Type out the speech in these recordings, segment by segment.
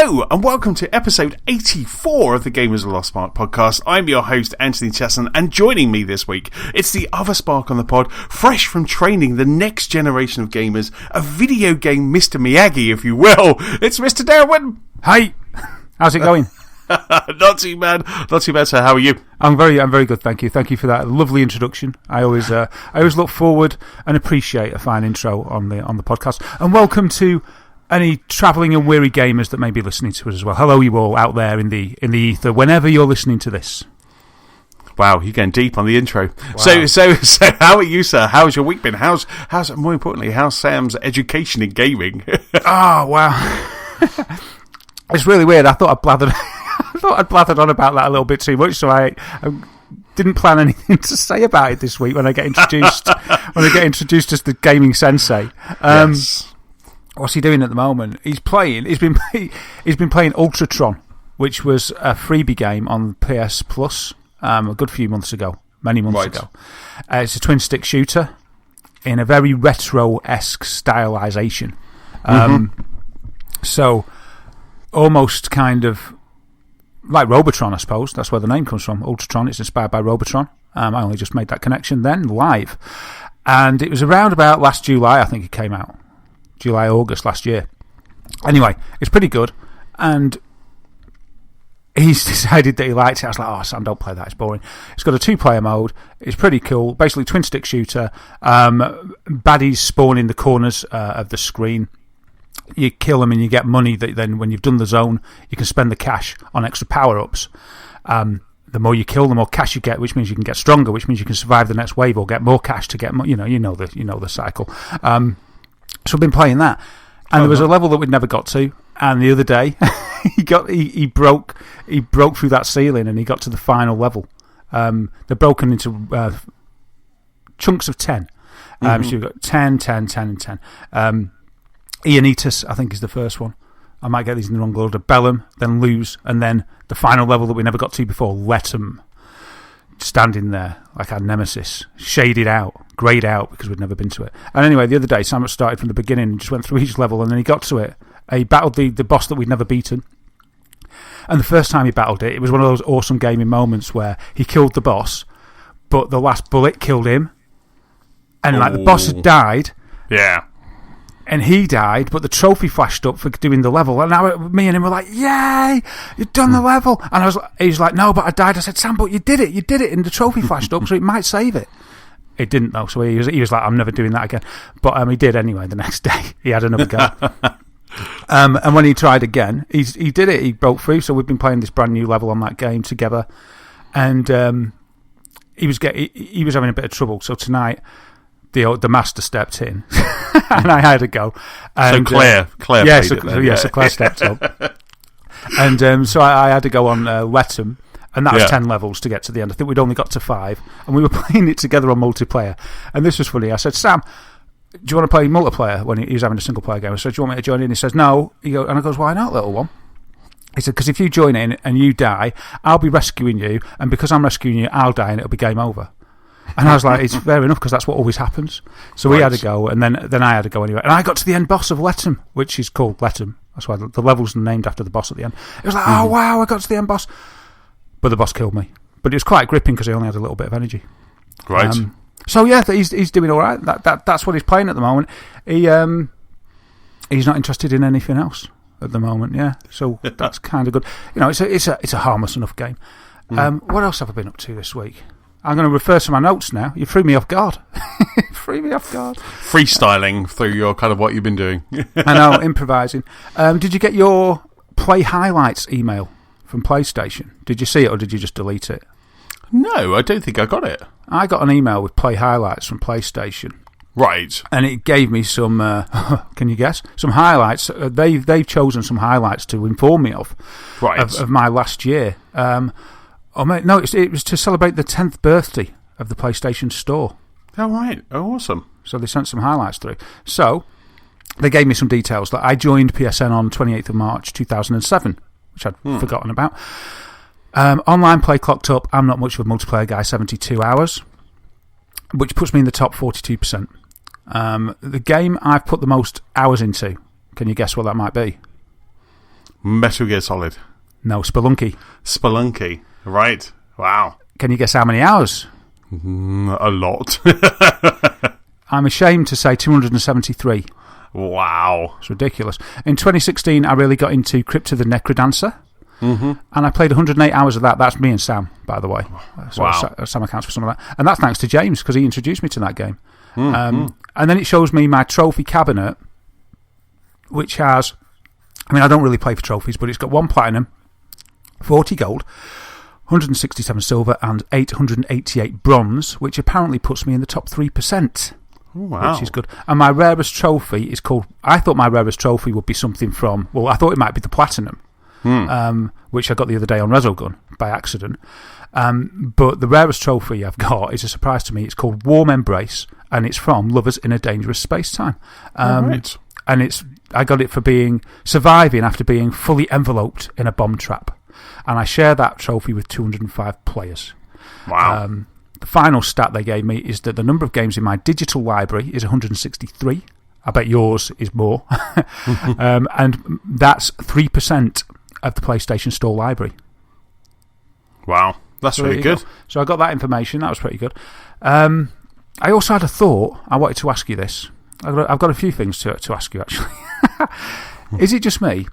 Hello and welcome to episode 84 of the Gamers of Lost Spark podcast. I'm your host, Antony Chesson, and joining me this week, it's the other spark on the pod, fresh from training the next generation of gamers, a video game Mr. Miyagi, if you will. It's Mr. Darren. Hi, how's it going? Not too bad, sir. How are you? I'm very good, thank you. Thank you for that lovely introduction. I always look forward and appreciate a fine intro on the podcast. And welcome to any travelling and weary gamers that may be listening to us as well. Hello, you all out there in the ether, whenever you're listening to this. Wow, you're getting deep on the intro. Wow. So, how are you, sir? How's your week been? How's more importantly, how's Sam's education in gaming? Oh wow, it's really weird. I thought I'd blathered on about that a little bit too much, so I didn't plan anything to say about it this week when I get introduced. As the gaming sensei. Yes. What's he doing at the moment? He's playing Ultratron, which was a freebie game on PS Plus a good few months ago, many months ago. It's a twin-stick shooter in a very retro-esque stylization. So, almost kind of like Robotron, I suppose. That's where the name comes from. Ultratron, it's inspired by Robotron. I only just made that connection then, live. And it was around about last July, I think it came out. July, August last year. Anyway, it's pretty good. And he's decided that he liked it. I was like, oh, Sam, don't play that. It's boring. It's got a two-player mode. It's pretty cool. Basically, twin-stick shooter. Baddies spawn in the corners of the screen. You kill them and you get money. That then, when you've done the zone, you can spend the cash on extra power-ups. The more you kill, the more cash you get, which means you can get stronger, which means you can survive the next wave or get more cash to get more. You know the cycle. So I've been playing that, and there was a level that we'd never got to. And the other day, he broke through that ceiling, and he got to the final level. They're broken into chunks of 10. So you've got 10, 10, 10, and 10. Ianitas, I think, is the first one. I might get these in the wrong order. Bellum, then Lose, and then the final level that we never got to before, Letum. Standing there like our nemesis, shaded out, greyed out because we'd never been to it. And anyway, the other day, Sam started from the beginning and just went through each level, and then he got to it. He battled the boss that we'd never beaten. And the first time he battled it, it was one of those awesome gaming moments where he killed the boss, but the last bullet killed him. And the boss had died. Yeah. And he died, but the trophy flashed up for doing the level. And now me and him were like, yay, you've done the level. And he was like, no, but I died. I said, Sam, but you did it. And the trophy flashed up, so it might save it. It didn't, though. So he was like, I'm never doing that again. But he did anyway the next day. He had another go. And when he tried again, he did it. He broke through. So we've been playing this brand new level on that game together. And he was having a bit of trouble. So tonight, the master stepped in. And I had to go. And, so Claire played it then. So Claire stepped up. And so I had to go on Letum, and that was 10 levels to get to the end. I think we'd only got to 5, and we were playing it together on multiplayer. And this was funny. I said, Sam, do you want to play multiplayer? When he was having a single-player game. I said, do you want me to join in? He says, no. And I goes, why not, little one? He said, because if you join in and you die, I'll be rescuing you, and because I'm rescuing you, I'll die, and it'll be game over. And I was like, it's fair enough, because that's what always happens. So we had to go, and then I had to go anyway. And I got to the end boss of Letum, which is called Letum. That's why the level's named after the boss at the end. It was like, oh, wow, I got to the end boss. But the boss killed me. But it was quite gripping, because he only had a little bit of energy. Right. So, yeah, he's doing all right. That's what he's playing at the moment. He's not interested in anything else at the moment, yeah. So that's kind of good. It's a harmless enough game. What else have I been up to this week? I'm going to refer to my notes now. You threw me off guard. Freestyling through your kind of what you've been doing. I know, improvising. Did you get your Play Highlights email from PlayStation? Did you see it, or did you just delete it? No, I don't think I got it. I got an email with Play Highlights from PlayStation. Right. And it gave me some, can you guess? Some highlights. They've chosen some highlights to inform me of. Right. Of my last year. It was to celebrate the 10th birthday of the PlayStation Store. Oh, right. Oh, awesome. So they sent some highlights through. So they gave me some details that I joined PSN on 28th of March 2007, which I'd forgotten about. Online play clocked up. I'm not much of a multiplayer guy, 72 hours, which puts me in the top 42%. The game I've put the most hours into, can you guess what that might be? Metal Gear Solid. No, Spelunky. Spelunky. Right. Wow. Can you guess how many hours? A lot. I'm ashamed to say 273. Wow. It's ridiculous. In 2016, I really got into Crypt of the Necrodancer. Mm-hmm. And I played 108 hours of that. That's me and Sam, by the way. So wow. Sam accounts for some of that. And that's thanks to James, because he introduced me to that game. Mm-hmm. And then it shows me my trophy cabinet, which has... I mean, I don't really play for trophies, but it's got 1 platinum, 40 gold, 167 silver, and 888 bronze, which apparently puts me in the top 3%. Wow. Which is good. And my rarest trophy is called... I thought my rarest trophy would be something from... Well, I thought it might be the platinum, which I got the other day on Resogun by accident. But the rarest trophy I've got is a surprise to me. It's called Warm Embrace, and it's from Lovers in a Dangerous Space-Time. Right. And I got it for surviving after being fully enveloped in a bomb trap. And I share that trophy with 205 players. Wow. The final stat they gave me is that the number of games in my digital library is 163. I bet yours is more. And that's 3% of the PlayStation Store library. Wow. That's really good. So I got that information. That was pretty good. I also had a thought. I wanted to ask you this. I've got a few things to ask you, actually. Is it just me?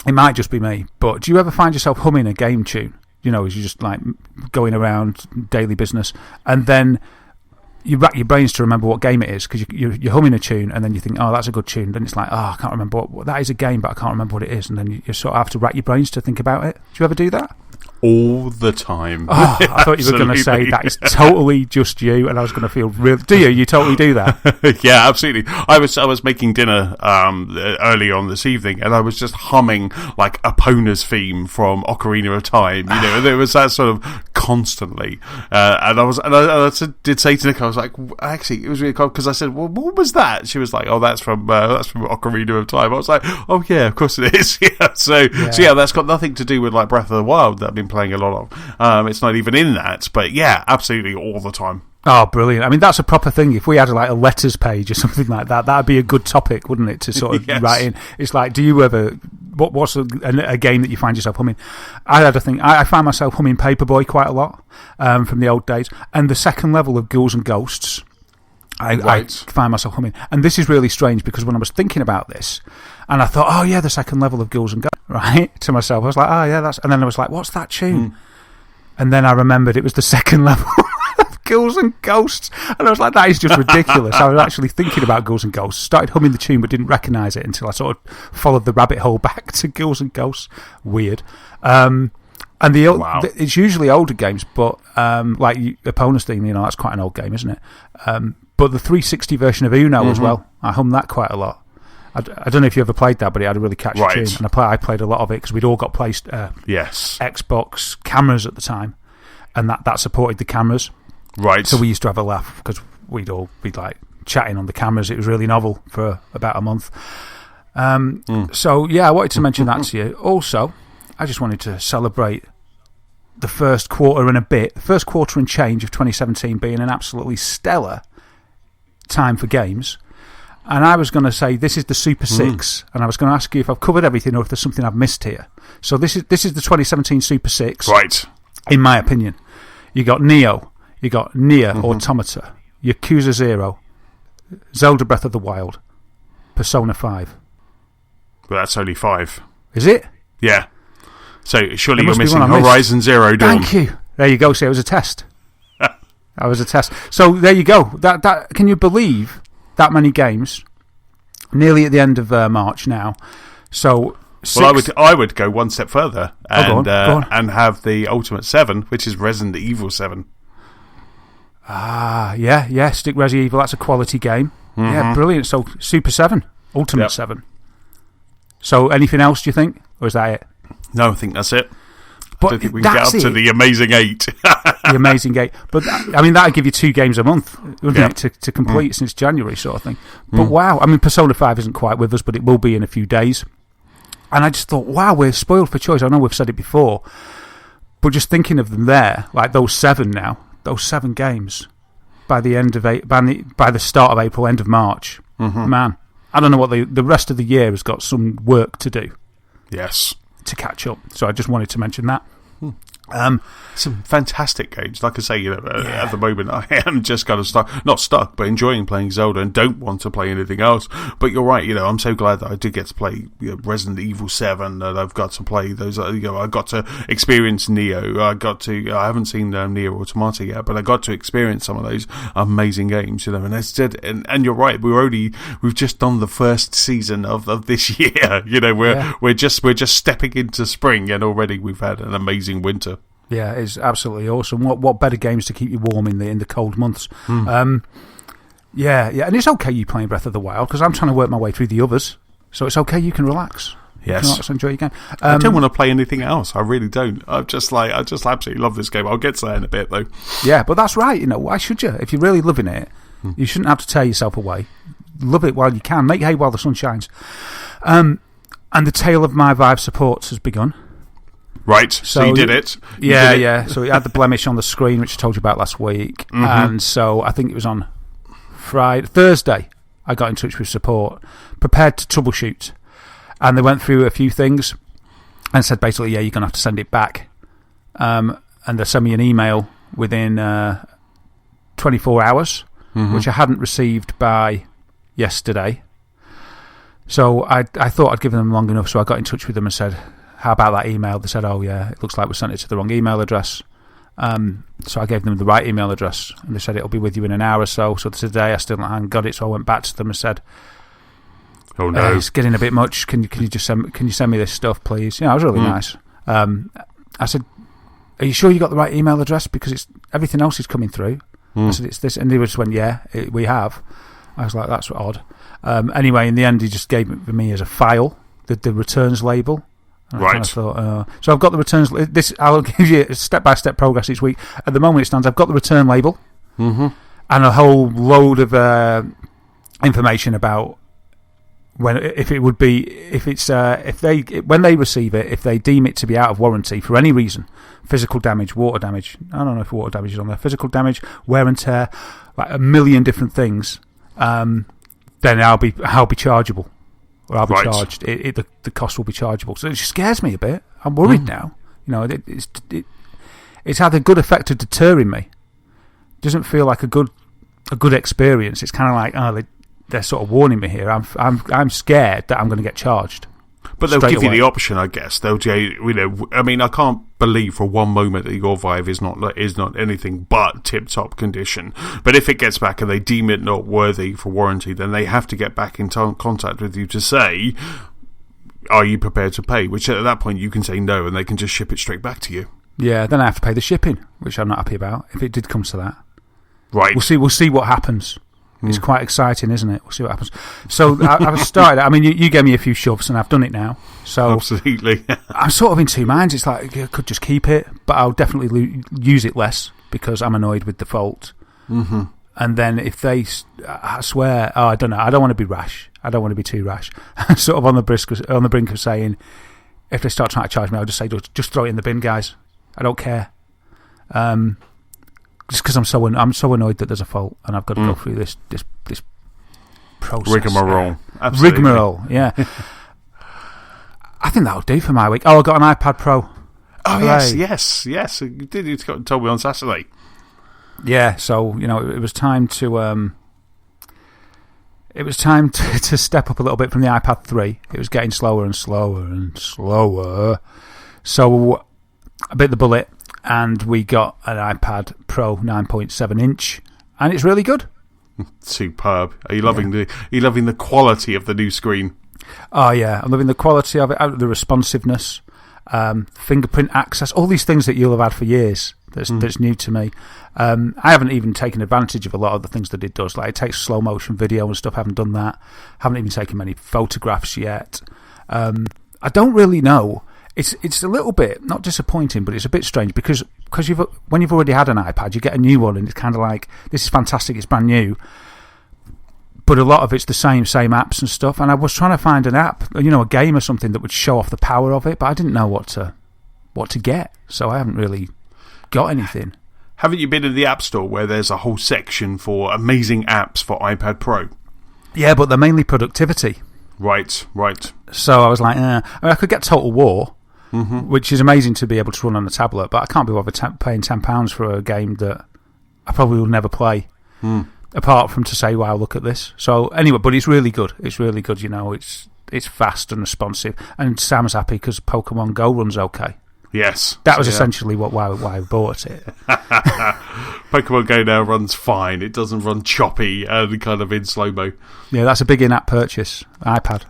It might just be me. But do you ever find yourself humming a game tune? You know, as you're just like going around daily business, and then you rack your brains to remember what game it is, because you're humming a tune, and then you think, oh, that's a good tune. Then it's like, oh, I can't remember what that is a game, but I can't remember what it is. And then you sort of have to rack your brains to think about it. Do you ever do that? All the time. Oh, I thought you were going to say that is totally just you, and I was going to feel really... Do you? You totally do that? Yeah, absolutely. I was making dinner early on this evening, and I was just humming like Epona's theme from Ocarina of Time. You know, there was that sort of constantly. And I did say to Nick, I was like, actually, it was really cool, because I said, well, what was that? She was like, oh, that's from Ocarina of Time. I was like, oh yeah, of course it is. Yeah. So that's got nothing to do with like Breath of the Wild that I've been playing a lot of. It's not even in that, but yeah, absolutely all the time. Oh, brilliant. I mean, that's a proper thing. If we had like a letters page or something like that, that'd be a good topic, wouldn't it, to sort of yes. write in. It's like, do you ever... What's a game that you find yourself humming? I had a thing. I find myself humming Paperboy quite a lot from the old days. And the second level of Ghouls and Ghosts, I find myself humming. And this is really strange, because when I was thinking about this, and I thought, oh yeah, the second level of Ghouls and Ghosts, right, to myself, I was like, oh yeah, that's... And then I was like, what's that tune? And then I remembered it was the second level of Ghouls and Ghosts. And I was like, that is just ridiculous. I was actually thinking about Ghouls and Ghosts, started humming the tune but didn't recognise it until I sort of followed the rabbit hole back to Ghouls and Ghosts. Weird. And it's usually older games, but like Epona's theme, you know, that's quite an old game, isn't it? But the 360 version of Uno as well, I hum that quite a lot. I don't know if you ever played that, but it had a really catchy tune. And I played a lot of it, because we'd all got placed Xbox cameras at the time, and that supported the cameras. Right. So we used to have a laugh, because we'd all be like chatting on the cameras. It was really novel for about a month. So yeah, I wanted to mention that to you. Also, I just wanted to celebrate the first quarter and change of 2017 being an absolutely stellar time for games. And I was going to say, this is the Super 6, and I was going to ask you if I've covered everything or if there's something I've missed here. So this is the 2017 Super 6. Right. In my opinion. You got NiOh, you got Nier Automata, Yakuza 0, Zelda Breath of the Wild, Persona 5. Well, that's only 5. Is it? Yeah. So surely you're missing Horizon Zero Dawn. Thank you. There you go. See, it was a test. That was a test. So there you go. That can you believe that many games? Nearly at the end of March now. So I would go one step further and go on. And have the Ultimate 7, which is Resident Evil 7. Ah, yeah. Stick Resi Evil. That's a quality game. Yeah, brilliant. So Super 7, Ultimate 7. So anything else, do you think, or is that it? No, I think that's it. But I don't think we can get up to the Amazing 8. The Amazing 8. But, I mean, that would give you 2 games a month, wouldn't it, to complete since January sort of thing. But wow, I mean, Persona 5 isn't quite with us, but it will be in a few days. And I just thought, wow, we're spoiled for choice. I know we've said it before, but just thinking of them there, like those 7 games, by the end of by the start of April, end of March, man, I don't know what the rest of the year has got some work to do. Yes. to catch up. So I just wanted to mention that. Some fantastic games. Like I say, at the moment I am just kind of not stuck, but enjoying playing Zelda and don't want to play anything else. But you're right, I'm so glad that I did get to play Resident Evil 7, and I've got to play those. I got to experience NiOh. I haven't seen Nier Automata yet, but I got to experience some of those amazing games. And you're right, we've just done the first season of this year. We're just stepping into spring, and already we've had an amazing winter. Yeah, it's absolutely awesome. What better games to keep you warm in the cold months? Yeah, and it's okay you playing Breath of the Wild, because I'm trying to work my way through the others, so it's okay you can relax. Yes, relax and enjoy your game. I don't want to play anything else. I really don't. I just absolutely love this game. I'll get to that in a bit though. Yeah, but that's right. Why should you? If you're really loving it, you shouldn't have to tear yourself away. Love it while you can. Make hay while the sun shines. And the tale of my Vive supports has begun. Right, so you did it. Yeah. So we had the blemish on the screen, which I told you about last week. And so I think it was on Thursday, I got in touch with support, prepared to troubleshoot. And they went through a few things and said basically, you're going to have to send it back. And they sent me an email within 24 hours, which I hadn't received by yesterday. So I thought I'd given them long enough, so I got in touch with them and said, how about that email? They said, oh yeah, it looks like we sent it to the wrong email address. So I gave them the right email address, and they said it'll be with you in an hour or so. So today I still haven't got it, so I went back to them and said, oh no, it's getting a bit much. Can you just send me this stuff, please? It was really nice. I said, are you sure you got the right email address? Because everything else is coming through. I said, it's this, and they just went, we have. I was like, that's odd. Anyway, in the end, he just gave it to me as a file, the returns label. And right. I thought, so I've got the returns. I'll give you a step-by-step progress each week. At the moment it stands, I've got the return label and a whole load of information about when they receive it, if they deem it to be out of warranty for any reason, physical damage, water damage. I don't know if water damage is on there. Physical damage, wear and tear, like a million different things. Then I'll be chargeable. Or I'll be charged. The cost will be chargeable. So it just scares me a bit. I'm worried now. It's had a good effect of deterring me. It doesn't feel like a good experience. It's kind of like, they're sort of warning me here. I'm scared that I'm going to get charged. But they'll give you the option, I guess. They'll, I can't believe for one moment that your Vive is not anything but tip-top condition. But if it gets back and they deem it not worthy for warranty, then they have to get back in contact with you to say, are you prepared to pay? Which at that point you can say no, and they can just ship it straight back to you. Yeah, then I have to pay the shipping, which I'm not happy about. If it did come to that, right? We'll see what happens. It's quite exciting, isn't it? We'll see what happens. So I've started. I mean, you gave me a few shoves, and I've done it now. So absolutely, I'm sort of in two minds. It's like I could just keep it, but I'll definitely use it less because I'm annoyed with the fault. And then if they, I swear, I don't know. I don't want to be rash. I don't want to be too rash. I'm sort of on the brink of saying, if they start trying to charge me, I'll just say, just throw it in the bin, guys. I don't care. Just because I'm so annoyed that there's a fault and I've got to go through this process. Rigmarole. Rigmarole, yeah. I think that'll do for my week. I got an iPad Pro. Oh, yes. You told me on Saturday. Yeah, so, it was time to... It was time to step up a little bit from the iPad 3. It was getting slower and slower and slower. So I bit the bullet. And we got an iPad Pro 9.7 inch, and it's really good. Superb. Are you loving the quality of the new screen? Oh yeah, I'm loving the quality of it, the responsiveness, fingerprint access, all these things that you'll have had for years. That's new to me. I haven't even taken advantage of a lot of the things that it does. Like it takes slow motion video and stuff. I haven't done that. Haven't even taken many photographs yet. I don't really know. It's a little bit, not disappointing, but it's a bit strange because when you've already had an iPad, you get a new one and it's kind of like, this is fantastic, it's brand new, but a lot of it's the same apps and stuff. And I was trying to find an app, a game or something that would show off the power of it, but I didn't know what to get, so I haven't really got anything. Haven't you been in the App Store where there's a whole section for amazing apps for iPad Pro? Yeah, but they're mainly productivity. Right. So I was like, I could get Total War. which is amazing to be able to run on a tablet. But I can't be bothered paying £10 for a game that I probably will never play, apart from to say, "Wow, look at this." So anyway, but it's really good. It's really good. It's fast and responsive, and Sam's happy because Pokemon Go runs okay. Yes, that was essentially why I bought it. Pokemon Go now runs fine. It doesn't run choppy and kind of in slow-mo. Yeah, that's a big in-app purchase. iPad,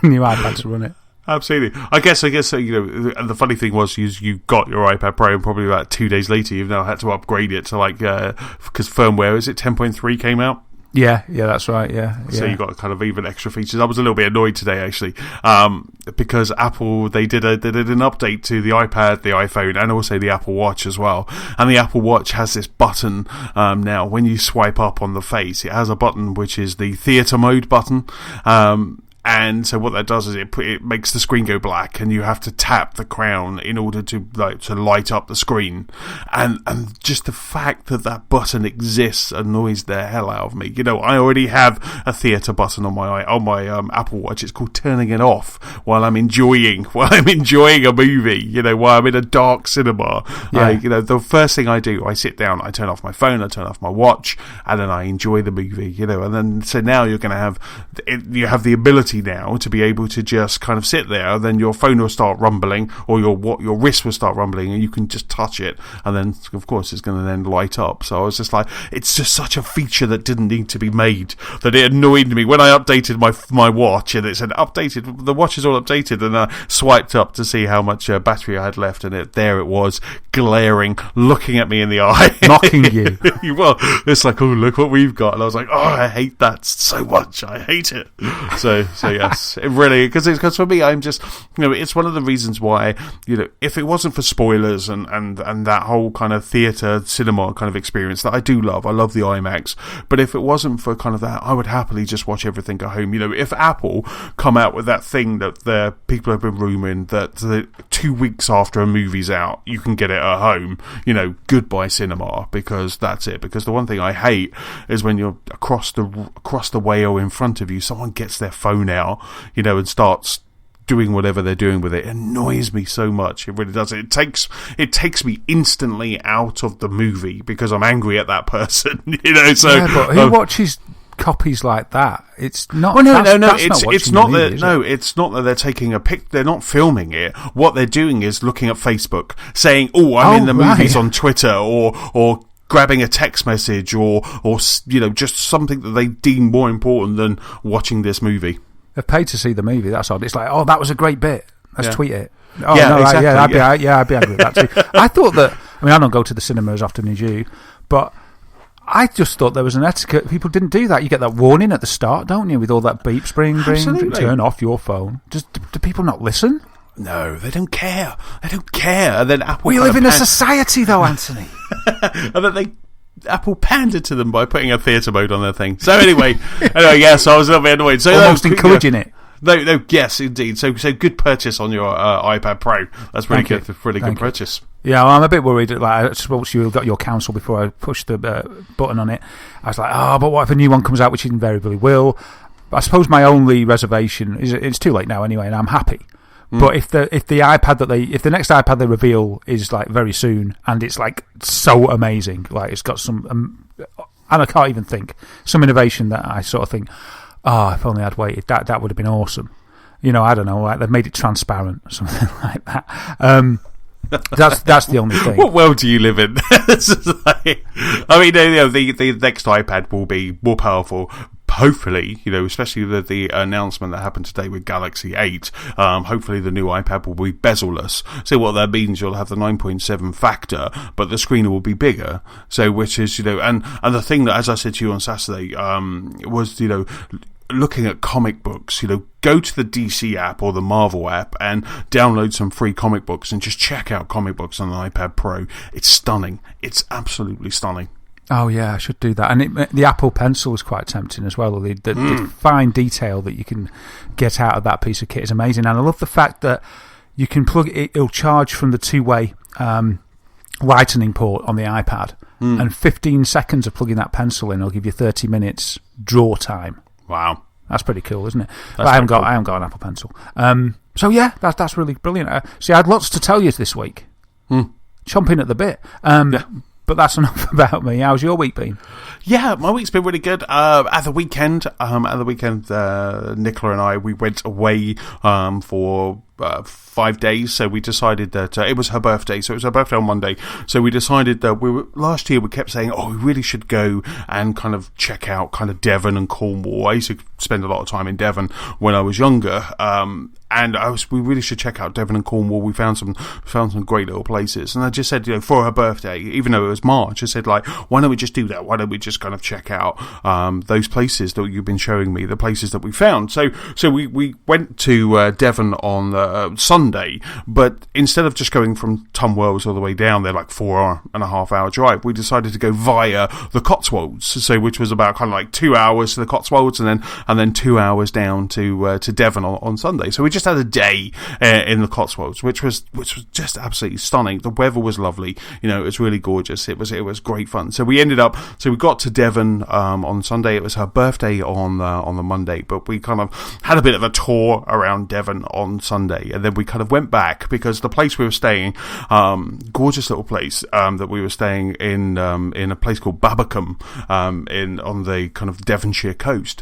new iPad to run it. Absolutely. I guess the funny thing was you got your iPad Pro and probably about 2 days later you've now had to upgrade it to because firmware, is it 10.3 came out? Yeah, that's right. Yeah. So you got kind of even extra features. I was a little bit annoyed today actually, because Apple they did an update to the iPad, the iPhone, and also the Apple Watch as well. And the Apple Watch has this button now. When you swipe up on the face, it has a button which is the theater mode button. And so what that does is it makes the screen go black, and you have to tap the crown in order to light up the screen. And just the fact that button exists annoys the hell out of me. I already have a theater button on my Apple Watch. It's called turning it off while I'm enjoying a movie. While I'm in a dark cinema. Yeah. The first thing I do, I sit down, I turn off my phone, I turn off my watch, and then I enjoy the movie. And then so now you're going to have the ability now to be able to just kind of sit there, then your phone will start rumbling, or your wrist will start rumbling, and you can just touch it, and then of course it's going to then light up. So I was just like, it's just such a feature that didn't need to be made, that it annoyed me when I updated my watch and it said updated, the watch is all updated, and I swiped up to see how much battery I had left, and there it was, glaring, looking at me in the eye, mocking you. Well, it's like, oh, look what we've got, and I was like, oh, I hate that so much, I hate it. So yes, it really, because for me, I'm just, it's one of the reasons why, if it wasn't for spoilers and that whole kind of theatre cinema kind of experience that I do love, I love the IMAX, but if it wasn't for kind of that, I would happily just watch everything at home. If Apple come out with that thing that the people have been rumouring that 2 weeks after a movie's out, you can get it at home, goodbye cinema, because that's it. Because the one thing I hate is when you're across the way or in front of you, someone gets their phone out, and starts doing whatever they're doing with it. It annoys me so much. It really does. It takes me instantly out of the movie because I'm angry at that person. So yeah, but who watches copies like that? It's not. Well, no. It's not that. It's not that they're taking a pic. They're not filming it. What they're doing is looking at Facebook, saying, "Oh, I'm in the movies," on Twitter, or grabbing a text message, or just something that they deem more important than watching this movie. They've paid to see the movie, that's odd. It's like, oh, that was a great bit. Let's tweet it. Oh, yeah, no, exactly. I'd be angry with that too. I thought that, I don't go to the cinema as often as you, but I just thought there was an etiquette. People didn't do that. You get that warning at the start, don't you, with all that beep, spring, turn off your phone. Do people not listen? No, they don't care. And then Apple. We live in a society, though, Anthony. And then Apple pandered to them by putting a theatre mode on their thing. So anyway, yes, I was a little bit annoyed. So almost encouraging it. No, yes, indeed. So good purchase on your iPad Pro. That's really good. Really good purchase. Yeah, well, I'm a bit worried. I suppose you got your counsel before I pushed the button on it. I was like, but what if a new one comes out, which it invariably will? But I suppose my only reservation is it's too late now anyway, and I'm happy. But if the next iPad they reveal is like very soon, and it's like so amazing, like it's got some, and I can't even think, some innovation that I sort of think, if only I'd waited, that would have been awesome. I don't know, like they've made it transparent or something like that. That's the only thing. What world do you live in? The next iPad will be more powerful. Hopefully, especially the announcement that happened today with Galaxy 8, hopefully the new iPad will be bezel-less. So what that means, you'll have the 9.7 factor, but the screen will be bigger. So, which is, and the thing that, as I said to you on Saturday, was, looking at comic books, go to the DC app or the Marvel app and download some free comic books and just check out comic books on the iPad Pro. It's stunning. It's absolutely stunning. Oh yeah, I should do that. And the Apple Pencil was quite tempting as well. The fine detail that you can get out of that piece of kit is amazing. And I love the fact that you can plug it. It'll charge from the two-way lightning port on the iPad, and 15 seconds of plugging that pencil in will give you 30 minutes draw time. Wow, that's pretty cool, isn't it? But I haven't got an Apple Pencil. So yeah, that's really brilliant. See, I had lots to tell you this week. Chomping at the bit. But that's enough about me. How's your week been? Yeah, my week's been really good. At the weekend, Nicola and I, we went away for 5 days. So we decided that it was her birthday. So it was her birthday on Monday. So we decided that last year we kept saying, we really should go and kind of check out kind of Devon and Cornwall. I used to spend a lot of time in Devon when I was younger. And we really should check out Devon and Cornwall. We found some great little places. And I just said, for her birthday, even though it was March, I said, why don't we just do that? Why don't we just kind of check out those places that you've been showing me, the places that we found? So we went to Devon on Sunday, but instead of just going from Tunwells all the way down there, 4.5 hour drive, we decided to go via the Cotswolds. So which was about kind of 2 hours to the Cotswolds, and then 2 hours down to Devon on Sunday. So we just had a day in the Cotswolds, which was just absolutely stunning. The weather was lovely. It was really gorgeous. It was great fun. So we got to Devon on Sunday. It was her birthday on the Monday, but we kind of had a bit of a tour around Devon on Sunday, and then we kind of went back because the place we were staying, gorgeous little place that we were staying in a place called Babbacombe on the kind of Devonshire coast.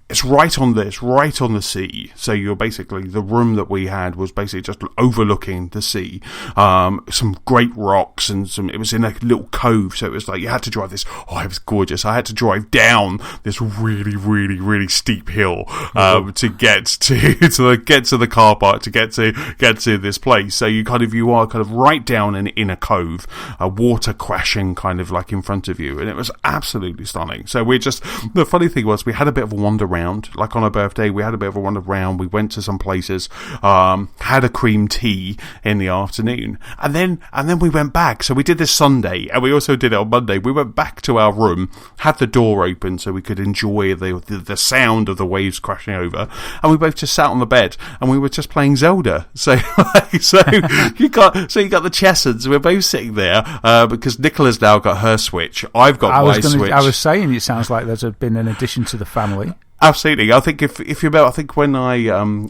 It's right on the sea. So you're basically, the room that we had was basically just overlooking the sea. Some great rocks and it was in a little cove. So it was you had to drive this. It was gorgeous. I had to drive down this really, really, really steep hill, to get to the car park, to get to this place. So you are kind of right down in a cove, water crashing kind of in front of you. And it was absolutely stunning. So the funny thing was we had a bit of a wander around. On her birthday, we had a bit of a wander around. We went to some places, had a cream tea in the afternoon, and then we went back. So we did this Sunday, and we also did it on Monday. We went back to our room, had the door open so we could enjoy the sound of the waves crashing over, and we both just sat on the bed and we were just playing Zelda. So you got the Chessons. We're both sitting there because Nicola's now got her Switch. I've got my Switch. I was saying it sounds like there's been an addition to the family. Absolutely. I think if you remember, I think when I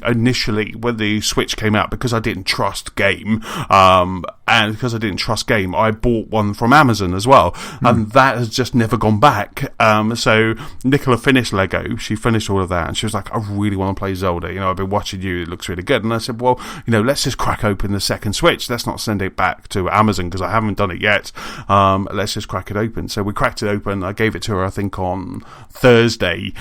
initially, when the Switch came out, because I didn't trust game, I bought one from Amazon as well, and that has just never gone back. So Nicola finished Lego, she finished all of that, and she was like, I really want to play Zelda. I've been watching you, it looks really good. And I said, well, let's just crack open the second Switch. Let's not send it back to Amazon because I haven't done it yet. Let's just crack it open. So we cracked it open. I gave it to her, I think, on Thursday.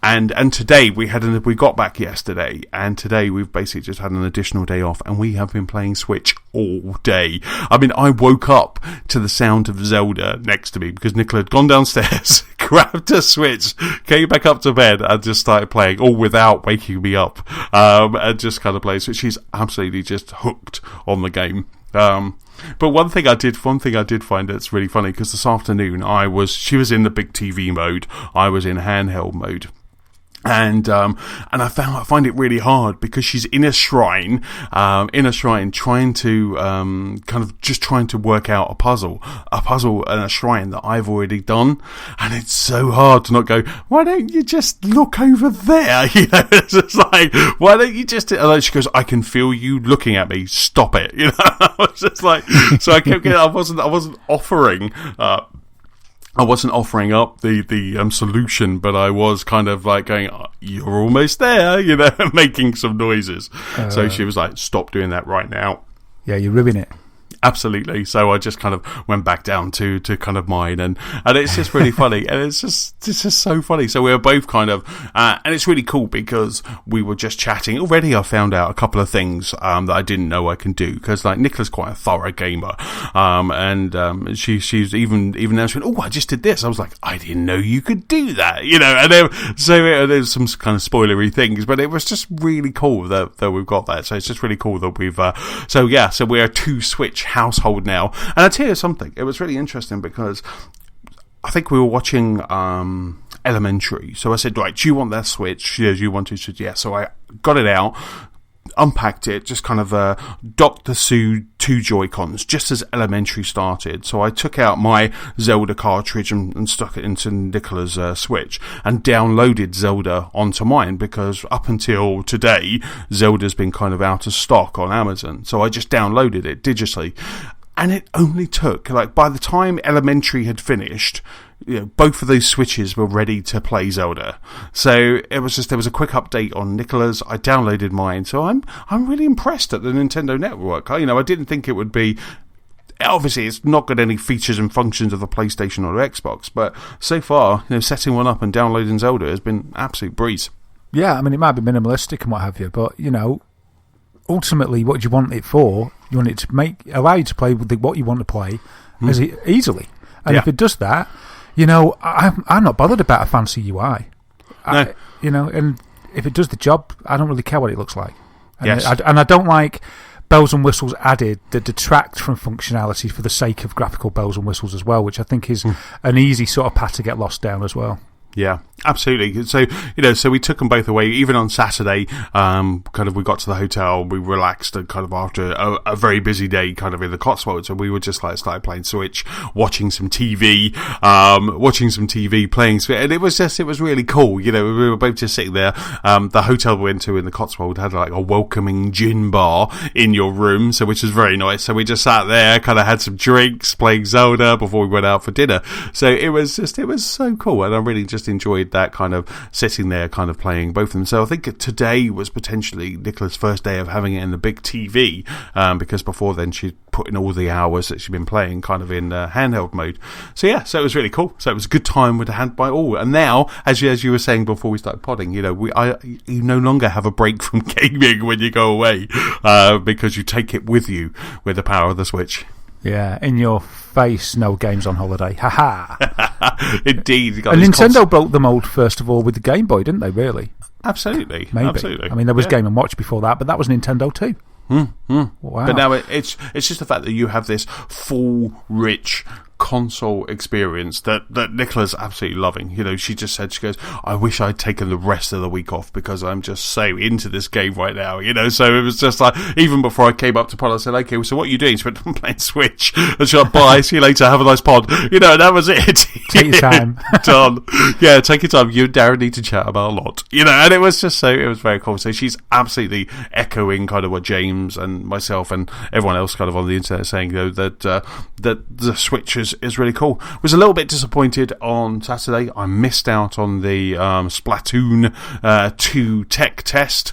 And today we got back yesterday, and today we've basically just had an additional day off, and we have been playing Switch all day. I mean, I woke up to the sound of Zelda next to me because Nicola had gone downstairs, grabbed a Switch, came back up to bed, and just started playing, all without waking me up, and just kind of playing. So she's absolutely just hooked on the game. But one thing I did find that's really funny, because this afternoon she was in the big TV mode, I was in handheld mode. And I find it really hard because she's in a shrine, trying to work out a puzzle and a shrine that I've already done, and it's so hard to not go, why don't you just look over there? It's just why don't you just? And then she goes, I can feel you looking at me. Stop it. I was just so I kept getting. I wasn't offering. I wasn't offering up the solution, but I was kind of going, you're almost there, making some noises. So she was like, stop doing that right now. Yeah, you're ruining it. Absolutely. So I just kind of went back down to kind of mine, and it's just really funny, and it's just so funny. So we were both kind of, and it's really cool because we were just chatting. Already I found out a couple of things that I didn't know I can do, because Nicola's quite a thorough gamer, and she's even now she went, I just did this. I was like, I didn't know you could do that, and then, there's some kind of spoilery things, but it was just really cool that we've got that. So it's just really cool that we've so we're a 2-Switch household now. And I tell you something, it was really interesting because I think we were watching Elementary. So I said, right, do you want that Switch? Yeah, do you want to? She said, yeah. So I got it out, unpacked it, just kind of docked the two Joy-Cons just as Elementary started. So I took out my Zelda cartridge and stuck it into Nicola's Switch and downloaded Zelda onto mine, because up until today, Zelda's been kind of out of stock on Amazon. So I just downloaded it digitally. And it only took, like, by the time Elementary had finished, both of those Switches were ready to play Zelda. So it was just, there was a quick update on Nicola's. I downloaded mine. So I'm really impressed at the Nintendo Network. I didn't think it would be. Obviously, it's not got any features and functions of the PlayStation or the Xbox, but so far, setting one up and downloading Zelda has been absolute breeze. Yeah, I mean, it might be minimalistic and what have you, but, ultimately, what do you want it for? You want it to allow you to play with what you want to play as easily. And if it does that, I'm not bothered about a fancy UI. No. And if it does the job, I don't really care what it looks like. And yes. I don't like bells and whistles added that detract from functionality for the sake of graphical bells and whistles as well, which I think is an easy sort of path to get lost down as well. Yeah, absolutely. So, so we took them both away. Even on Saturday, kind of we got to the hotel, we relaxed and kind of after a very busy day kind of in the Cotswolds. So we were just started playing Switch, watching some TV, playing Switch. And it was really cool. We were both just sitting there. The hotel we went to in the Cotswold had like a welcoming gin bar in your room, so which was very nice. So we just sat there, kind of had some drinks, playing Zelda before we went out for dinner. So it was so cool. And I really just enjoyed that kind of sitting there kind of playing both of them. So I think today was potentially Nicola's first day of having it in the big TV, because before then she'd put in all the hours that she'd been playing kind of in handheld mode. So yeah, so it was really cool. So it was a good time with the hand by all. And now, as you were saying before we started podding, you no longer have a break from gaming when you go away, because you take it with you with the power of the Switch. Yeah, in your face, no games on holiday. Ha-ha. Indeed. And Nintendo broke the mould, first of all, with the Game Boy, didn't they, really? Absolutely. Maybe. Absolutely. I mean, there was Game & Watch before that, but that was Nintendo too. Wow. But now it's just the fact that you have this full, rich console experience that Nicola's absolutely loving. She just said, she goes, I wish I'd taken the rest of the week off because I'm just so into this game right now, so it was just like, even before I came up to pod, I said, okay, so what are you doing? She went, I'm playing Switch. And she went, bye, see you later, have a nice pod. And that was it. Take your time. Done. Yeah, take your time. You and Darren need to chat about a lot, and it was just it was very cool. So she's absolutely echoing kind of what James and myself and everyone else kind of on the internet is saying, that the Switch is really cool. Was a little bit disappointed on Saturday. I missed out on the Splatoon 2 tech test.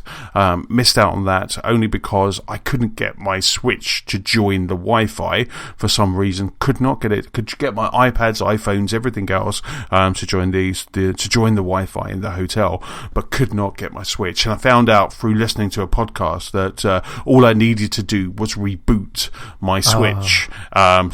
Missed out on that only because I couldn't get my Switch to join the Wi-Fi for some reason. Could not get it. Could get my iPads, iPhones, everything else to join to join the Wi-Fi in the hotel, but could not get my Switch. And I found out through listening to a podcast that all I needed to do was reboot my Switch,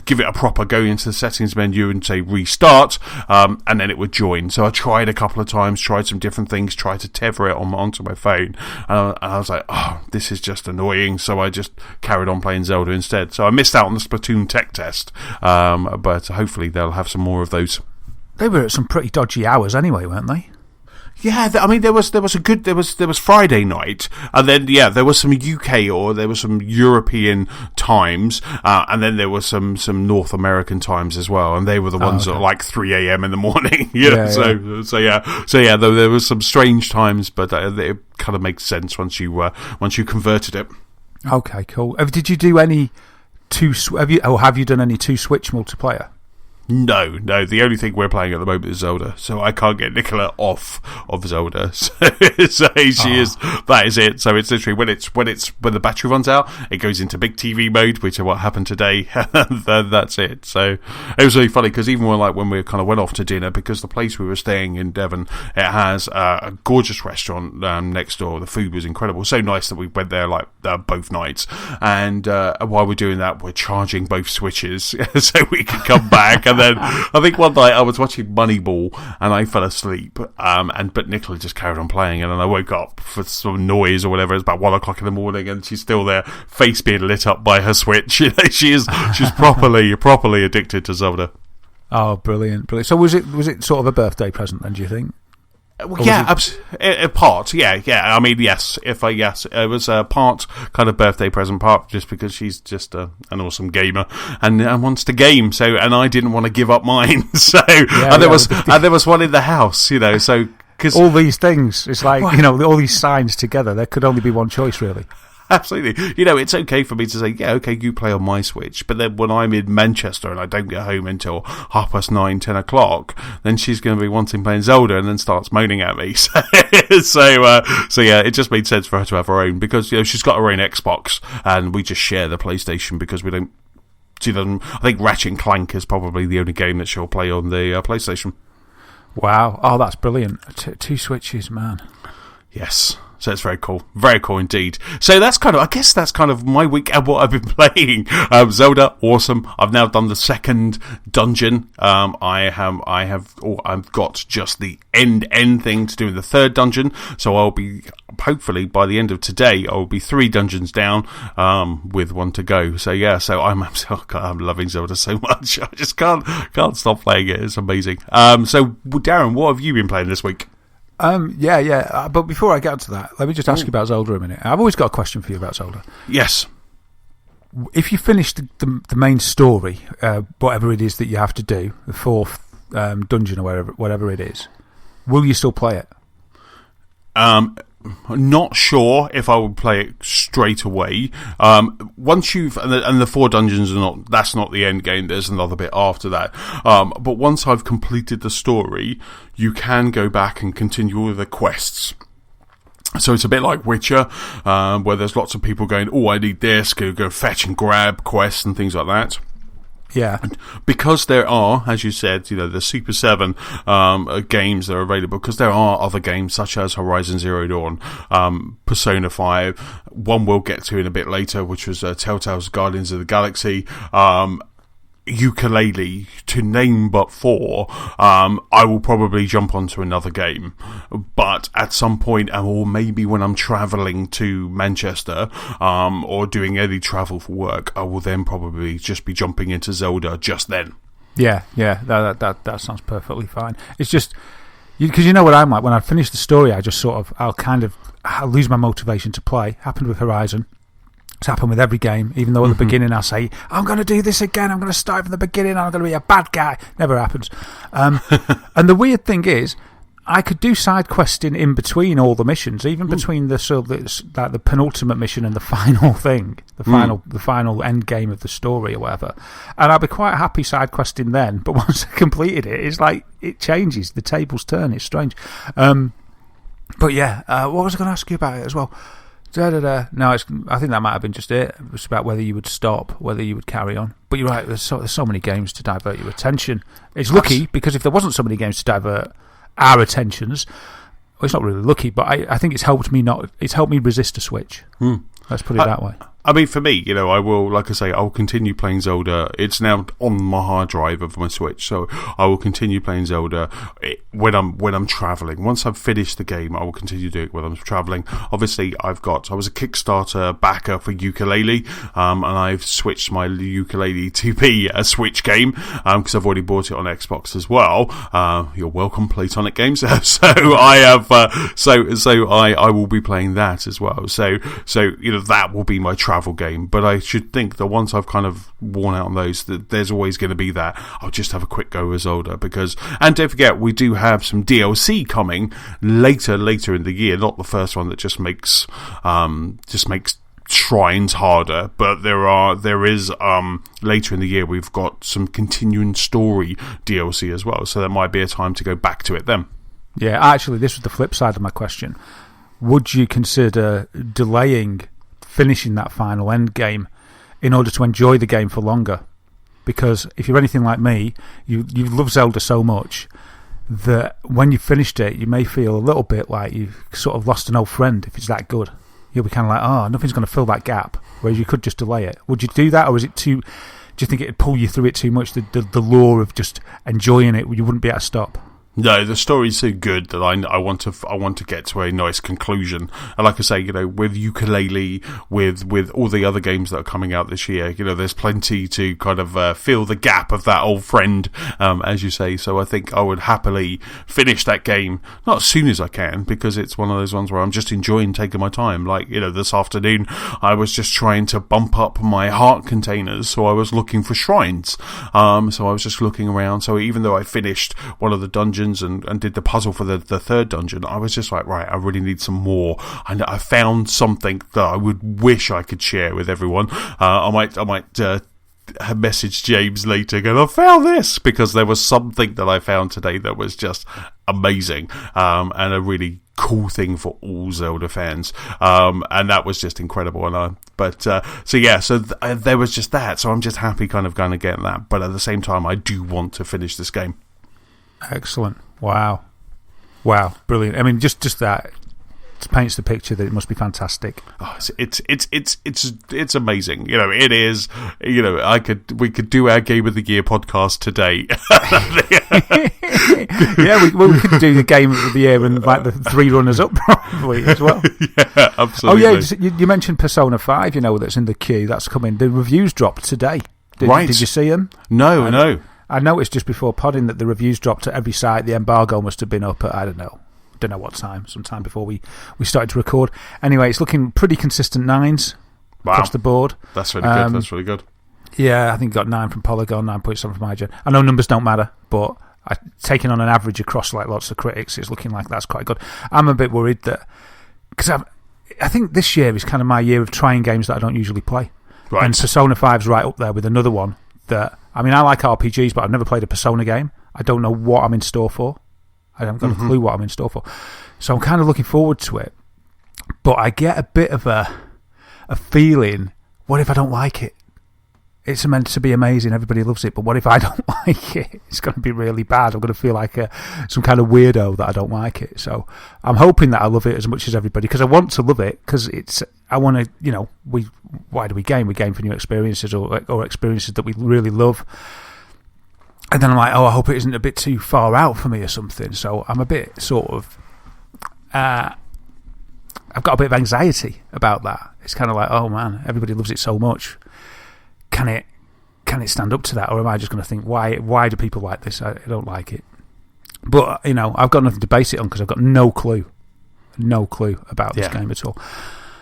give it a proper go into the settings menu and say restart, and then it would join. So I tried a couple of times, tried some different things, tried to tether it onto my phone, and I was like, oh, this is just annoying. So I just carried on playing Zelda instead. So I missed out on the Splatoon tech test, but hopefully they'll have some more of those. They were at some pretty dodgy hours anyway, weren't they? Yeah, I mean, there was Friday night, and then there was some UK or there was some European times, and then there was some North American times as well, and they were the ones at like 3 a.m. in the morning. So though there was some strange times, but it kind of makes sense once you converted it. Okay, cool. Did you do any have you done any 2 Switch multiplayer? No. The only thing we're playing at the moment is Zelda, so I can't get Nicola off of Zelda. So she is. That is it. So it's literally when the battery runs out, it goes into big TV mode, which is what happened today. That's it. So it was really funny because even when we kind of went off to dinner, because the place we were staying in Devon, it has a gorgeous restaurant next door. The food was incredible, so nice that we went there both nights. And while we're doing that, we're charging both Switches so we can come back. And then I think one night I was watching Moneyball and I fell asleep, but Nicola just carried on playing, and then I woke up for some noise or whatever. It's about 1 o'clock in the morning, and she's still there, face being lit up by her Switch. She's properly addicted to Zelda. Oh, brilliant! So was it sort of a birthday present then? Do you think? Part. Yeah. I mean, yes. It was a part kind of birthday present, part just because she's just an awesome gamer and wants to game. So, and I didn't want to give up mine. So, there was one in the house, you know. So, because all these things, it's like all these signs together. There could only be one choice, really. Absolutely. You know, it's okay for me to say, yeah, okay, you play on my Switch, but then when I'm in Manchester and I don't get home until 9:30, 10 o'clock, then she's going to be wanting playing Zelda and then starts moaning at me. So yeah, it just made sense for her to have her own because, she's got her own Xbox and we just share the PlayStation because we don't. She doesn't. I think Ratchet and Clank is probably the only game that she'll play on the PlayStation. Wow. Oh, that's brilliant. 2 Switches, man. Yes. So it's very cool indeed. So that's kind of my week and what I've been playing. Zelda, awesome. I've now done the second dungeon. I've got just the end thing to do in the third dungeon. So I'll be hopefully by the end of today I'll be 3 dungeons down, with 1 to go. So yeah, I'm loving Zelda so much. I just can't stop playing it. It's amazing. So Darren, what have you been playing this week? But before I get to that, let me just ask you about Zelda a minute. I've always got a question for you about Zelda. Yes. If you finish the main story, whatever it is that you have to do, the 4th dungeon or whatever it is, will you still play it? Not sure if I would play it straight away. Once you've and the 4 dungeons that's not the end game. There's another bit after that. But once I've completed the story, you can go back and continue all of the quests. So it's a bit like Witcher, where there's lots of people going, "Oh, I need this." Go fetch and grab quests and things like that. Yeah. Because there are, as you said, the Super 7 games that are available, because there are other games such as Horizon Zero Dawn, Persona 5, one we'll get to in a bit later, which was Telltale's Guardians of the Galaxy, Ukulele, to name but 4. I will probably jump onto another game, but at some point, or maybe when I'm travelling to Manchester, or doing any travel for work, I will then probably just be jumping into Zelda just then. Yeah, that sounds perfectly fine. It's just because you know what I'm like. When I finish the story, I just I'll lose my motivation to play. Happened with Horizon. It's happened with every game, even though at the beginning I say, I'm going to do this again, I'm going to start from the beginning, I'm going to be a bad guy. Never happens. And the weird thing is, I could do side questing in between all the missions, even between the penultimate mission and the final thing, the final end game of the story or whatever. And I'd be quite happy side questing then, but once I completed it, it's like, it changes, the tables turn, it's strange. But yeah, what was I going to ask you about it as well? No, I think that might have been just it. It was about whether you would stop, whether you would carry on. But you're right, there's so many games to divert your attention. It's lucky, because if there wasn't so many games to divert our attentions, well, it's not really lucky, but I think it's helped me resist a Switch. Let's put it that way. I mean, for me, I will, like I say, I'll continue playing Zelda. It's now on my hard drive of my Switch, so I will continue playing Zelda when I'm travelling. Once I've finished the game, I will continue doing it when I'm travelling. Obviously, I was a Kickstarter backer for Ukulele, and I've switched my Ukulele to be a Switch game, because I've already bought it on Xbox as well. You're welcome, Platonic Games. So I have, I will be playing that as well. So that will be my travel game, but I should think that once I've kind of worn out on those, that there's always going to be that I'll just have a quick go with Zelda, and don't forget, we do have some DLC coming later in the year, not the first one that just makes shrines harder, but there is later in the year we've got some continuing story DLC as well, so there might be a time to go back to it then. Yeah, actually, this was the flip side of my question. Would you consider delaying finishing that final end game in order to enjoy the game for longer? Because if you're anything like me, you love Zelda so much that when you've finished it, you may feel a little bit like you've sort of lost an old friend if it's that good. You'll be kind of like, nothing's going to fill that gap, whereas you could just delay it. Would you do that, or is it too... Do you think it'd pull you through it too much, the lure of just enjoying it, you wouldn't be able to stop? No, the story's so good that I want to get to a nice conclusion. And like I say, with Yooka-Laylee, with all the other games that are coming out this year, there's plenty to kind of fill the gap of that old friend, as you say. So I think I would happily finish that game, not as soon as I can, because it's one of those ones where I'm just enjoying taking my time. Like, this afternoon, I was just trying to bump up my heart containers, so I was looking for shrines. So I was just looking around. So even though I finished one of the dungeons and did the puzzle for the third dungeon, I was just like, right, I really need some more. And I found something that I would wish I could share with everyone. I might message James later going, I found this, because there was something that I found today that was just amazing, and a really cool thing for all Zelda fans, and that was just incredible. And there was just that, so I'm just happy kind of going to get that, but at the same time I do want to finish this game. Excellent. Wow, brilliant. I mean, just that paints the picture that it must be fantastic. Oh, it's amazing. It is. We could do our Game of the Year podcast today. Yeah, we could do the Game of the Year and like the 3 runners up probably as well. Yeah, absolutely. Oh yeah, you mentioned Persona 5. That's in the queue. That's coming. The reviews dropped today. Did you see them? No. I noticed just before podding that the reviews dropped at every site. The embargo must have been up at, I don't know what time, sometime before we started to record. Anyway, it's looking pretty consistent 9s across the board. That's really good. That's really good. Yeah, I think got 9 from Polygon, 9.7 from IGN. I know numbers don't matter, but taking on an average across like lots of critics, it's looking like that's quite good. I'm a bit worried that, because I think this year is kind of my year of trying games that I don't usually play. Right. And Persona 5's right up there with another one that, I mean, I like RPGs, but I've never played a Persona game. I don't know what I'm in store for. I haven't got a clue what I'm in store for. So I'm kind of looking forward to it. But I get a bit of a feeling, what if I don't like it? It's meant to be amazing, everybody loves it, but what if I don't like it? It's going to be really bad. I'm going to feel like some kind of weirdo that I don't like it. So I'm hoping that I love it as much as everybody, because I want to love it, because I want to, why do we game? We game for new experiences or experiences that we really love. And then I'm like, I hope it isn't a bit too far out for me or something. So I'm a bit sort of, I've got a bit of anxiety about that. It's kind of like, oh man, everybody loves it so much. Can it stand up to that, or am I just going to think, why do people like this? I don't like it. But I've got nothing to base it on, because I've got no clue about this game at all.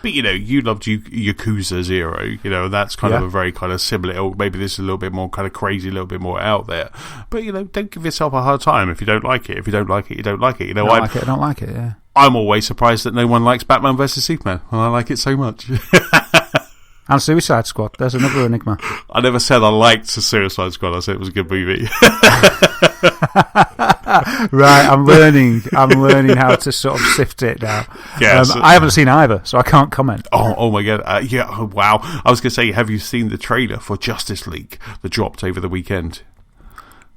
But you loved Yakuza 0. That's kind of a very kind of similar. Or maybe this is a little bit more kind of crazy, a little bit more out there. But don't give yourself a hard time if you don't like it. If you don't like it, you don't like it. I don't like it. Yeah. I'm always surprised that no one likes Batman vs Superman, and I like it so much. And Suicide Squad. There's another enigma. I never said I liked Suicide Squad. I said it was a good movie. Right, I'm learning how to sort of sift it now. Yes. I haven't seen either, so I can't comment. Oh my god. Wow. I was going to say, have you seen the trailer for Justice League that dropped over the weekend?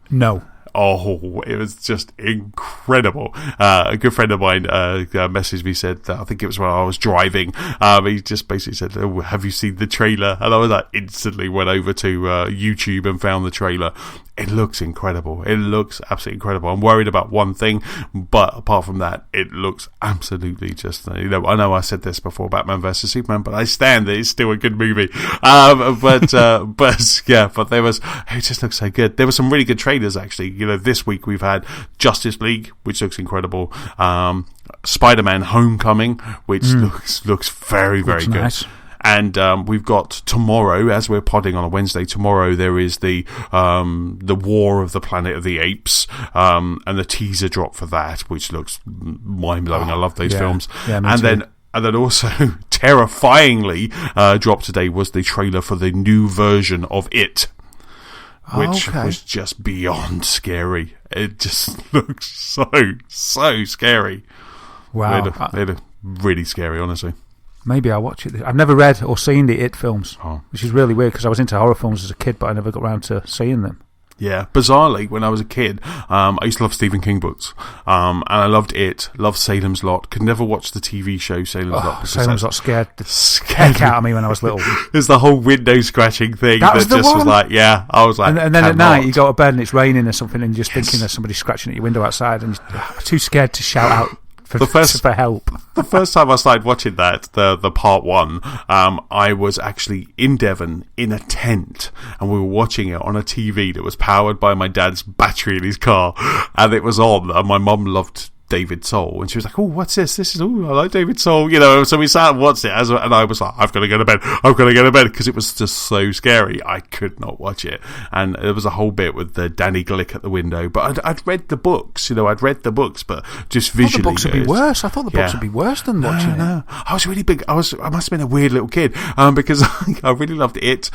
No. Oh, it was just incredible. A good friend of mine messaged me, said, I think it was when I was driving, he just basically said, have you seen the trailer? And I was like, instantly went over to YouTube and found the trailer. It looks incredible. It looks absolutely incredible. I'm worried about one thing, but apart from that, it looks absolutely just, I know I said this before, Batman vs Superman, but I stand that it's still a good movie. But there was, it just looks so good. There were some really good trailers, actually. This week we've had Justice League, which looks incredible. Spider-Man Homecoming, which looks very, very good. Nice. And we've got tomorrow, as we're podding on a Wednesday, tomorrow there is the War of the Planet of the Apes, and the teaser drop for that, which looks mind-blowing. I love those films. Yeah, and then also, terrifyingly, dropped today was the trailer for the new version of It, which was just beyond scary. It just looks so scary. Wow. They're really scary, honestly. Maybe I'll watch it. I've never read or seen the It films, which is really weird, because I was into horror films as a kid, but I never got around to seeing them. Yeah, bizarrely, when I was a kid, I used to love Stephen King books, and I loved it, loved Salem's Lot, could never watch the TV show Salem's Lot. Salem's Lot scared the heck out of me when I was little. There's the whole window scratching thing that just one. Was like, yeah, I was like... And then at night, you go to bed and it's raining or something, and you're just thinking there's somebody scratching at your window outside, and you're too scared to shout out for help. The first time I started watching that, the part one, I was actually in Devon in a tent, and we were watching it on a TV that was powered by my dad's battery in his car, and it was on, and my mum loved David Soul, and she was like, "Oh, what's this? This is I like David Soul," So we sat and watched it, and I was like, "I've got to go to bed," because it was just so scary. I could not watch it, and there was a whole bit with the Danny Glick at the window. But I'd read the books, but just visually, the books would be worse. I thought the books would be worse than watching it. I was really big. I must have been a weird little kid, because I really loved it,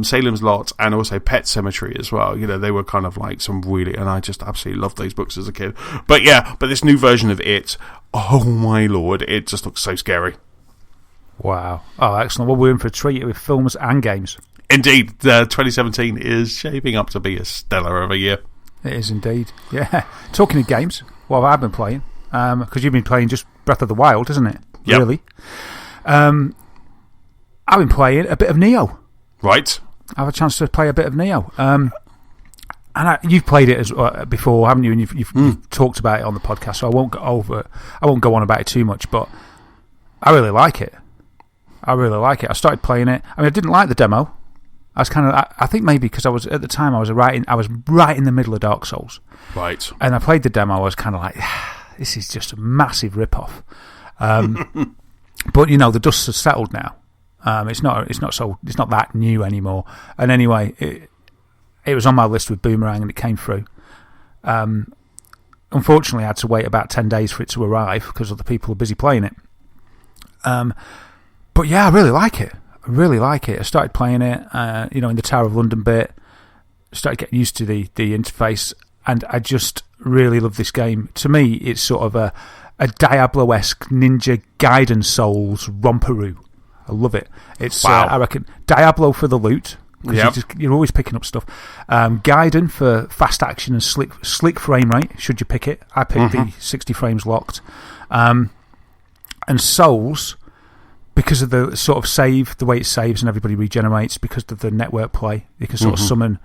Salem's Lot, and also Pet Sematary as well. They were kind of like some really, and I just absolutely loved those books as a kid. But this new version of it, oh my lord, it just looks so scary. Wow. Oh, excellent. Well, we're in for a treat with films and games. Indeed, 2017 is shaping up to be a stellar of a year. It is indeed. Yeah. Talking of games, what have I been playing? Because you've been playing just Breath of the Wild, isn't it? Yep. Really? I've been playing a bit of NiOh. Right. I have a chance to play a bit of NiOh. And you've played it before, haven't you? And you've talked about it on the podcast, so I won't go on about it too much. But I really like it. I started playing it. I mean, I didn't like the demo. I was I think maybe because I was right in the middle of Dark Souls. Right. And I played the demo. I was kind of like, this is just a massive rip-off. But the dust has settled now. It's not that new anymore. And anyway, it was on my list with Boomerang, and it came through. Unfortunately, I had to wait about 10 days for it to arrive because other people were busy playing it. But yeah, I really like it. I started playing it, in the Tower of London bit. Started getting used to the interface, and I just really love this game. To me, it's sort of a Diablo-esque Ninja Gaiden Souls romperoo. I love it. It's I reckon Diablo for the loot. Because you're always picking up stuff. Gaiden for fast action and slick frame rate, should you pick it. I picked the 60 frames locked. And Souls, because of the sort of save, the way it saves and everybody regenerates, because of the network play, you can sort of summon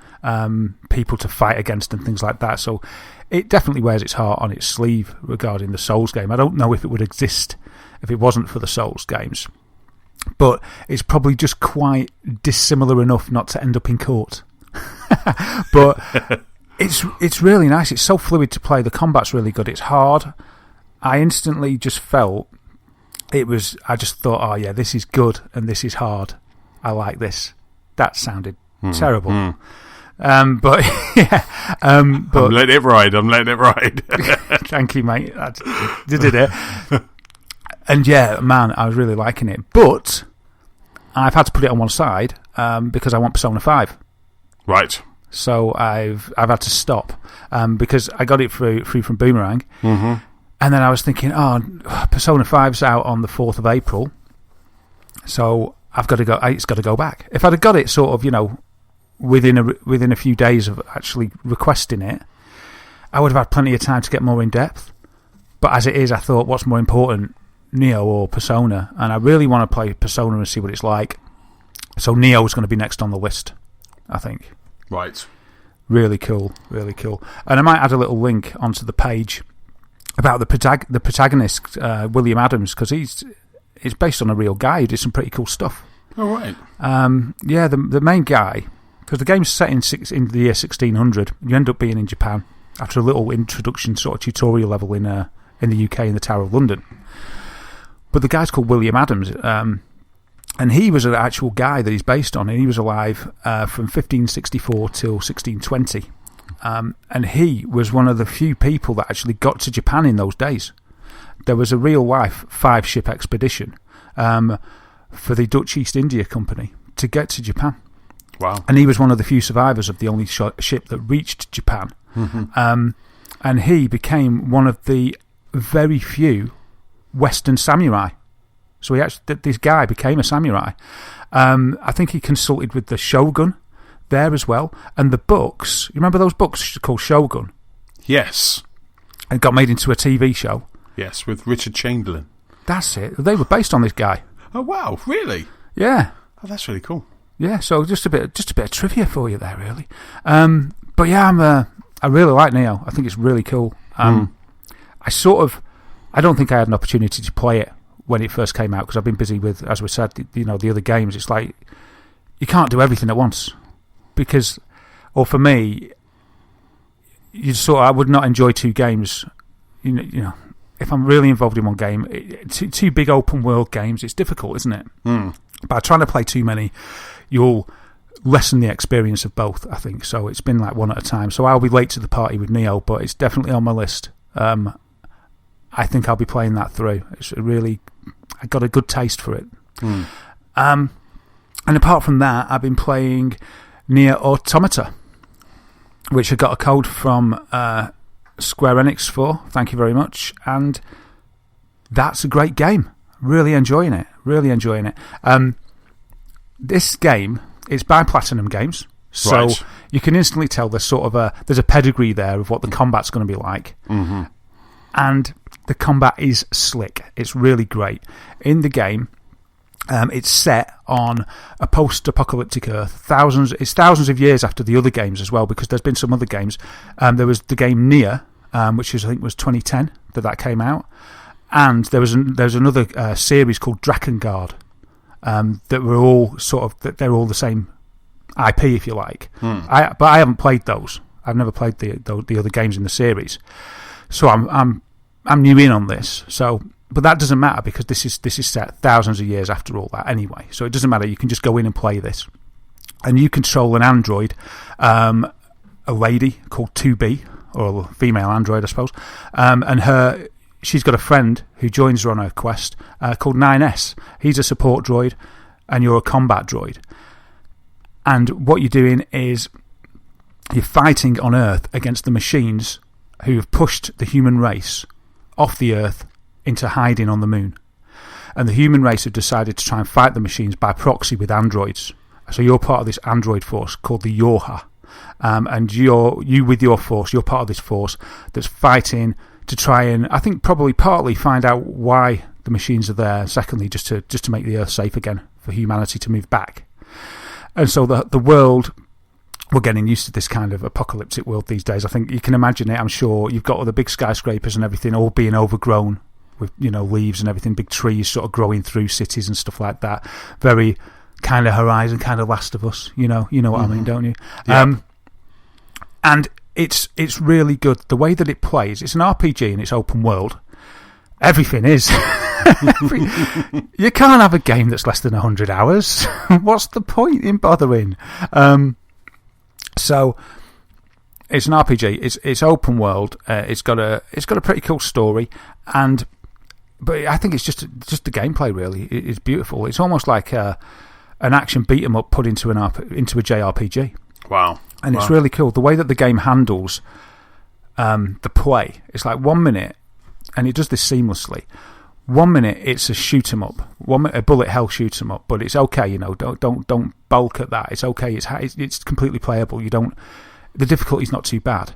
people to fight against and things like that. So it definitely wears its heart on its sleeve regarding the Souls game. I don't know if it would exist if it wasn't for the Souls games. But it's probably just quite dissimilar enough not to end up in court. But it's really nice. It's so fluid to play. The combat's really good. It's hard. I instantly just felt I just thought, oh yeah, this is good and this is hard. I like this. That sounded terrible. But yeah, but I'm letting it ride. Thank you, mate. You did it. And yeah, man, I was really liking it. But I've had to put it on one side because I want Persona 5. Right. So I've had to stop because I got it free from Boomerang. Mm-hmm. And then I was thinking, Persona 5's out on the 4th of April. So I've got to go. It's got to go back. If I'd have got it sort of, within a few days of actually requesting it, I would have had plenty of time to get more in depth. But as it is, I thought, what's more important, NiOh or Persona? And I really want to play Persona and see what it's like. So NiOh is going to be next on the list, I think. Right. Really cool, really cool. And I might add a little link onto the page about the protagonist, William Adams, because it's based on a real guy who did some pretty cool stuff. Oh, right. Yeah, the main guy, because the game's set in the year 1600. You end up being in Japan after a little introduction sort of tutorial level in the UK in the Tower of London. But the guy's called William Adams, and he was an actual guy that he's based on, and he was alive from 1564 till 1620. And he was one of the few people that actually got to Japan in those days. There was a real-life 5-ship expedition for the Dutch East India Company to get to Japan. Wow. And he was one of the few survivors of the only ship that reached Japan. Mm-hmm. And he became one of the very few Western samurai. So this guy became a samurai. I think he consulted with the shogun, there as well. And the books, you remember those books called Shogun? Yes. And got made into a TV show. Yes, with Richard Chamberlain. That's it. They were based on this guy. Oh wow, really? Yeah. Oh, that's really cool. Yeah, so just a bit of trivia for you there, really. But yeah, I really like NiOh. I think it's really cool. I don't think I had an opportunity to play it when it first came out because I've been busy with, as we said, the other games. It's like you can't do everything at once because, or for me, I would not enjoy two games. You know, if I'm really involved in one game, two big open world games, it's difficult, isn't it? By trying to play too many, you'll lessen the experience of both, I think. So it's been like one at a time. So I'll be late to the party with NiOh, but it's definitely on my list. I think I'll be playing that through. I got a good taste for it. And apart from that, I've been playing Nier Automata, which I got a code from Square Enix for. Thank you very much. And that's a great game. Really enjoying it. This game is by Platinum Games, so you can instantly tell there's a pedigree there of what the combat's going to be like. And the combat is slick. It's really great. In the game, it's set on a post-apocalyptic Earth. It's thousands of years after the other games as well, because there's been some other games. There was the game Nier, which I think was 2010 that came out, and there's another series called Drakengard that were all they're all the same IP, if you like. But I haven't played those. I've never played the other games in the series, so I'm new in on this. So, but that doesn't matter because this is set thousands of years after all that anyway. So it doesn't matter. You can just go in and play this, and you control an android, a lady called 2B, or a female android, I suppose, and she's got a friend who joins her on her quest called 9S. He's a support droid, and you're a combat droid. And what you're doing is you're fighting on Earth against the machines who have pushed the human race off the Earth into hiding on the moon. And the human race have decided to try and fight the machines by proxy with androids. So you're part of this android force called the Yorha. And you with your force, you're part of this force that's fighting to try and, I think probably partly find out why the machines are there. Secondly, just to make the Earth safe again for humanity to move back. And so the world, we're getting used to this kind of apocalyptic world these days. I think you can imagine it, I'm sure. You've got all the big skyscrapers and everything all being overgrown with, leaves and everything, big trees sort of growing through cities and stuff like that. Very kind of Horizon, kind of Last of Us, you know what I mean, don't you? Yeah. And it's really good. The way that it plays, it's an RPG and it's open world. Everything is. You can't have a game that's less than 100 hours. What's the point in bothering? So it's an RPG. It's open world. It's got a pretty cool story, but I think it's just the gameplay. Really, it's beautiful. It's almost like an action beat 'em up put into a JRPG. Wow. And it's really cool the way that the game handles the play. It's like 1 minute, and it does this seamlessly. 1 minute it's a shoot 'em up, a bullet hell shoot 'em up, but it's okay. Don't bulk at that. It's okay. It's completely playable. The difficulty's not too bad.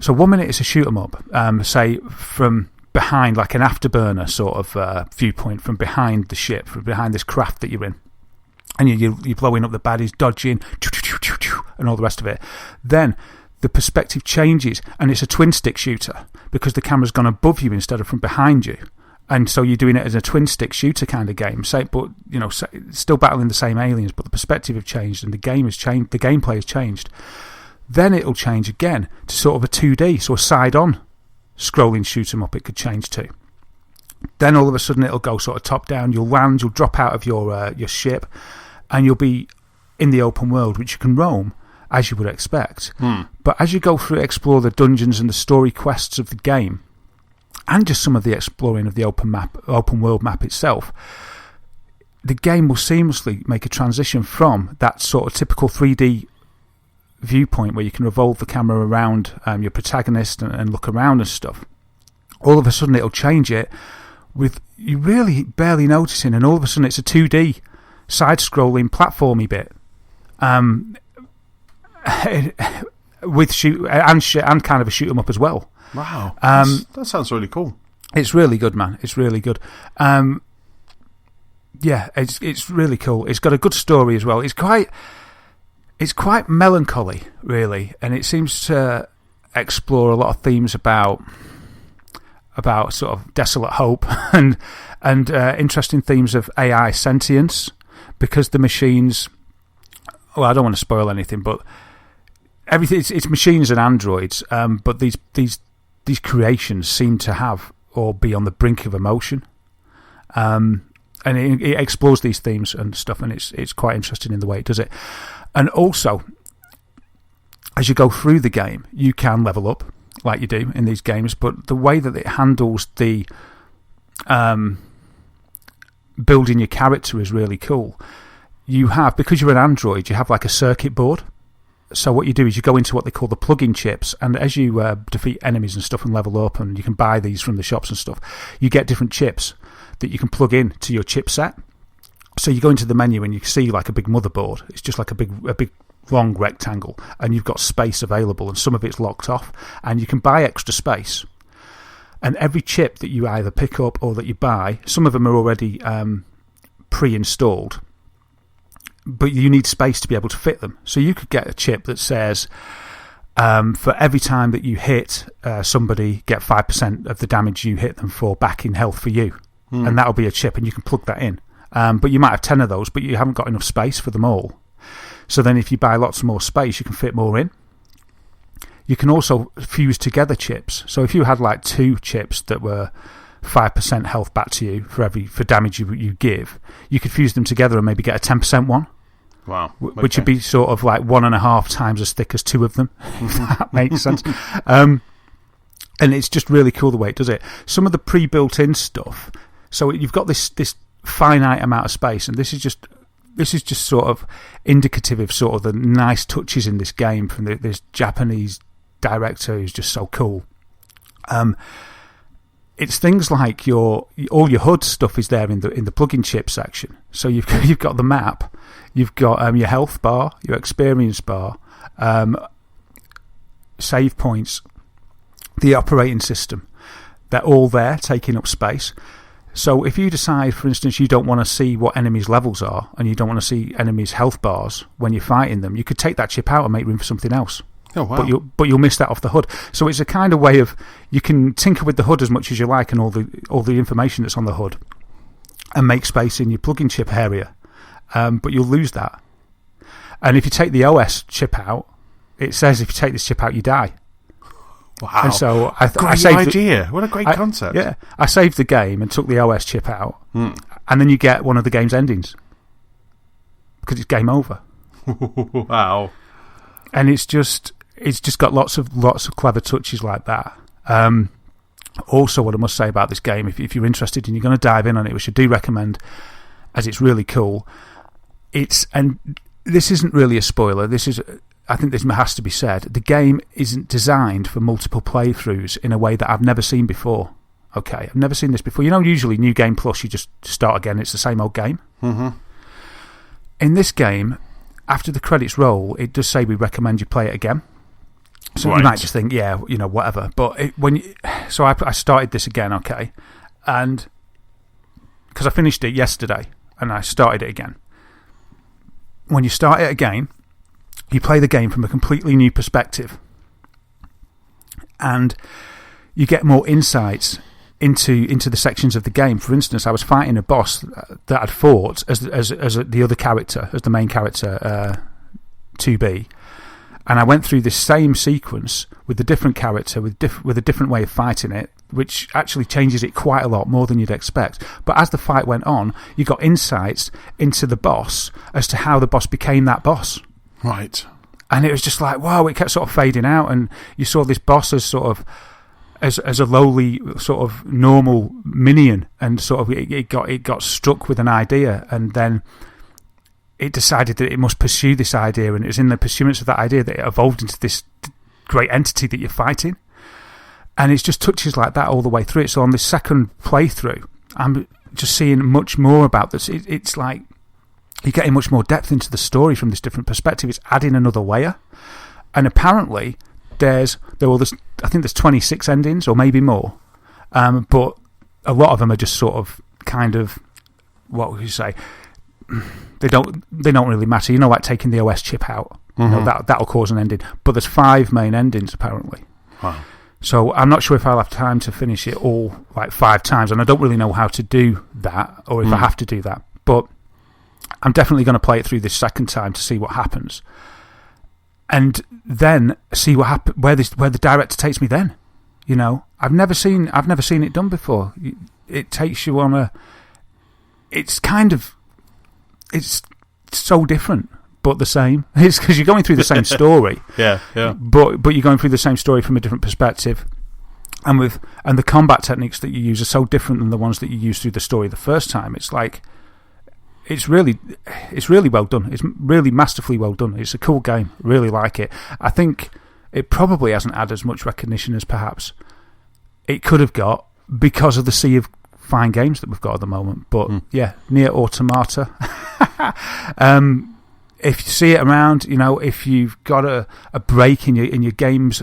So 1 minute it's a shoot 'em up. Say from behind, like an afterburner sort of viewpoint, from behind the ship, from behind this craft that you're in. And you're blowing up the baddies, dodging, and all the rest of it. Then the perspective changes, and it's a twin-stick shooter because the camera's gone above you instead of from behind you. And so you're doing it as a twin-stick shooter kind of game. But still battling the same aliens, but the perspective have changed, and the game has changed. The gameplay has changed. Then it'll change again to sort of a 2D, so a side-on scrolling shoot 'em up. It could change to. Then all of a sudden it'll go sort of top-down. You'll land. You'll drop out of your ship. And you'll be in the open world, which you can roam, as you would expect. But as you go through, explore the dungeons and the story quests of the game, and just some of the exploring of the open world map itself, the game will seamlessly make a transition from that sort of typical 3D viewpoint where you can revolve the camera around your protagonist and look around and stuff. All of a sudden it'll change it with you really barely noticing, and all of a sudden it's a 2D side-scrolling platformy bit, with and kind of a shoot 'em up as well. Wow, that sounds really cool. It's really good, man. It's really good. Yeah, it's really cool. It's got a good story as well. It's quite melancholy, really, and it seems to explore a lot of themes about sort of desolate hope and interesting themes of AI sentience, because the machines. Well, I don't want to spoil anything, but everything it's machines and androids. But these creations seem to have or be on the brink of emotion. And it explores these themes and stuff, and it's quite interesting in the way it does it. And also, as you go through the game, you can level up, like you do in these games, but the way that it handles the building your character is really cool. Because you're an android, you have like a circuit board. So what you do is you go into what they call the plug-in chips, and as you defeat enemies and stuff and level up, and you can buy these from the shops and stuff, you get different chips that you can plug in to your chipset. So you go into the menu and you see like a big motherboard. It's just like a big long rectangle, and you've got space available, and some of it's locked off, and you can buy extra space. And every chip that you either pick up or that you buy, some of them are already pre-installed, but you need space to be able to fit them. So you could get a chip that says, for every time that you hit somebody, get 5% of the damage you hit them for back in health for you. And that'll be a chip, and you can plug that in. But you might have 10 of those, but you haven't got enough space for them all. So then if you buy lots more space, you can fit more in. You can also fuse together chips. So if you had like 2 chips that were 5% health back to you for damage you give, you could fuse them together and maybe get a 10% one. Wow. Okay. Which would be sort of like 1.5 times as thick as 2 of them, if that makes sense. And it's just really cool the way it does it. Some of the pre-built-in stuff. So you've got this finite amount of space, and this is just sort of indicative of sort of the nice touches in this game from this Japanese director who's just so cool. It's things like all your HUD stuff is there in the plug-in chip section. So you've got the map, you've got your health bar, your experience bar, save points, the operating system. They're all there, taking up space. So if you decide, for instance, you don't want to see what enemies' levels are, and you don't want to see enemies' health bars when you're fighting them, you could take that chip out and make room for something else. Oh, wow. But you'll miss that off the HUD. So it's a kind of way of, you can tinker with the HUD as much as you like and all the information that's on the HUD, and make space in your plug-in chip area. But you'll lose that. And if you take the OS chip out, it says if you take this chip out, you die. Wow. And so I saved idea. What a great concept. Yeah. I saved the game and took the OS chip out, and then you get one of the game's endings, because it's game over. Wow. And it's just got lots of clever touches like that. Also, what I must say about this game, if you're interested and you're going to dive in on it, which I do recommend, as it's really cool. And this isn't really a spoiler. I think this has to be said. The game isn't designed for multiple playthroughs in a way that I've never seen before. Okay, I've never seen this before. You know, usually New Game Plus, you just start again. It's the same old game. Mm-hmm. In this game, after the credits roll, it does say we recommend you play it again. So you might just think, yeah, whatever. But so I started this again, okay, and because I finished it yesterday and I started it again. When you start it again, you play the game from a completely new perspective, and you get more insights into the sections of the game. For instance, I was fighting a boss that I'd fought as the other character, as the main character, 2B, and I went through this same sequence with a different character, with a different way of fighting it, which actually changes it quite a lot, more than you'd expect. But as the fight went on, you got insights into the boss as to how the boss became that boss. Right. And it was just like, wow, it kept sort of fading out, and you saw this boss as sort of as a lowly sort of normal minion, and sort of it got struck with an idea, and then it decided that it must pursue this idea, and it was in the pursuance of that idea that it evolved into this great entity that you're fighting. And it's just touches like that all the way through it. So on this second playthrough, I'm just seeing much more about this. It's like you're getting much more depth into the story from this different perspective. It's adding another layer. And apparently, I think there's 26 endings, or maybe more. But a lot of them are just sort of kind of, what would you say? They don't really matter. You know, like taking the OS chip out. Mm-hmm. That'll cause an ending. But there's 5 main endings, apparently. Wow. So I'm not sure if I'll have time to finish it all like 5 times, and I don't really know how to do that, or if I have to do that. But I'm definitely going to play it through this second time to see what happens, and then see what where the director takes me. Then, you know, I've never seen it done before. It takes you on a. It's so different, but the same. It's because you're going through the same story. yeah. But you're going through the same story from a different perspective, and the combat techniques that you use are so different than the ones that you used through the story the first time. It's like it's really well done. It's really masterfully well done. It's a cool game. Really like it. I think it probably hasn't had as much recognition as perhaps it could have got because of the sea of fine games that we've got at the moment. But yeah, Nier Automata. If you see it around, you know, if you've got a break in your games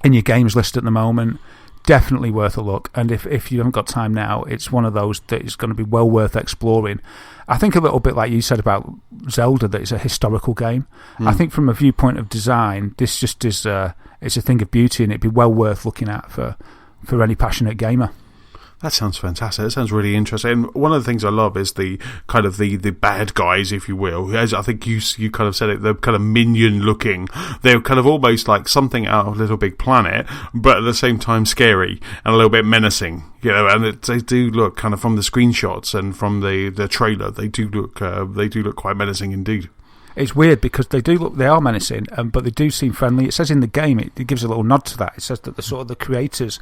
list at the moment, definitely worth a look. And if you haven't got time now, it's one of those that is going to be well worth exploring. I think a little bit like you said about Zelda, that it's a historical game. I think from a viewpoint of design, this just is it's a thing of beauty, and it'd be well worth looking at for any passionate gamer. That sounds fantastic. That sounds really interesting. And one of the things I love is the kind of the bad guys, if you will. As I think you kind of said it, they're kind of minion looking. They're kind of almost like something out of Little Big Planet, but at the same time scary and a little bit menacing. You know, and they do look kind of from the screenshots and from the trailer. They do look quite menacing indeed. It's weird because they are menacing, but they do seem friendly. It says in the game, it gives a little nod to that. It says that the creators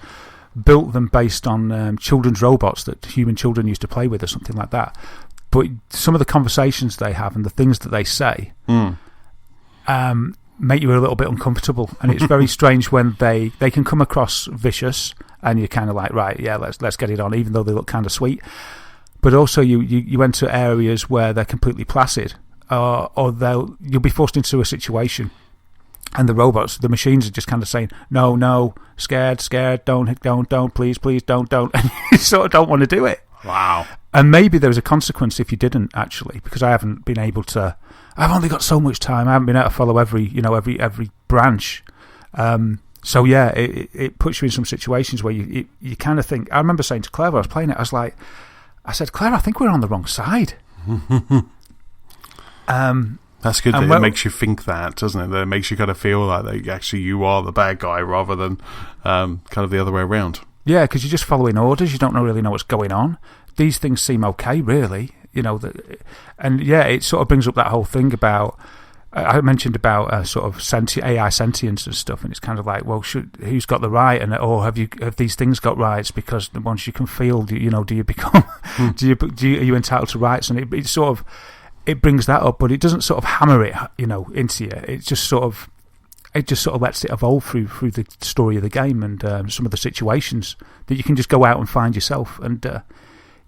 built them based on children's robots that human children used to play with or something like that. But some of the conversations they have and the things that they say make you a little bit uncomfortable. And it's very strange when they can come across vicious and you're kind of like, right, yeah, let's get it on, even though they look kind of sweet. But also you enter areas where they're completely placid, or you'll be forced into a situation. And the machines are just kind of saying, no, scared, don't, please, don't. And you sort of don't want to do it. Wow. And maybe there was a consequence if you didn't, actually, because I haven't been able to. I've only got so much time. I haven't been able to follow every branch. So yeah, it puts you in some situations where you kind of think. I remember saying to Claire when I was playing it, I said, Claire, I think we're on the wrong side. That's good. It makes you think that, doesn't it? That it makes you kind of feel like actually you are the bad guy rather than kind of the other way around. Yeah, because you're just following orders. You don't really know what's going on. These things seem okay, really. You know, and yeah, it sort of brings up that whole thing about. I mentioned about sort of AI sentience and stuff, and it's kind of like, well, who's got the right, or have these things got rights? Because once you can feel, do you become, are you entitled to rights? And it sort of. It brings that up, but it doesn't sort of hammer it, into you. It just sort of lets it evolve through the story of the game and some of the situations that you can just go out and find yourself. And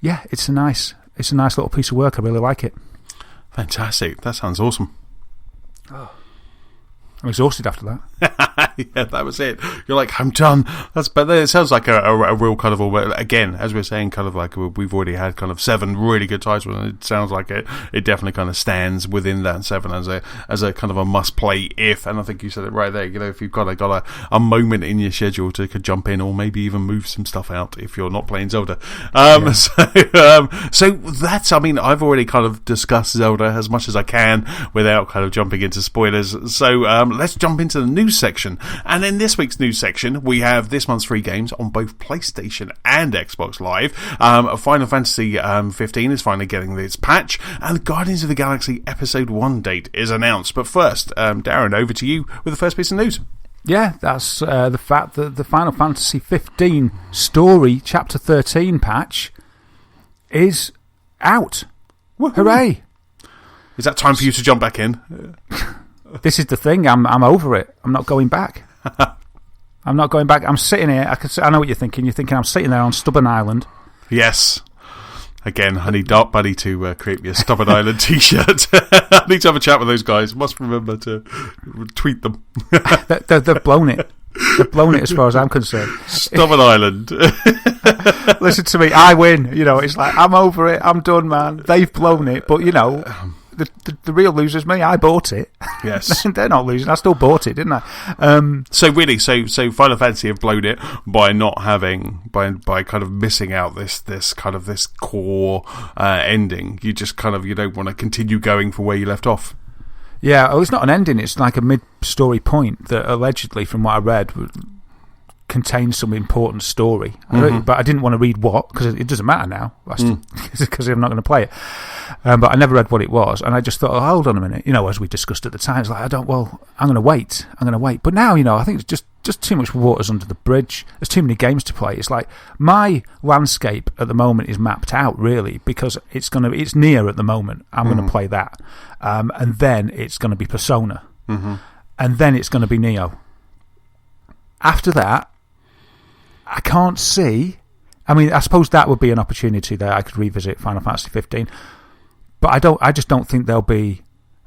yeah, it's a nice little piece of work. I really like it. Fantastic! That sounds awesome. Oh. I'm exhausted after that. Yeah, that was it. You're like, I'm done. But it sounds like a real kind of, again, as we're saying, kind of like we've already had kind of 7 really good titles, and it sounds like it definitely kind of stands within that 7 as a kind of a must play and I think you said it right there. You know, if you've got a moment in your schedule to jump in, or maybe even move some stuff out if you're not playing Zelda. So that's, I mean, I've already kind of discussed Zelda as much as I can without kind of jumping into spoilers. So let's jump into the news section. And in this week's news section, we have this month's free games on both PlayStation and Xbox Live. Final Fantasy 15 is finally getting its patch, and Guardians of the Galaxy Episode 1 date is announced. But first, Darren, over to you with the first piece of news. Yeah, that's the fact that the Final Fantasy 15 Story Chapter 13 patch is out. Woo-hoo. Hooray! Is that time for you to jump back in? This is the thing. I'm over it. I'm not going back. I'm not going back. I'm sitting here. I know what you're thinking. You're thinking I'm sitting there on Stubborn Island. Yes. Again, I need Dark Bunny to create me a Stubborn Island t-shirt. I need to have a chat with those guys. Must remember to tweet them. They've blown it. They've blown it as far as I'm concerned. Stubborn Island. Listen to me, I win. It's like, I'm over it. I'm done, man. They've blown it. But, the real loser's me. I bought it. Yes. They're not losing. I still bought it, didn't I? So really, so Final Fantasy have blown it by not having, by kind of missing out this core ending. You just kind of, you don't want to continue going from where you left off. Yeah, well, it's not an ending. It's like a mid-story point that allegedly, from what I read, contains some important story. But I didn't want to read what, because it doesn't matter now, because I'm not going to play it. But I never read what it was, and I just thought, hold on a minute. As we discussed at the time, it's like, I'm going to wait. But now, I think it's just too much water's under the bridge. There's too many games to play. It's like, my landscape at the moment is mapped out, really, because it's Nier at the moment. I'm going to play that. And then it's going to be Persona. And then it's going to be NiOh. After that, I can't see. I mean, I suppose that would be an opportunity that I could revisit Final Fantasy 15. But I just don't think there'll be.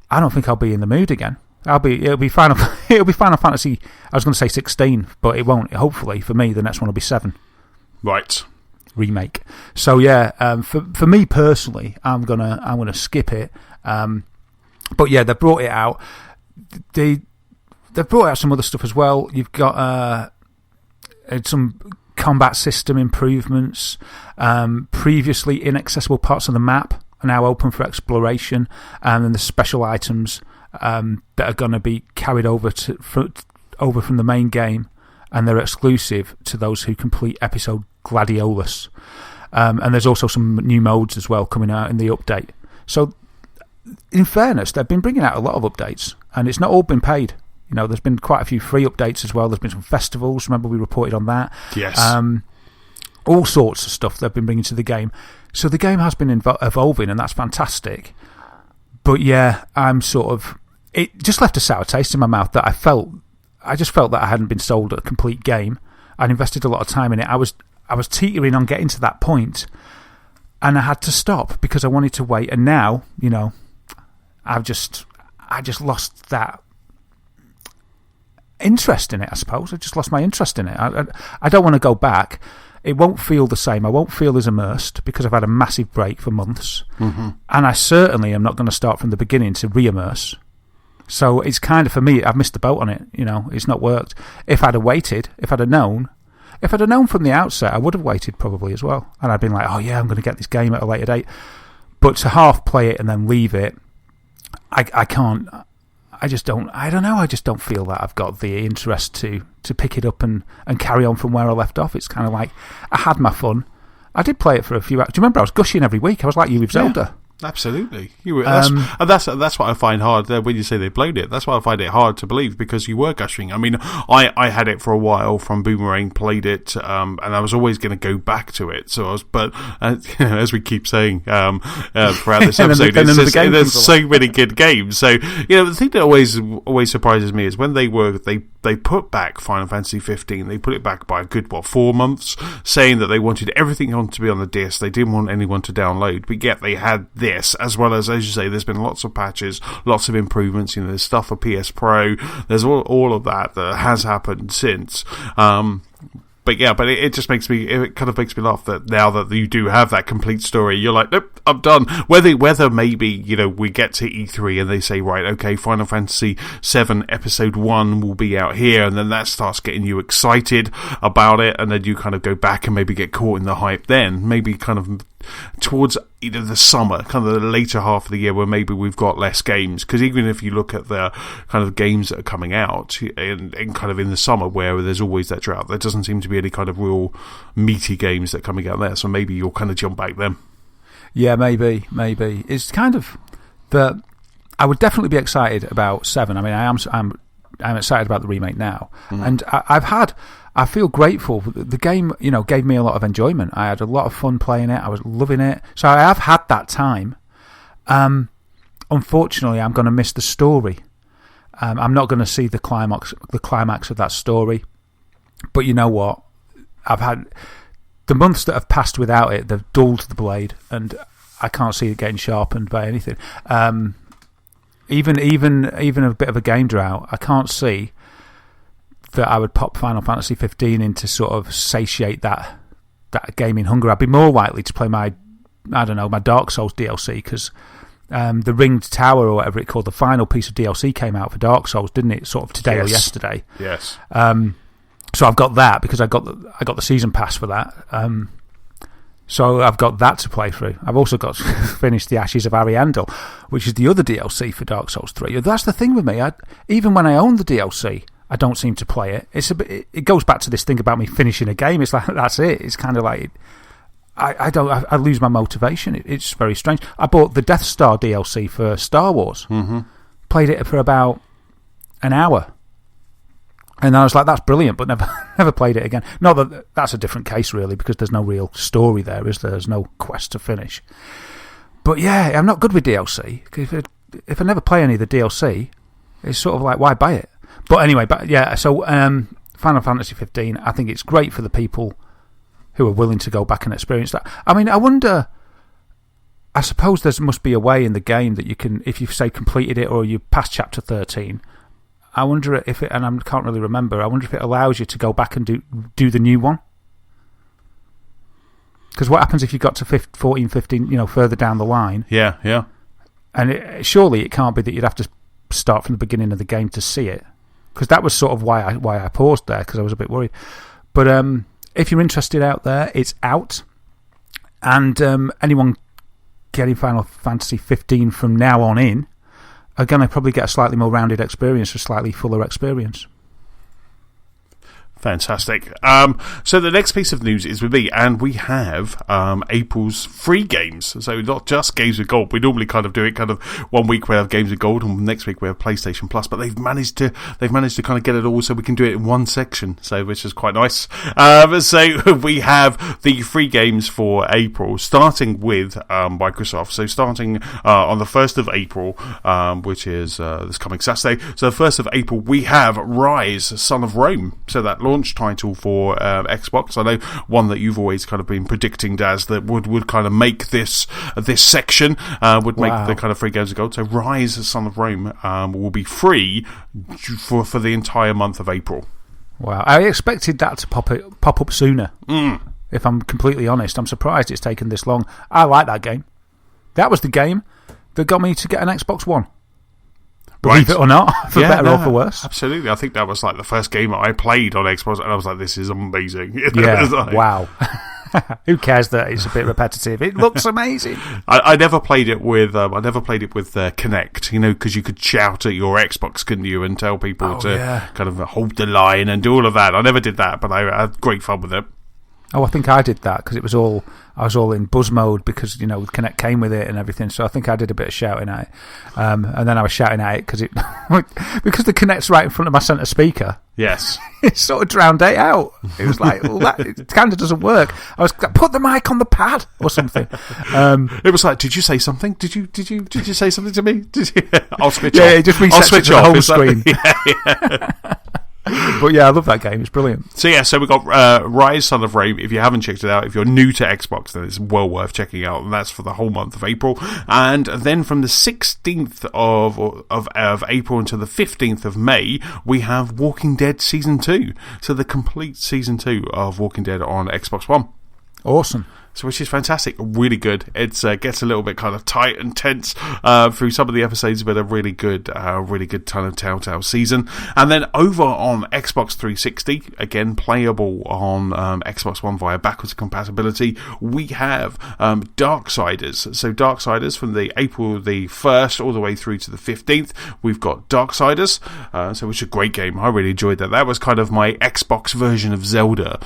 I don't think I'll be in the mood again. It'll be Final Fantasy. I was going to say 16, but it won't. Hopefully, for me, the next one will be 7. Right. Remake. So yeah, for me personally, I'm gonna skip it. But yeah, they brought it out. They've brought out some other stuff as well. You've got some combat system improvements. Previously inaccessible parts of the map are now open for exploration, and then the special items that are going to be carried over from the main game, and they're exclusive to those who complete episode Gladiolus. And there's also some new modes as well coming out in the update. So, in fairness, they've been bringing out a lot of updates, and it's not all been paid. There's been quite a few free updates as well. There's been some festivals. Remember, we reported on that. Yes. All sorts of stuff they've been bringing to the game. So the game has been evolving, and that's fantastic. But yeah, it just left a sour taste in my mouth that I just felt that I hadn't been sold a complete game. I'd invested a lot of time in it. I was teetering on getting to that point, and I had to stop because I wanted to wait. And now, I just lost that interest in it, I suppose. I just lost my interest in it. I don't want to go back. It won't feel the same. I won't feel as immersed because I've had a massive break for months. And I certainly am not going to start from the beginning to re-immerse. So it's kind of, for me, I've missed the boat on it. It's not worked. If I'd have known from the outset, I would have waited probably as well. And I'd been like, oh yeah, I'm going to get this game at a later date. But to half play it and then leave it, I can't. I don't know. I just don't feel that I've got the interest to pick it up and carry on from where I left off. It's kind of like, I had my fun. I did play it for a few hours. Do you remember I was gushing every week? I was like you with Zelda. Absolutely, you were. That's what I find hard when you say they blown it. That's why I find it hard to believe, because you were gushing. I mean, I had it for a while from Boomerang, played it, and I was always going to go back to it. So but as we keep saying throughout this episode, there's so many good games. So the thing that always surprises me is when they put back Final Fantasy 15. They put it back by a good 4 months, saying that they wanted everything to be on the disc. They didn't want anyone to download, but yet they had this, as well as you say, there's been lots of patches, lots of improvements. There's stuff for PS Pro. There's all of that has happened since. But it just makes me laugh that now that you do have that complete story, you're like, nope, I'm done. Whether maybe, we get to E3 and they say, right, okay, Final Fantasy VII Episode 1 will be out here, and then that starts getting you excited about it, and then you kind of go back and maybe get caught in the hype then, maybe kind of towards either the summer, kind of the later half of the year, where maybe we've got less games. Because even if you look at the kind of games that are coming out in kind of in the summer, where there's always that drought, there doesn't seem to be any kind of real meaty games that are coming out there. So maybe you'll kind of jump back then. Yeah, maybe. It's kind of that I would definitely be excited about 7. I mean, I'm excited about the remake now, and I feel grateful. The game, gave me a lot of enjoyment. I had a lot of fun playing it. I was loving it. So I have had that time. Unfortunately, I'm going to miss the story. I'm not going to see the climax of that story. But you know what? the months that have passed without it, they've dulled the blade, and I can't see it getting sharpened by anything. Even a bit of a game drought, I can't see that I would pop Final Fantasy 15 in to sort of satiate that gaming hunger. I'd be more likely to play my Dark Souls DLC, because the Ringed Tower, or whatever it called, the final piece of DLC came out for Dark Souls, didn't it? Sort of today or yesterday. Yes. So I've got that because I got the season pass for that. So I've got that to play through. I've also got to finish the Ashes of Ariandel, which is the other DLC for Dark Souls 3. That's the thing with me. Even when I own the DLC, I don't seem to play it. It goes back to this thing about me finishing a game. It's like, that's it. It's kind of like I lose my motivation. It's very strange. I bought the Death Star DLC for Star Wars. Mm-hmm. Played it for about an hour. And I was like, that's brilliant, but never played it again. Not that that's a different case, really, because there's no real story there, is there? There's no quest to finish. But yeah, I'm not good with DLC. If I never play any of the DLC, it's sort of like, why buy it? But anyway, so Final Fantasy 15, I think it's great for the people who are willing to go back and experience that. I mean, I wonder, I suppose there must be a way in the game that you can, if you've, say, completed it or you passed chapter 13, I wonder if it, and I can't really remember, I wonder if it allows you to go back and do the new one. Because what happens if you got to 14, 15, further down the line? Yeah. And surely it can't be that you'd have to start from the beginning of the game to see it. Because that was sort of why I paused there, because I was a bit worried. But if you're interested out there, it's out. And anyone getting Final Fantasy 15 from now on in are going to probably get a slightly more rounded experience, a slightly fuller experience. Fantastic. So the next piece of news is with me, and we have April's free games. So not just games with gold. We normally kind of do it kind of 1 week we have games with gold, and next week we have PlayStation Plus. But they've managed to kind of get it all, so we can do it in one section. So which is quite nice. So we have the free games for April, starting with Microsoft. So starting on the 1st of April, which is this coming Saturday. So the 1st of April we have Rise: Son of Rome. So that launch title for Xbox. I know one that you've always kind of been predicting, Daz, that would kind of make this section would make the kind of free games of gold. So Rise: Son of Rome will be free for the entire month of April. Wow, I expected that to pop up sooner. If I'm completely honest, I'm surprised it's taken this long. I like that game. That was the game that got me to get an Xbox One. Believe it or not, for better or for worse. Absolutely. I think that was like the first game that I played on Xbox, and I was like, this is amazing. Yeah, wow. Who cares that it's a bit repetitive? It looks amazing. I never played it with Kinect, because you could shout at your Xbox, couldn't you, and tell people to kind of hold the line and do all of that. I never did that, but I had great fun with it. Oh, I think I did that because I was all in buzz mode because Kinect came with it and everything. So I think I did a bit of shouting at it, and then I was shouting at it because because the Kinect's right in front of my centre speaker. Yes, it sort of drowned it out. It was like, well, it kind of doesn't work. I was like, put the mic on the pad or something. It was like, did you say something? Did you say something to me? I'll switch off. Yeah, it just resets to the home screen. Yeah. But yeah, I love that game. It's brilliant. So we've got Rise: Son of Rome. If you haven't checked it out, if you're new to Xbox, then it's well worth checking out. And that's for the whole month of April. And then from the 16th of April until the 15th of May, we have Walking Dead Season 2. So the complete Season 2 of Walking Dead on Xbox One. Awesome. So which is fantastic, really good. It gets a little bit kind of tight and tense through some of the episodes, but a really good kind of Telltale season. And then over on Xbox 360, again playable on Xbox One via backwards compatibility, we have Darksiders. So Darksiders from the April the 1st all the way through to the 15th, we've got Darksiders, which is a great game. I really enjoyed that. That was kind of my Xbox version of Zelda,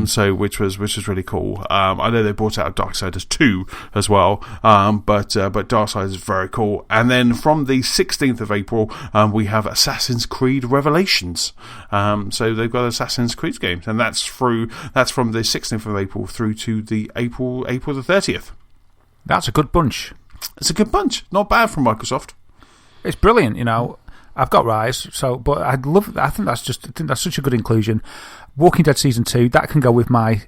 so which was really cool. I know they brought out Darksiders 2 as well, but Darksiders is very cool. And then from the 16th of April, we have Assassin's Creed Revelations. So they've got Assassin's Creed games, and that's from the 16th of April through to the April the 30th. That's a good bunch. It's a good bunch. Not bad from Microsoft. It's brilliant, I've got Rise, but I think that's such a good inclusion. Walking Dead Season 2, that can go with my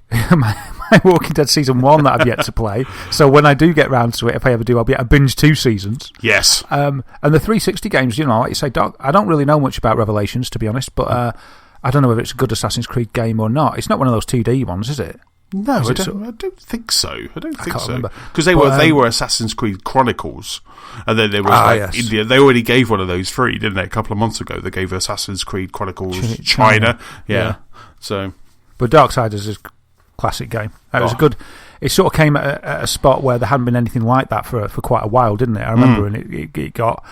Walking Dead Season 1 that I've yet to play. So when I do get round to it, if I ever do, I'll be able to binge 2 seasons. Yes. And the 360 games, like you say, Doc, I don't really know much about Revelations, to be honest, but I don't know whether it's a good Assassin's Creed game or not. It's not one of those 2D ones, is it? No, I don't think so. I can't remember. Because they were Assassin's Creed Chronicles, and then there was India. They already gave one of those free, didn't they? A couple of months ago, they gave Assassin's Creed Chronicles China. Yeah. So, but Darksiders is a classic game. It was a good. It sort of came at a spot where there hadn't been anything like that for quite a while, didn't it? I remember, and it got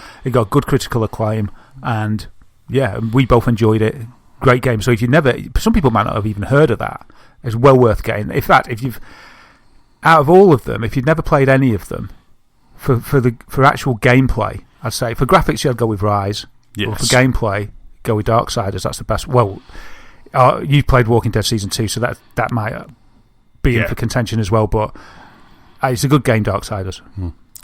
good critical acclaim, and we both enjoyed it. Great game. So some people might not have even heard of that. It's well worth getting. In fact, out of all of them, if you've never played any of them, for actual gameplay, I'd say for graphics you'd go with Rise. Yes. Or for gameplay, go with Darksiders. That's the best. Well, you played Walking Dead Season 2, so that might be in for contention as well. But it's a good game, Darksiders.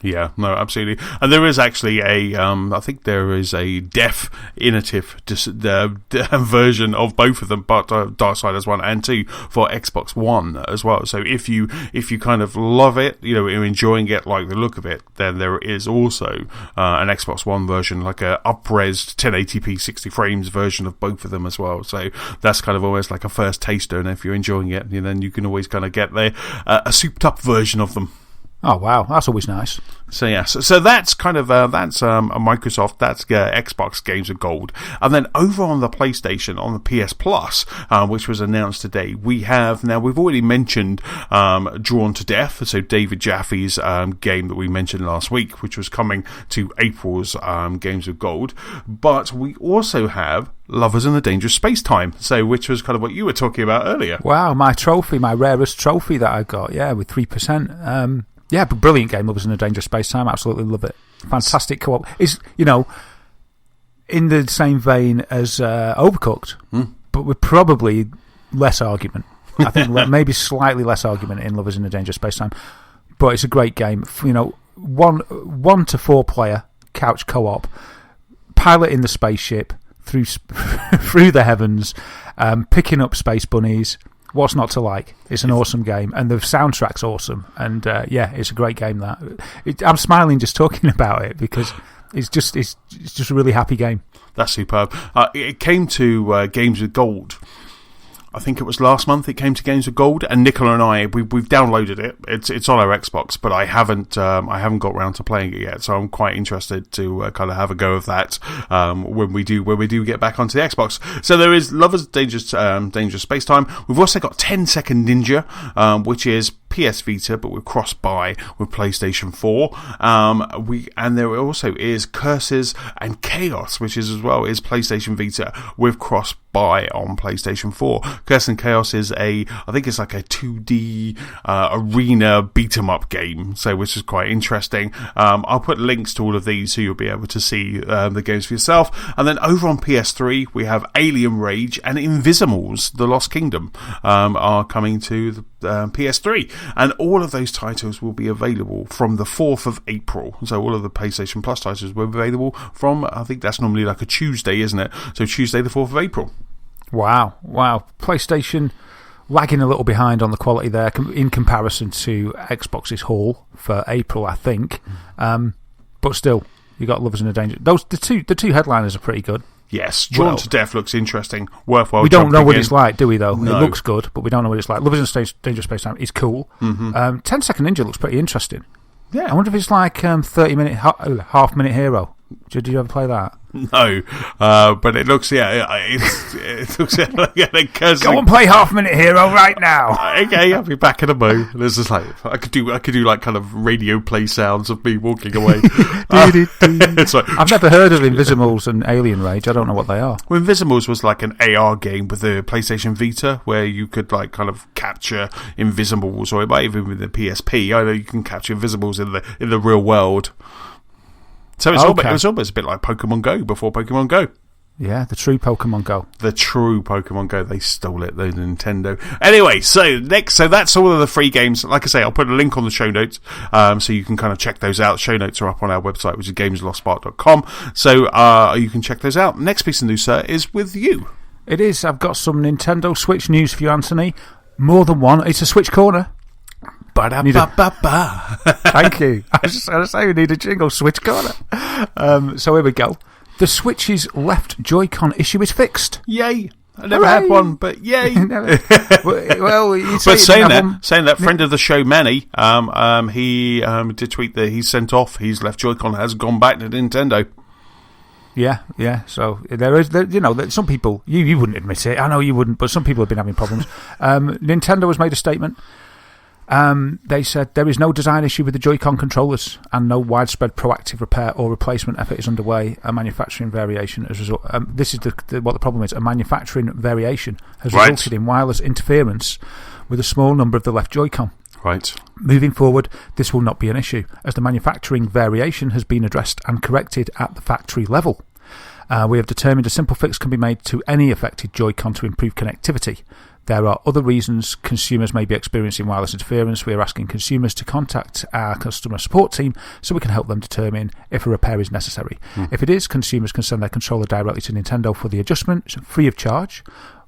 Yeah, no, absolutely. And there is actually I think there is a deaf innovative version of both of them, but Darksiders 1 and 2 for Xbox One as well. So if you kind of love it, you're enjoying it, like the look of it, then there is also an Xbox One version, like a up-resed 1080p 60 frames version of both of them as well. So that's kind of almost like a first taster, and if you're enjoying it, then you can always kind of get a souped-up version of them. Oh wow, that's always nice. So yes, so that's kind of a Microsoft. That's Xbox Games of Gold, and then over on the PlayStation, on the PS Plus, which was announced today, we've already mentioned Drawn to Death. So David Jaffe's game that we mentioned last week, which was coming to April's Games of Gold, but we also have Lovers in the Dangerous Space Time, which was kind of what you were talking about earlier. Wow, my rarest trophy that I got, with 3%. Yeah, but brilliant game, Lovers in a Dangerous Space Time. Absolutely love it. Fantastic co-op. Is in the same vein as Overcooked, but with probably less argument. I think maybe slightly less argument in Lovers in a Dangerous Space Time. But it's a great game. 1 to 4 player couch co-op, piloting the spaceship through the heavens, picking up space bunnies. What's not to like? It's an awesome game, and the soundtrack's awesome. And it's a great game. I'm smiling just talking about it because it's just a really happy game. That's superb. It came to Games of Gold. I think it was last month it came to Games of Gold, and Nicola and I we've downloaded it. It's on our Xbox, but I haven't got round to playing it yet. So I'm quite interested to kind of have a go of that when we do get back onto the Xbox. So there is Lovers Dangerous Space Time. We've also got 10 Second Ninja, which is PS Vita, but we're cross-buy with PlayStation 4. And there also is Curses and Chaos, which is PlayStation Vita with cross-buy on PlayStation 4. Curses and Chaos is I think it's like a 2D arena beat-em-up game, which is quite interesting. I'll put links to all of these so you'll be able to see the games for yourself. And then over on PS3, we have Alien Rage and Invisimals: The Lost Kingdom are coming to the PS3, and all of those titles will be available from the 4th of April. So all of the PlayStation Plus titles will be available from, I think that's normally like a Tuesday, isn't it? So Tuesday the 4th of April. Wow. PlayStation lagging a little behind on the quality there in comparison to Xbox's haul for April, I think. But still, you got Lovers in a Danger. The two headliners are pretty good. Yes, Drawn to Death looks interesting, worthwhile. We don't know what it's like, do we, though? No. It looks good, but we don't know what it's like. Lovers in a Dangerous Space Time is cool. 10 Second Ninja looks pretty interesting. Yeah. I wonder if it's like 30-minute, half-minute hero. Did you ever play that? No, but it looks, it looks like go and play Half-Minute Hero right now. Okay, I'll be back in a mo. There's just like I could do like kind of radio play sounds of me walking away. I've never heard of Invisimals and Alien Rage. I don't know what they are. Well, Invisimals was like an AR game with the PlayStation Vita where you could like kind of capture Invisibles, or it might even with the PSP. I know you can capture Invisibles in the real world. So it's almost a bit like Pokemon Go before Pokemon Go. Yeah, the true Pokemon Go. The true Pokemon Go. They stole it, the Nintendo. Anyway, so that's all of the free games. Like I say, I'll put a link on the show notes, so you can kind of check those out. Show notes are up on our website, which is gameslostspark.com. So you can check those out. Next piece of news, sir, is with you. It is. I've got some Nintendo Switch news for you, Anthony. More than one. It's a Switch Corner. Ba-da-ba-ba-ba. Thank you. I was just going to say we need a jingle, Switch Corner. So here we go. The Switch's left Joy-Con issue is fixed. Yay. I never had one, but yay. Well, but saying that, friend of the show, Manny, he did tweet that he sent off his left Joy-Con has gone back to Nintendo. Yeah. So there, some people, you wouldn't admit it. I know you wouldn't, but some people have been having problems. Nintendo has made a statement. They said there is no design issue with the Joy-Con controllers and no widespread proactive repair or replacement effort is underway. A manufacturing variation as a result. This is what the problem is. A manufacturing variation has resulted in wireless interference with a small number of the left Joy-Con. Right. Moving forward, this will not be an issue as the manufacturing variation has been addressed and corrected at the factory level. We have determined a simple fix can be made to any affected Joy-Con to improve connectivity. There are other reasons consumers may be experiencing wireless interference. We are asking consumers to contact our customer support team so we can help them determine if a repair is necessary. If it is, consumers can send their controller directly to Nintendo for the adjustment, free of charge,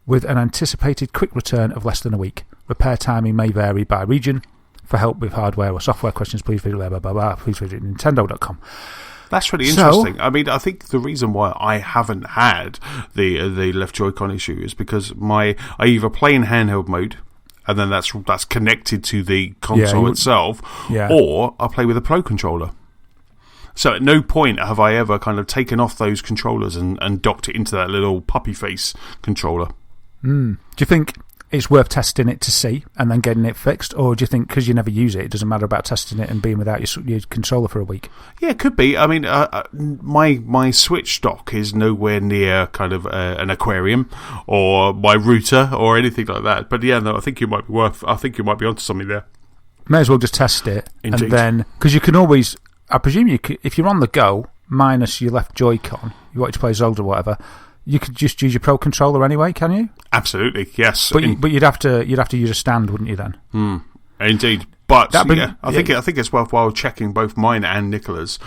with an anticipated quick return of less than a week. Repair timing may vary by region. For help with hardware or software questions, please visit Nintendo.com. That's really interesting. I think the reason why I haven't had the left Joy-Con issue is because I either play in handheld mode, and then that's connected to the console itself, or I play with a Pro controller. So at no point have I ever kind of taken off those controllers and docked it into that little puppy face controller. Do you think it's worth testing it to see and then getting it fixed, or do you think because you never use it, it doesn't matter about testing it and being without your controller for a week? Yeah, it could be. I mean, my Switch dock is nowhere near kind of an aquarium or my router or anything like that. But yeah, no, I think you might be onto something there. May as well just test it. Indeed. And then, because you can always, I presume if you're on the go, minus your left Joy-Con, you want to play Zelda or whatever, you could just use your Pro controller anyway, can you? Absolutely, yes. But you'd have to use a stand, wouldn't you then? Indeed. But I think it's worthwhile checking both mine and Nicola's,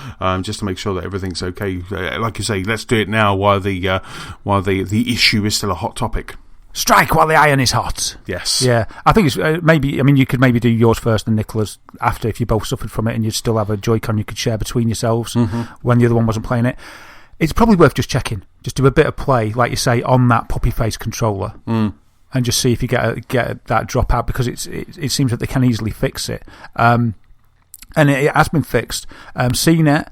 just to make sure that everything's okay. Like you say, let's do it now while the issue is still a hot topic. Strike while the iron is hot. Yes. Yeah. I think it's you could maybe do yours first and Nicola's after if you both suffered from it, and you'd still have a Joy-Con you could share between yourselves when the other one wasn't playing it. It's probably worth just checking. Just do a bit of play, like you say, on that puppy face controller, and just see if you get that drop out, because it seems that they can easily fix it. And it has been fixed. CNET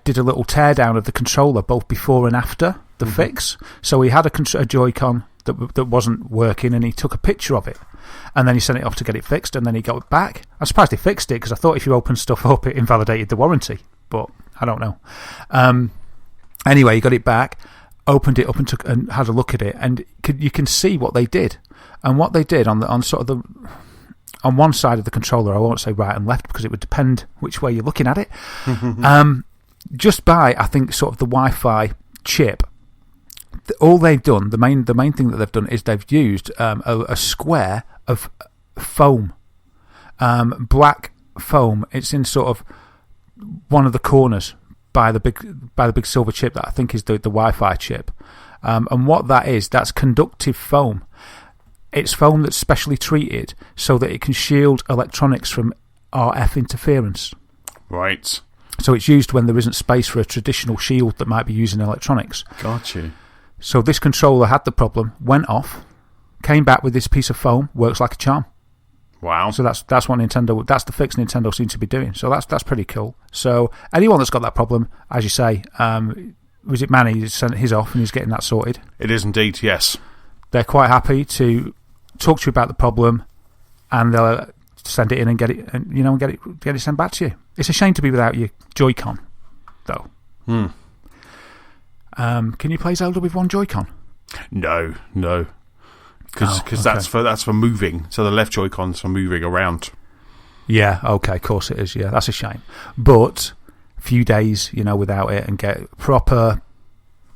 did a little teardown of the controller both before and after the fix. So he had a Joy-Con that wasn't working, and he took a picture of it, and then he sent it off to get it fixed, and then he got it back. I'm surprised they fixed it, because I thought if you opened stuff up, it invalidated the warranty, but I don't know. Anyway, he got it back, opened it up and had a look at it, and you can see what they did. And what they did on on one side of the controller, I won't say right and left because it would depend which way you're looking at it. Just by, I think, sort of the Wi-Fi chip, all they've done, the main thing that they've done is they've used a square of foam, black foam. It's in sort of one of the corners by the big silver chip that I think is the Wi-Fi chip, and what that is, that's conductive foam. It's foam that's specially treated so that it can shield electronics from RF interference. Right. So it's used when there isn't space for a traditional shield that might be used in electronics. Got you. So this controller had the problem, went off, came back with this piece of foam, works like a charm. Wow. So that's what that's the fix Nintendo seems to be doing. So that's pretty cool. So anyone that's got that problem, as you say, was it Manny sent his off and he's getting that sorted? It is indeed, yes. They're quite happy to talk to you about the problem, and they'll send it in and get it, and get it sent back to you. It's a shame to be without your Joy-Con, though. Can you play Zelda with one Joy-Con? No. Because that's for moving. So the left Joy-Con's for moving around. Yeah, okay, of course it is. Yeah, that's a shame. But a few days, without it and get proper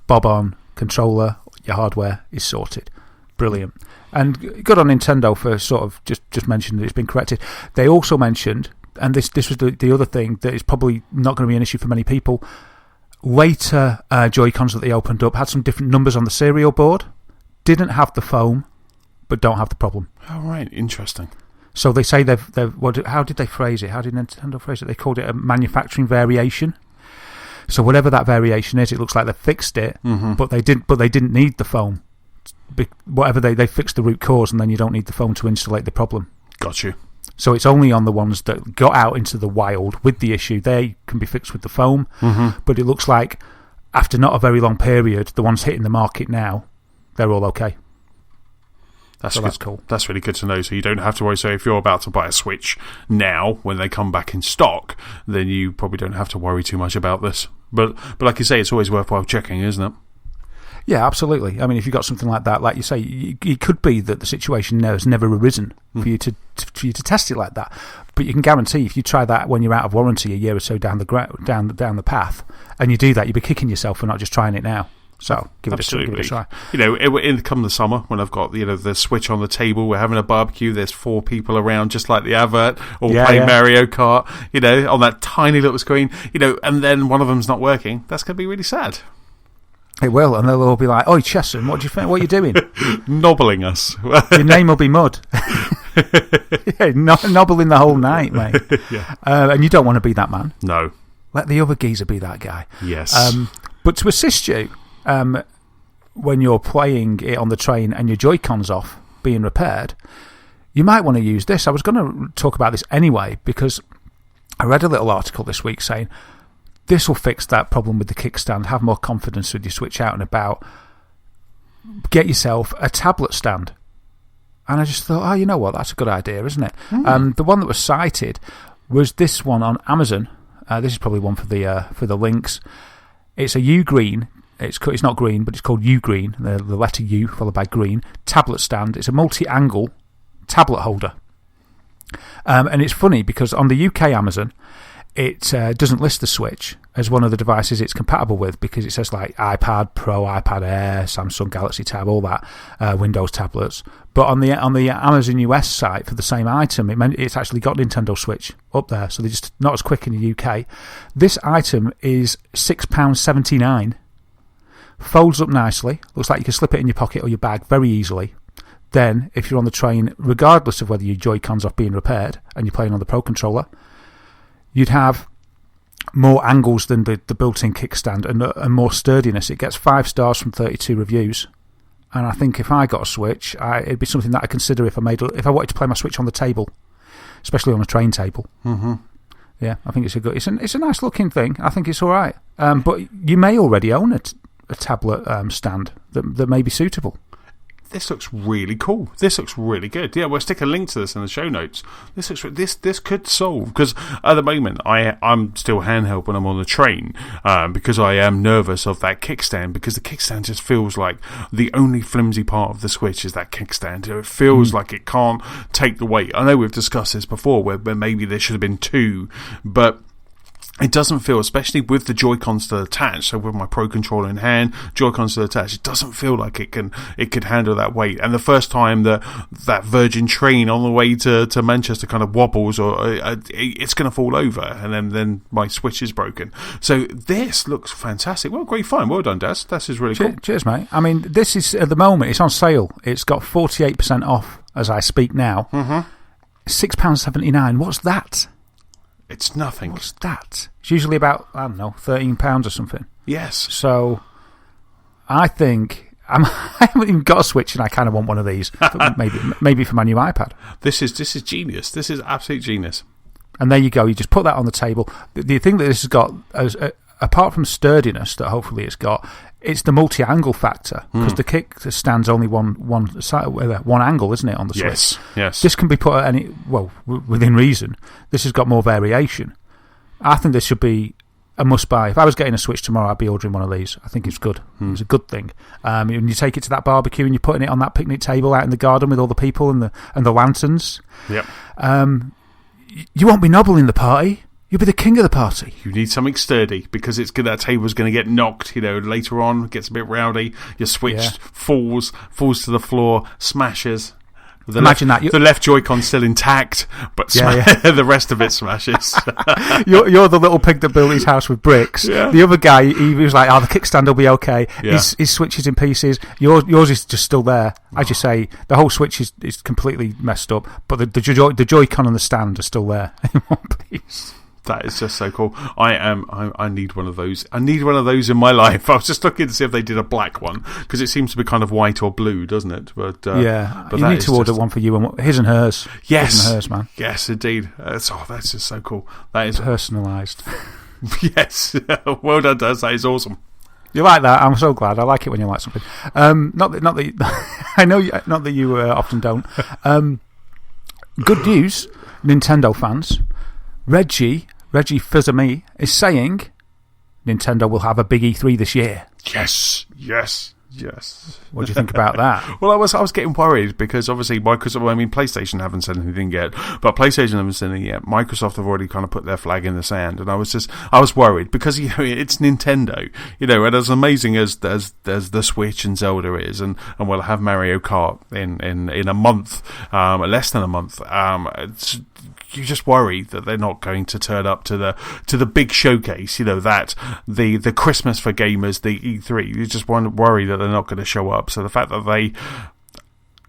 bob on controller, your hardware is sorted. Brilliant. And good on Nintendo for sort of just mentioning that it's been corrected. They also mentioned, and this was the other thing that is probably not going to be an issue for many people, later Joy-Cons that they opened up had some different numbers on the serial board, didn't have the foam, but don't have the problem. Oh, right. Interesting. So they say how did they phrase it? How did Nintendo phrase it? They called it a manufacturing variation. So whatever that variation is, it looks like they fixed it, but they didn't need the foam. Whatever they fixed the root cause, and then you don't need the foam to insulate the problem. Got you. So it's only on the ones that got out into the wild with the issue, they can be fixed with the foam. But it looks like after not a very long period, the ones hitting the market now, they're all okay. That's cool. That's really good to know. So you don't have to worry. So if you're about to buy a Switch now, when they come back in stock, then you probably don't have to worry too much about this. But like you say, it's always worthwhile checking, isn't it? Yeah, absolutely. I mean, if you've got something like that, like you say, it could be that the situation has never arisen for you to test it like that. But you can guarantee if you try that when you're out of warranty a year or so down the path, and you do that, you'll be kicking yourself for not just trying it now. So give it a try. You know, come the summer when I've got the Switch on the table, we're having a barbecue. There's 4 people around, just like the advert, all playing Mario Kart. You know, on that tiny little screen. You know, and then one of them's not working. That's going to be really sad. It will, and they'll all be like, "Oi, Chesson, what do you think? What are you doing?" Nobbling us. Your name will be Mud. Nobbling the whole night, mate. And you don't want to be that man. No. Let the other geezer be that guy. Yes. But to assist you, when you're playing it on the train and your Joy-Con's off being repaired, you might want to use this. I was going to talk about this anyway because I read a little article this week saying this will fix that problem with the kickstand. Have more confidence with your Switch out and about. Get yourself a tablet stand. And I just thought, you know what? That's a good idea, isn't it? The one that was cited was this one on Amazon. This is probably one for the links. It's a U green. It's not green, but it's called U green. The letter U followed by green. Tablet stand. It's a multi-angle tablet holder. And it's funny because on the UK Amazon, it doesn't list the Switch as one of the devices it's compatible with because it says like iPad Pro, iPad Air, Samsung Galaxy Tab, all that, Windows tablets. But on the Amazon US site for the same item, it's actually got Nintendo Switch up there, so they're just not as quick in the UK. This item is £6.79, folds up nicely, looks like you can slip it in your pocket or your bag very easily. Then, if you're on the train, regardless of whether your Joy-Con's off being repaired and you're playing on the Pro Controller, you'd have more angles than the built-in kickstand and more sturdiness. It gets 5 stars from 32 reviews. And I think if I got a Switch, it'd be something that I'd consider if I wanted to play my Switch on the table, especially on a train table. Yeah, I think it's a nice looking thing. I think it's all right. But you may already own a tablet stand that may be suitable. This looks really cool. This looks really good. Yeah, we'll stick a link to this in the show notes. This could solve, because at the moment I'm still handheld when I'm on the train because I am nervous of that kickstand, because the kickstand just feels like the only flimsy part of the Switch is that kickstand. It feels like it can't take the weight. I know we've discussed this before where maybe there should have been 2, but it doesn't feel, especially with the Joy-Cons still attached, so with my Pro Controller in hand, Joy-Cons still attached, it doesn't feel like it could handle that weight. And the first time that Virgin train on the way to Manchester kind of wobbles, or it's going to fall over, and then my Switch is broken. So this looks fantastic. Well, great fun. Well done, Des. This is really cool. Cheers, mate. I mean, this is, at the moment, it's on sale. It's got 48% off as I speak now. £6.79. What's that? It's nothing. What's that? It's usually about, I don't know, £13 or something. Yes. So, I think I haven't even got a Switch, and I kind of want one of these. maybe for my new iPad. This is genius. This is absolute genius. And there you go. You just put that on the table. The thing that this has got, apart from sturdiness that hopefully it's got, it's the multi-angle factor, because the kick stands only one angle, isn't it, on the Switch? Yes. This can be put at within reason. This has got more variation. I think this should be a must-buy. If I was getting a Switch tomorrow, I'd be ordering one of these. I think it's good. It's a good thing. When you take it to that barbecue and you're putting it on that picnic table out in the garden with all the people and the lanterns, yep. You won't be nobbling the party. You'll be the king of the party. You need something sturdy because that table's going to get knocked. Later on, gets a bit rowdy. Your Switch falls to the floor, smashes. Imagine that. The left Joy-Con's still intact, but the rest of it smashes. You're the little pig that built his house with bricks. Yeah. The other guy, he was like, the kickstand will be okay. Yeah. His Switch is in pieces. Yours is just still there. As you say, the whole Switch is completely messed up, but the Joy-Con and the stand are still there in one piece. That is just so cool. I need one of those. I need one of those in my life. I was just looking to see if they did a black one because it seems to be kind of white or blue, doesn't it? But but you need to order one for you and his and hers. Yes, his and hers, man. Yes, indeed. That's just so cool. That is personalised. Yes, well done, Daz. That is awesome. You like that? I'm so glad. I like it when you like something. Not that I know. Not that you often don't. Good news, Nintendo fans. Reggie Fils-Ami is saying Nintendo will have a big E3 this year. Yes. What do you think about that? Well, I was getting worried because obviously PlayStation haven't said anything yet, but PlayStation haven't said anything yet. Microsoft have already kind of put their flag in the sand, and I was worried because it's Nintendo, and as amazing as the Switch and Zelda is, and we'll have Mario Kart in a month, less than a month. You just worry that they're not going to turn up to the big showcase, that the Christmas for gamers, the E3. You just worry that they're not going to show up. So the fact that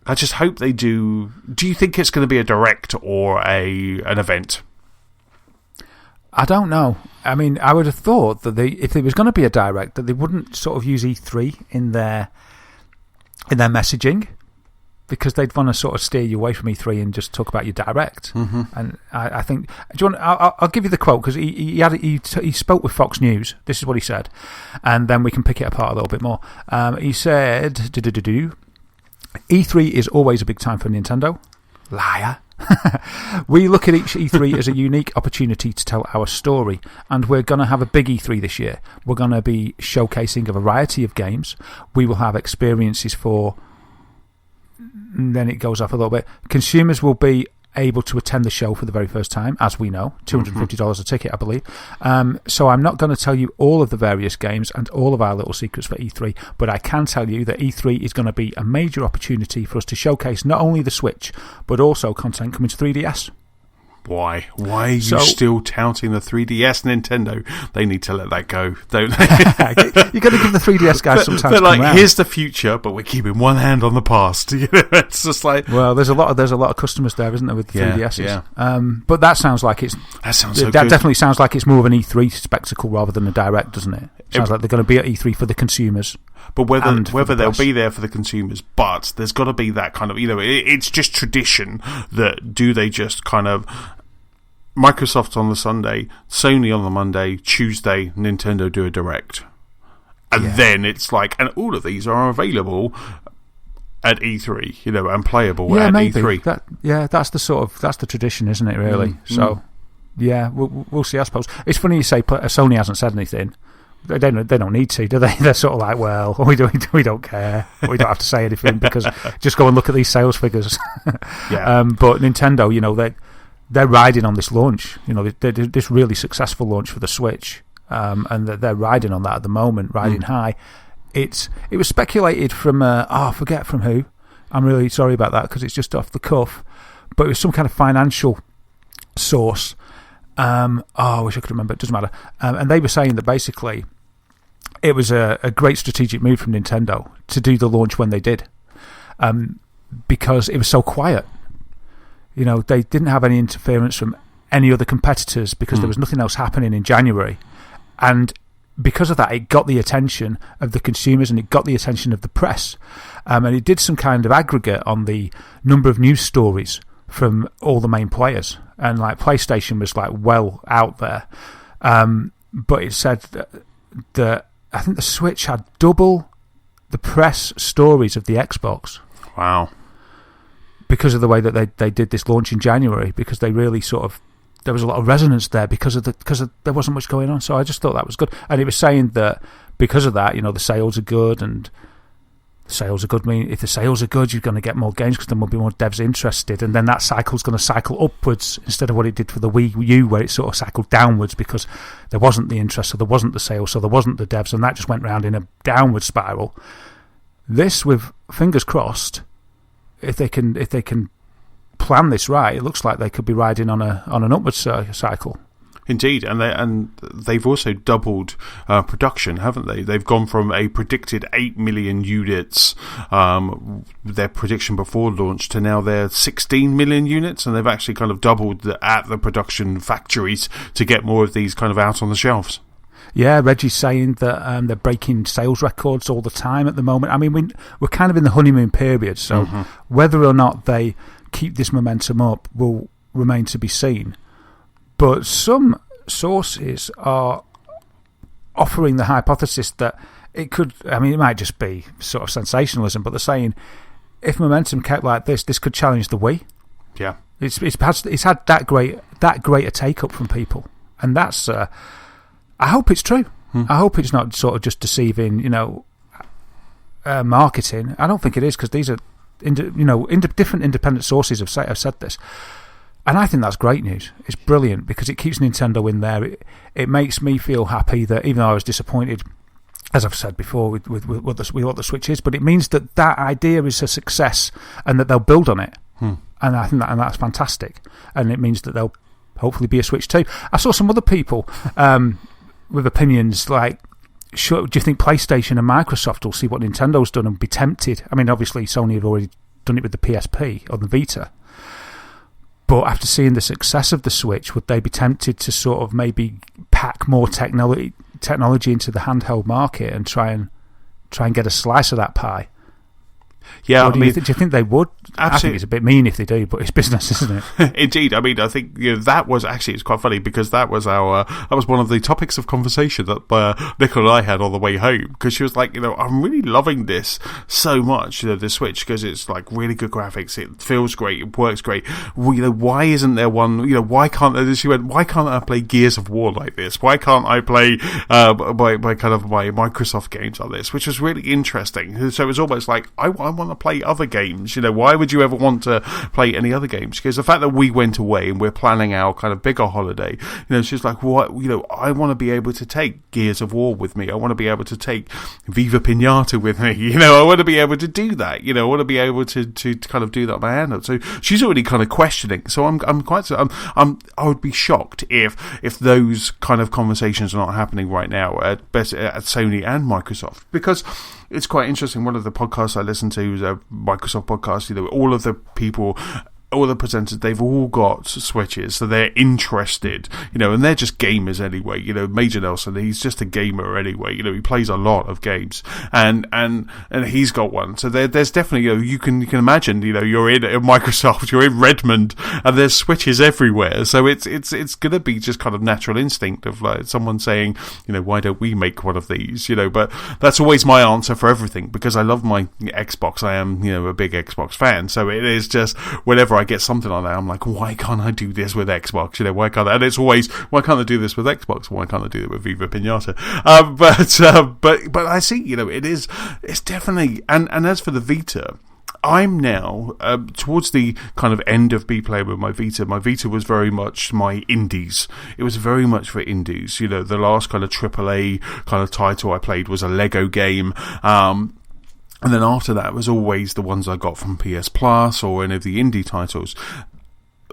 I just hope they do. Do you think it's going to be a direct or an event? I don't know. I mean, I would have thought that if there was going to be a direct, that they wouldn't sort of use E3 in their messaging. Because they'd want to sort of steer you away from E3 and just talk about your direct. Mm-hmm. And I think, do you want? I'll give you the quote because he spoke with Fox News. This is what he said, and then we can pick it apart a little bit more. He said, "E3 is always a big time for Nintendo." Liar. We look at each E3 as a unique opportunity to tell our story, and we're going to have a big E3 this year. We're going to be showcasing a variety of games. We will have experiences for. And then it goes off a little bit. Consumers will be able to attend the show for the very first time, as we know. $250 a ticket, I believe. So I'm not going to tell you all of the various games and all of our little secrets for E3, but I can tell you that E3 is going to be a major opportunity for us to showcase not only the Switch, but also content coming to 3DS. Why? Why are you still touting the 3DS, Nintendo? They need to let that go, don't they? You're going to give the 3DS guys some time they're to like, come around. Here's the future, but we're keeping one hand on the past. It's just like... Well, there's a lot of customers there, isn't there, with the 3DSs? Yeah. But that sounds like it's... That definitely sounds like it's more of an E3 spectacle rather than a direct, doesn't it? Sounds like they're going to be at E3 for the consumers. But whether they'll be there for the consumers, but there's got to be that kind of... it's just tradition that do they just kind of... Microsoft on the Sunday, Sony on the Monday, Tuesday, Nintendo do a direct. And then it's like, and all of these are available at E3, and playable at maybe. E3. That's the tradition, isn't it, really? So, we'll see, I suppose. It's funny you say Sony hasn't said anything. They don't need to, do they? They're sort of like, well, we don't care. We don't have to say anything because just go and look at these sales figures. But Nintendo, they're riding on this launch. They did this really successful launch for the Switch, and they're riding on that at the moment, riding high. It was speculated from I forget from who. I'm really sorry about that because it's just off the cuff, but it was some kind of financial source. I wish I could remember. It doesn't matter. And they were saying that basically it was a great strategic move from Nintendo to do the launch when they did, because it was so quiet. They didn't have any interference from any other competitors because there was nothing else happening in January. And because of that, it got the attention of the consumers and it got the attention of the press. And it did some kind of aggregate on the number of news stories from all the main players. And PlayStation was well out there. But it said that I think the Switch had double the press stories of the Xbox. Wow. Because of the way that they did this launch in January, because they really there was a lot of resonance there because there wasn't much going on. So I just thought that was good. And it was saying that because of that, the sales are good and sales are good. I mean, if the sales are good, you're going to get more games because there will be more devs interested, and then that cycle's going to cycle upwards instead of what it did for the Wii U, where it sort of cycled downwards because there wasn't the interest, so there wasn't the sales, so there wasn't the devs, and that just went round in a downward spiral. This, with fingers crossed, if they can plan this right, it looks like they could be riding on an upward cycle. Indeed, and they've also doubled production, haven't they? They've gone from a predicted 8 million units, their prediction before launch, to now they're 16 million units, and they've actually kind of doubled at the production factories to get more of these kind of out on the shelves. Yeah, Reggie's saying that they're breaking sales records all the time at the moment. I mean, we're kind of in the honeymoon period, so whether or not they keep this momentum up will remain to be seen. But some sources are offering the hypothesis that it could, I mean, it might just be sort of sensationalism, but they're saying if momentum kept like this could challenge the Wii. Yeah. It's had that great a take-up from people. And that's, I hope it's true. I hope it's not sort of just deceiving, marketing. I don't think it is, because these are, different independent sources have said this. And I think that's great news. It's brilliant because it keeps Nintendo in there. It makes me feel happy that, even though I was disappointed, as I've said before, with what the Switch is, but it means that idea is a success and that they'll build on it. And I think that's fantastic. And it means that there'll hopefully be a Switch 2. I saw some other people with opinions like, do you think PlayStation and Microsoft will see what Nintendo's done and be tempted? I mean, obviously Sony had already done it with the PSP or the Vita. But after seeing the success of the Switch, would they be tempted to sort of maybe pack more technology into the handheld market and try and get a slice of that pie? Yeah, do you think they would? Absolutely. I think it's a bit mean if they do, but it's business, isn't it? Indeed. I mean, I think that was actually, it's quite funny because that was one of the topics of conversation that Nicola and I had on the way home, because she was like, I'm really loving this so much, the Switch, because it's like really good graphics, it feels great, it works great. Why isn't there one? Why can't? She went, why can't I play Gears of War like this? Why can't I play my Microsoft games like this? Which was really interesting. So it was almost like I want to play other games. Why would you ever want to play any other games? Because the fact that we went away and we're planning our kind of bigger holiday, she's like, what? I want to be able to take Gears of War with me. I want to be able to take Viva Pinata with me. I want to be able to do that. I want to be able to kind of do that by hand. So she's already kind of questioning. So I would be shocked if those kind of conversations are not happening right now at Sony and Microsoft, because it's quite interesting. One of the podcasts I listen to is a Microsoft podcast. All of the people, all the presenters, they've all got Switches, so they're interested, and they're just gamers anyway. Major Nelson, he's just a gamer anyway. He plays a lot of games, and he's got one. So there's definitely, you can imagine, you're in Microsoft, you're in Redmond, and there's Switches everywhere. So it's going to be just kind of natural instinct of like someone saying, why don't we make one of these? But that's always my answer for everything, because I love my Xbox. I am, a big Xbox fan. So it is just whenever I get something like that, I'm like, why can't I do this with Xbox? Why can't I? And it's always, why can't I do this with Xbox? Why can't I do it with Viva Pinata? But I see, it's definitely, and as for the Vita, I'm now towards the kind of end of be playing with my Vita. My Vita was very much my indies. It was very much for indies. The last kind of AAA kind of title I played was a Lego game. And then after that was always the ones I got from PS Plus or any of the indie titles.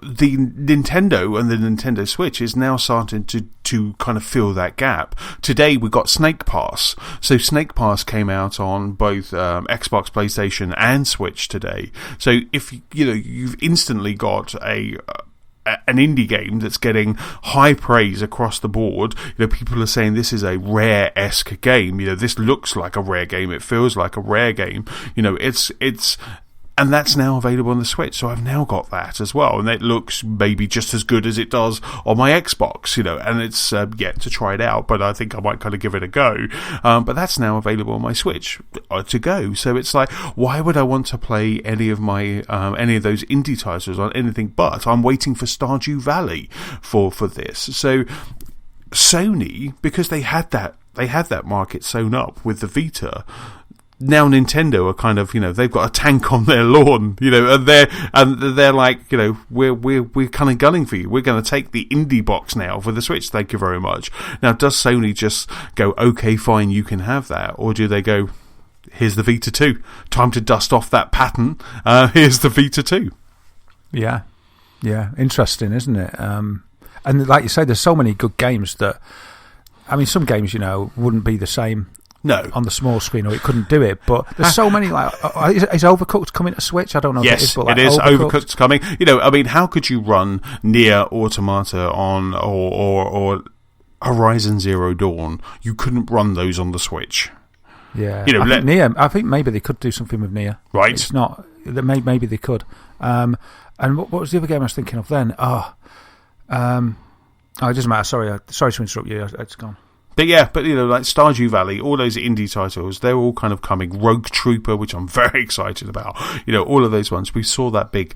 The Nintendo and the Nintendo Switch is now starting to kind of fill that gap. Today we got Snake Pass. So Snake Pass came out on both Xbox, PlayStation and Switch today. So if you've instantly got an indie game that's getting high praise across the board. People are saying this is a Rare-esque game. This looks like a Rare game. It feels like a Rare game. It's and that's now available on the Switch. So I've now got that as well, and it looks maybe just as good as it does on my Xbox. And it's yet to try it out, but I think I might kind of give it a go. But that's now available on my Switch to go. So it's like, why would I want to play any of my any of those indie titles on anything but? I'm waiting for Stardew Valley for this. So Sony, because they had that market sewn up with the Vita, now Nintendo are kind of, they've got a tank on their lawn, and they're like, we're kind of gunning for you. We're going to take the indie box now for the Switch. Thank you very much. Now, does Sony just go, okay, fine, you can have that, or do they go, here's the Vita 2, time to dust off that patent? Here's the Vita 2. Yeah, interesting, isn't it? And like you say, there's so many good games that, I mean, some games wouldn't be the same. No, on the small screen, or it couldn't do it. But there's so many. Like, is Overcooked coming to Switch? I don't know. Yes, if it is, but like, it is. Overcooked's coming. I mean, how could you run Nier Automata on or Horizon Zero Dawn? You couldn't run those on the Switch. Yeah, I think maybe they could do something with Nier. Right. It's not. Maybe they could. And what was the other game I was thinking of then? It doesn't matter. Sorry to interrupt you. It's gone. But like Stardew Valley, all those indie titles, they're all kind of coming. Rogue Trooper, which I'm very excited about. All of those ones. We saw that big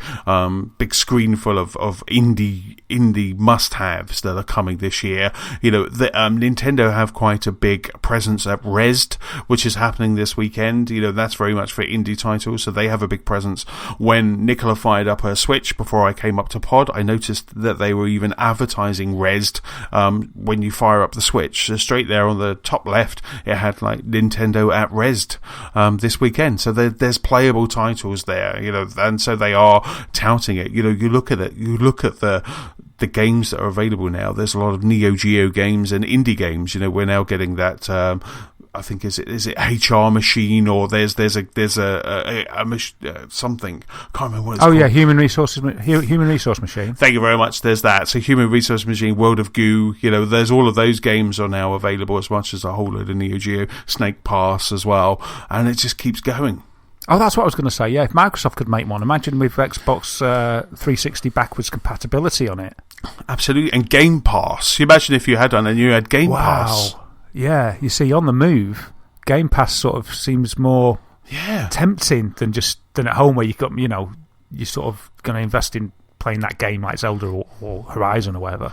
screen full of indie must-haves that are coming this year. Nintendo have quite a big presence at Rezzed, which is happening this weekend. That's very much for indie titles, so they have a big presence. When Nicola fired up her Switch before I came up to Pod, I noticed that they were even advertising Rezzed when you fire up the Switch. So straight there on the top left, it had like Nintendo at Rezzed this weekend. So there's playable titles there, and so they are touting it. You look at it, you look at the games that are available now. There's a lot of Neo Geo games and indie games. We're now getting that. I think is it HR machine, or there's a something. Can't remember what it's called. Yeah, human resource machine. Thank you very much. There's that. So human resource machine, World of Goo. There's all of those games are now available, as much as a whole load of Neo Geo, Snake Pass as well, and it just keeps going. Oh, that's what I was going to say. Yeah, if Microsoft could make one, imagine with Xbox 360 backwards compatibility on it. Absolutely, and Game Pass. You imagine if you had one and you had Game Pass. Yeah, you see, on the move, Game Pass sort of seems more tempting than at home, where you've got, you're sort of going to invest in playing that game like Zelda or Horizon or whatever.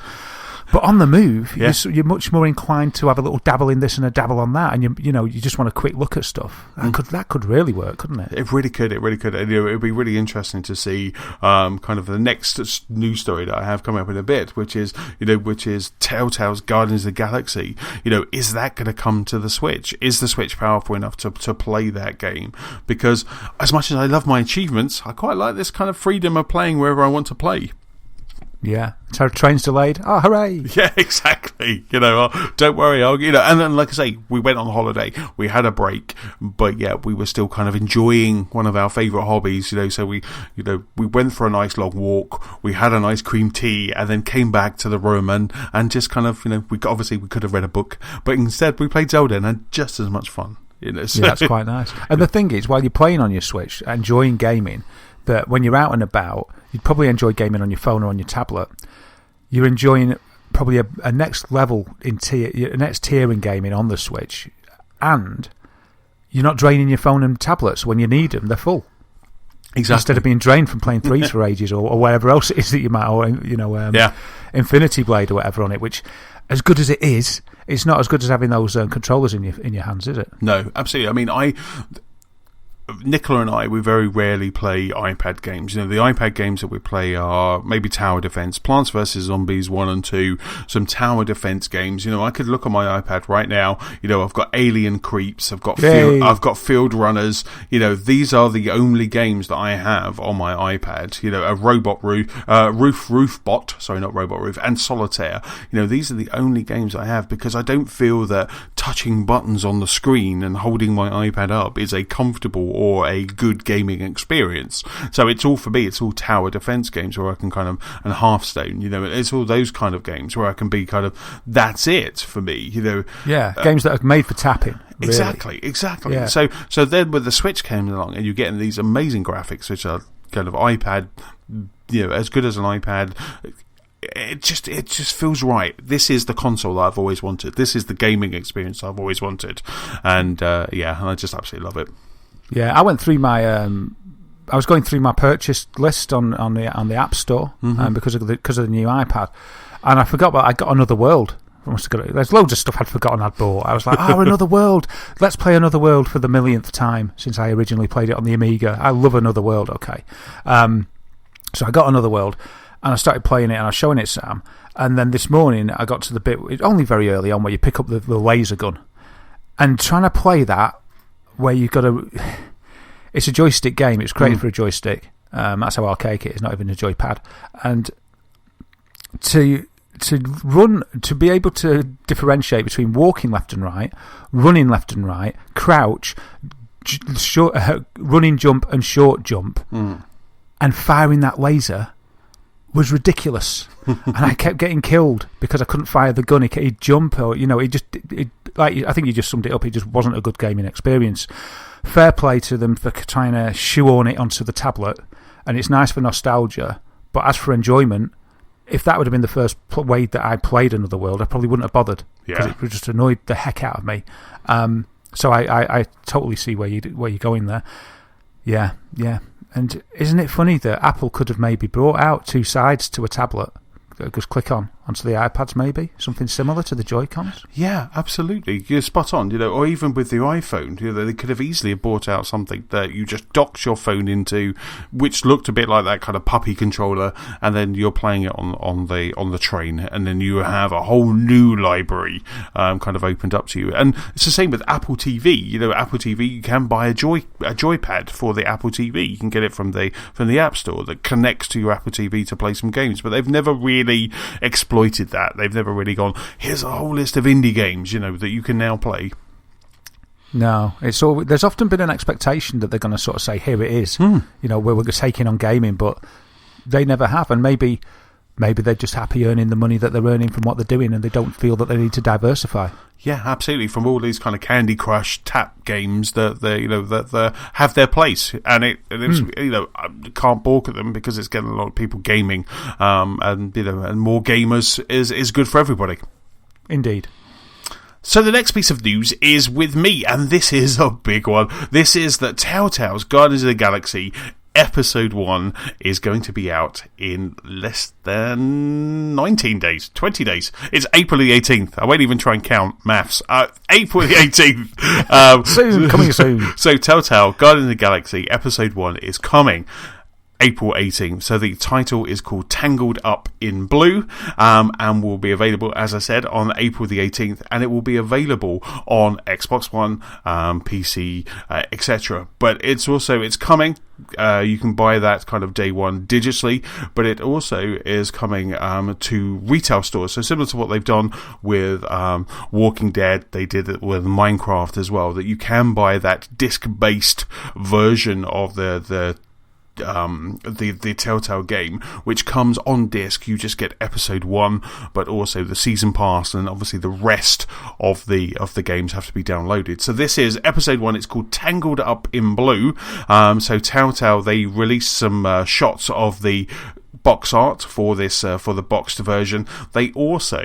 But on the move, you're much more inclined to have a little dabble in this and a dabble on that, and you just want a quick look at stuff. That could really work, couldn't it? It really could. And, it would be really interesting to see kind of the next news story that I have coming up in a bit, which is Telltale's Guardians of the Galaxy. Is that going to come to the Switch? Is the Switch powerful enough to play that game? Because as much as I love my achievements, I quite like this kind of freedom of playing wherever I want to play. Yeah, so train's delayed. Oh, hooray! Yeah, exactly. Don't worry. And then, like I say, we went on holiday. We had a break, but we were still kind of enjoying one of our favourite hobbies. So we went for a nice long walk. We had a nice cream tea, and then came back to the room and just kind of, we could have read a book, but instead we played Zelda and had just as much fun. Yeah, that's quite nice. And the thing is, while you're playing on your Switch, enjoying gaming, that when you're out and about, you'd probably enjoy gaming on your phone or on your tablet. You're enjoying probably a next level a next tier in gaming on the Switch, and you're not draining your phone and tablets when you need them; they're full. Exactly. Instead of being drained from playing threes for ages or whatever else it is that you might, or Infinity Blade or whatever on it. Which, as good as it is, it's not as good as having those controllers in your hands, is it? No, absolutely. I mean, Nicola and I, we very rarely play iPad games. The iPad games that we play are maybe Tower Defense, Plants vs. Zombies 1 and 2, some Tower Defense games. I could look on my iPad right now. I've got Alien Creeps, I've got Field Runners. These are the only games that I have on my iPad. A Roof Bot, sorry, not Robot Roof, and Solitaire. These are the only games I have, because I don't feel that touching buttons on the screen and holding my iPad up is a comfortable or a good gaming experience. So it's all, for me, it's all tower defense games where I can kind of, and Hearthstone, it's all those kind of games where I can be kind of, that's it for me, games that are made for tapping. Really. Exactly. Yeah. So then when the Switch came along and you're getting these amazing graphics, which are kind of iPad, as good as an iPad, it just feels right. This is the console that I've always wanted. This is the gaming experience I've always wanted. And I just absolutely love it. Yeah, I went through my. I was going through my purchase list on the App Store because of the new iPad, and I forgot. But I got Another World There's loads of stuff I'd forgotten I'd bought. I was like, Another World. Let's play Another World for the millionth time since I originally played it on the Amiga. I love Another World, okay. So I got Another World, and I started playing it, and I was showing it Sam. And then this morning, I got to the bit, only very early on, where you pick up the laser gun. And trying to play that, where you've got to... It's a joystick game. It's created for a joystick. That's how archaic it is, not even a joypad. And to be able to differentiate between walking left and right, running left and right, crouch, running jump and short jump, and firing that laser was ridiculous. And I kept getting killed because I couldn't fire the gun. He'd jump, or I think you just summed it up. It just wasn't a good gaming experience. Fair play to them for trying to shoehorn it onto the tablet, and it's nice for nostalgia. But as for enjoyment, if that would have been the first way that I played Another World, I probably wouldn't have bothered, because it just annoyed the heck out of me. So I totally see where you're going there. Yeah. And isn't it funny that Apple could have maybe brought out two sides to a tablet? Just click onto the iPads, maybe something similar to the Joy-Cons. Yeah, absolutely. You're spot on. Or even with the iPhone, they could have easily brought out something that you just docked your phone into, which looked a bit like that kind of puppy controller, and then you're playing it on the train, and then you have a whole new library kind of opened up to you. And it's the same with Apple TV. Apple TV, you can buy a joypad for the Apple TV. You can get it from the App Store that connects to your Apple TV to play some games. But they've never really exploited that. They've never really gone, here's a whole list of indie games, that you can now play. No, there's often been an expectation that they're going to sort of say, here it is, where we're taking on gaming, but they never have. And maybe they're just happy earning the money that they're earning from what they're doing, and they don't feel that they need to diversify. Yeah, absolutely. From all these kind of Candy Crush tap games that that have their place, and it's I can't balk at them because it's getting a lot of people gaming, and more gamers is good for everybody. Indeed. So the next piece of news is with me, and this is a big one. This is that Telltale's Guardians of the Galaxy Episode 1 is going to be out in less than 19 days, 20 days. It's April the 18th. I won't even try and count maths. April the 18th. Coming soon. So Telltale, Guardians of the Galaxy Episode 1 is coming April 18th. So the title is called Tangled Up in Blue, and will be available, as I said, on April the 18th, and it will be available on Xbox One, PC, etc. But it's coming. You can buy that kind of day one digitally, but it also is coming to retail stores. So similar to what they've done with Walking Dead, they did it with Minecraft as well, that you can buy that disc-based version of the Telltale game, which comes on disc. You just get episode 1, but also the season pass, and obviously the rest of the games have to be downloaded. So this is episode 1. It's called Tangled Up in Blue. So Telltale, they released some shots of the box art for this for the boxed version. They also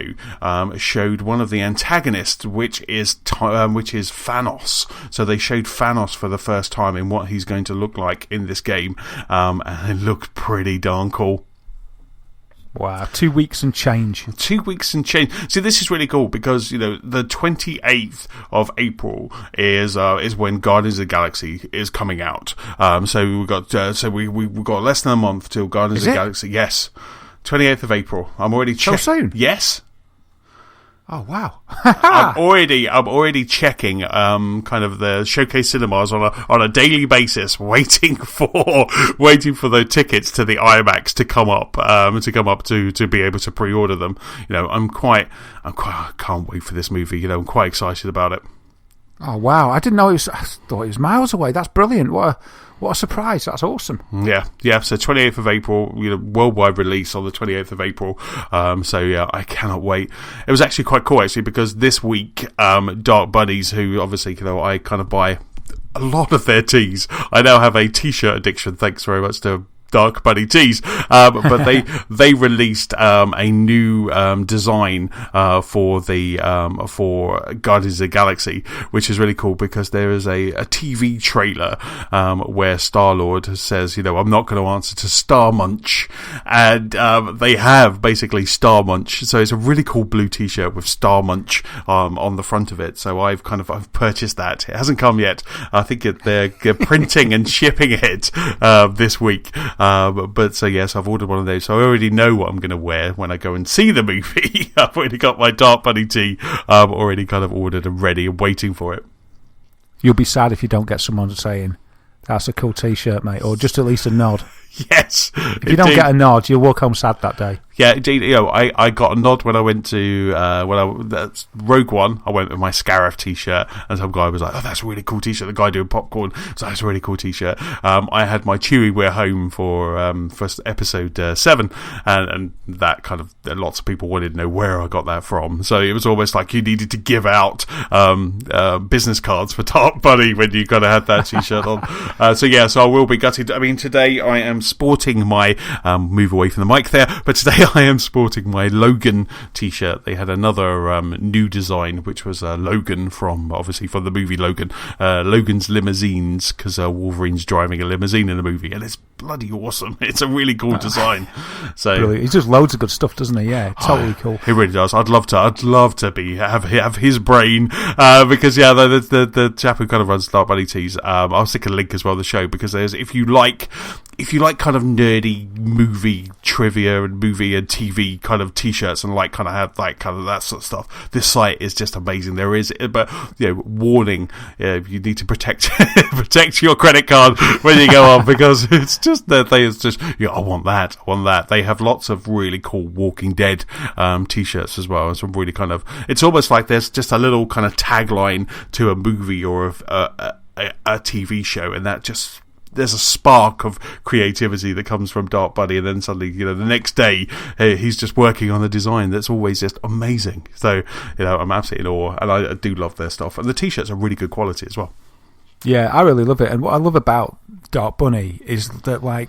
showed one of the antagonists, which is Thanos. So they showed Thanos for the first time in what he's going to look like in this game, and it looked pretty darn cool. Wow, 2 weeks and change. 2 weeks and change. See, this is really cool because, the 28th of April is when Guardians of the Galaxy is coming out. So we've got we've got less than a month till Guardians of the Galaxy. Yes, 28th of April. I'm already so soon. Yes. Oh wow! I'm already checking kind of the Showcase Cinemas on a daily basis, waiting for the tickets to the IMAX to come up to be able to pre-order them. I can't wait for this movie. I'm quite excited about it. Oh wow! I thought it was miles away. That's brilliant. What a surprise. That's awesome. Yeah. So 28th of April, worldwide release on the 28th of April. So yeah, I cannot wait. It was actually quite cool, because this week, Dark Bunnies, who obviously, I kind of buy a lot of their tees. I now have a t-shirt addiction, thanks very much to Dark Bunny tees, but they released a new design for Guardians of the Galaxy, which is really cool because there is a TV trailer where Star-Lord says, I'm not going to answer to Star Munch, and they have basically Star Munch, so it's a really cool blue t-shirt with Star Munch on the front of it. So I've purchased that. It hasn't come yet. I think they're printing and shipping it this week. But so yes, I've ordered one of those, so I already know what I'm going to wear when I go and see the movie. I've already got my Dark Bunny tee already kind of ordered and ready and waiting for it. You'll be sad if you don't get someone saying, "That's a cool t-shirt, mate," or just at least a nod. Yes. If you don't get a nod, you'll walk home sad that day. Yeah, indeed. I got a nod when I went to Rogue One. I went with my Scarif t-shirt, and some guy was like, "Oh, that's a really cool t-shirt." The guy doing popcorn, so that's a really cool t-shirt. I had my Chewie We're Home for episode 7, and that kind of lots of people wanted to know where I got that from. So it was almost like you needed to give out business cards for Dark Bunny when you kind of had that t-shirt on. So I will be gutted. I mean, today I am sporting my move away from the mic there, but today I am sporting my Logan t-shirt. They had another new design, which was Logan from the movie Logan, Logan's limousines, because Wolverine's driving a limousine in the movie, and it's bloody awesome. It's a really cool design. So brilliant. He does loads of good stuff, doesn't he? Yeah, totally cool. He really does. I'd love to have his brain, because the chap who kind of runs Dark Bunny Tees, I'll stick a link as well to the show, because there's if you like kind of nerdy movie trivia and movie and TV kind of t-shirts and kind of have kind of that sort of stuff, this site is just amazing. There is, but warning, you need to protect your credit card when you go on, because it's just that it's just I want that. They have lots of really cool Walking Dead t-shirts as well. Some really kind of, it's almost like there's just a little kind of tagline to a movie or a TV show, and that just, there's a spark of creativity that comes from Dark Bunny, and then suddenly, the next day, he's just working on a design that's always just amazing. So, I'm absolutely in awe, and I do love their stuff. And the t-shirts are really good quality as well. Yeah, I really love it. And what I love about Dark Bunny is that,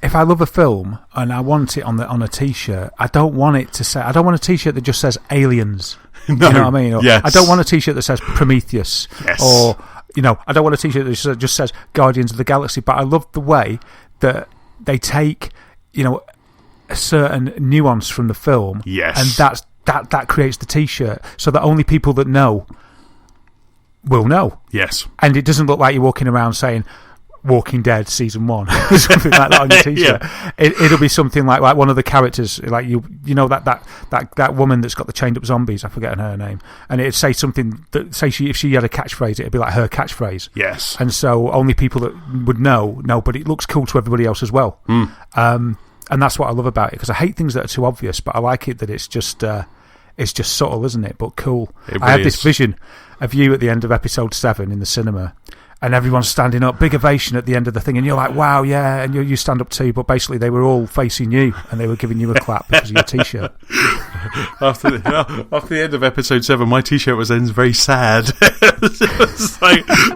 if I love a film and I want it on a t-shirt, I don't want a t-shirt that just says aliens. No, you know what I mean? Or, yes. I don't want a t-shirt that says Prometheus. Yes. Or, I don't want a t-shirt that just says Guardians of the Galaxy. But I love the way that they take, a certain nuance from the film. Yes. And that creates the t-shirt, so that only people that know will know. Yes. And it doesn't look like you're walking around saying Walking Dead Season 1 or something like that on your t-shirt. Yeah. It'll be something like one of the characters, like that woman that's got the chained up zombies, I've forgotten her name, and it'd say something that, if she had a catchphrase, it'd be like her catchphrase. Yes. And so only people that would know, but it looks cool to everybody else as well. And that's what I love about it, because I hate things that are too obvious, but I like it that it's just subtle, isn't it? But cool. Really I had this vision of you at the end of episode 7 in the cinema, and everyone's standing up, big ovation at the end of the thing, and you're like, wow, yeah, and you stand up too, but basically they were all facing you, and they were giving you a clap because of your t-shirt. After the end of episode 7, my t-shirt was then very sad.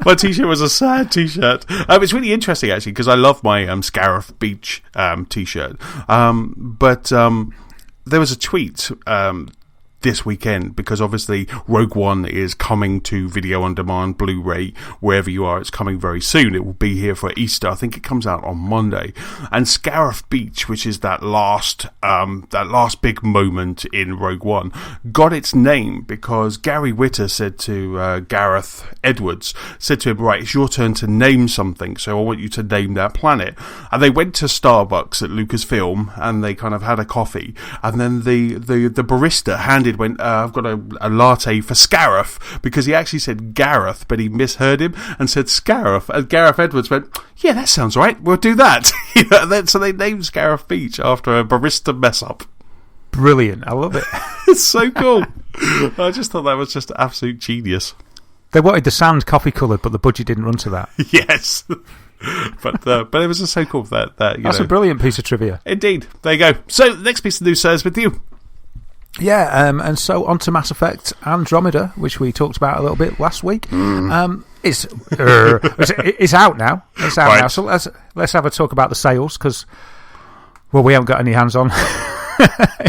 My t-shirt was a sad t-shirt. It's really interesting, actually, because I love my Scarif Beach t-shirt. But there was a tweet this weekend, because obviously Rogue One is coming to video on demand, Blu-ray, wherever you are. It's coming very soon. It will be here for Easter. I think it comes out on Monday. And Scarif Beach, which is that last big moment in Rogue One, got its name because Gary Whitta said to Gareth Edwards, said to him, right, it's your turn to name something, so I want you to name that planet. And they went to Starbucks at Lucasfilm, and they kind of had a coffee, and then the barista went, I've got a latte for Scarif, because he actually said Gareth, but he misheard him and said Scarif, and Gareth Edwards went, yeah, that sounds right, we'll do that. So they named Scarif Beach after a barista mess up. Brilliant, I love it. It's so cool. I just thought that was just absolute genius. They wanted the sand coffee coloured, but the budget didn't run to that. Yes. But it was just so cool that that's a brilliant piece of trivia. Indeed. There you go. So the next piece of news, sir, is with you. Yeah, and so on to Mass Effect Andromeda, which we talked about a little bit last week. It's out now. It's out now. So let's have a talk about the sales, because, well, we haven't got any hands-on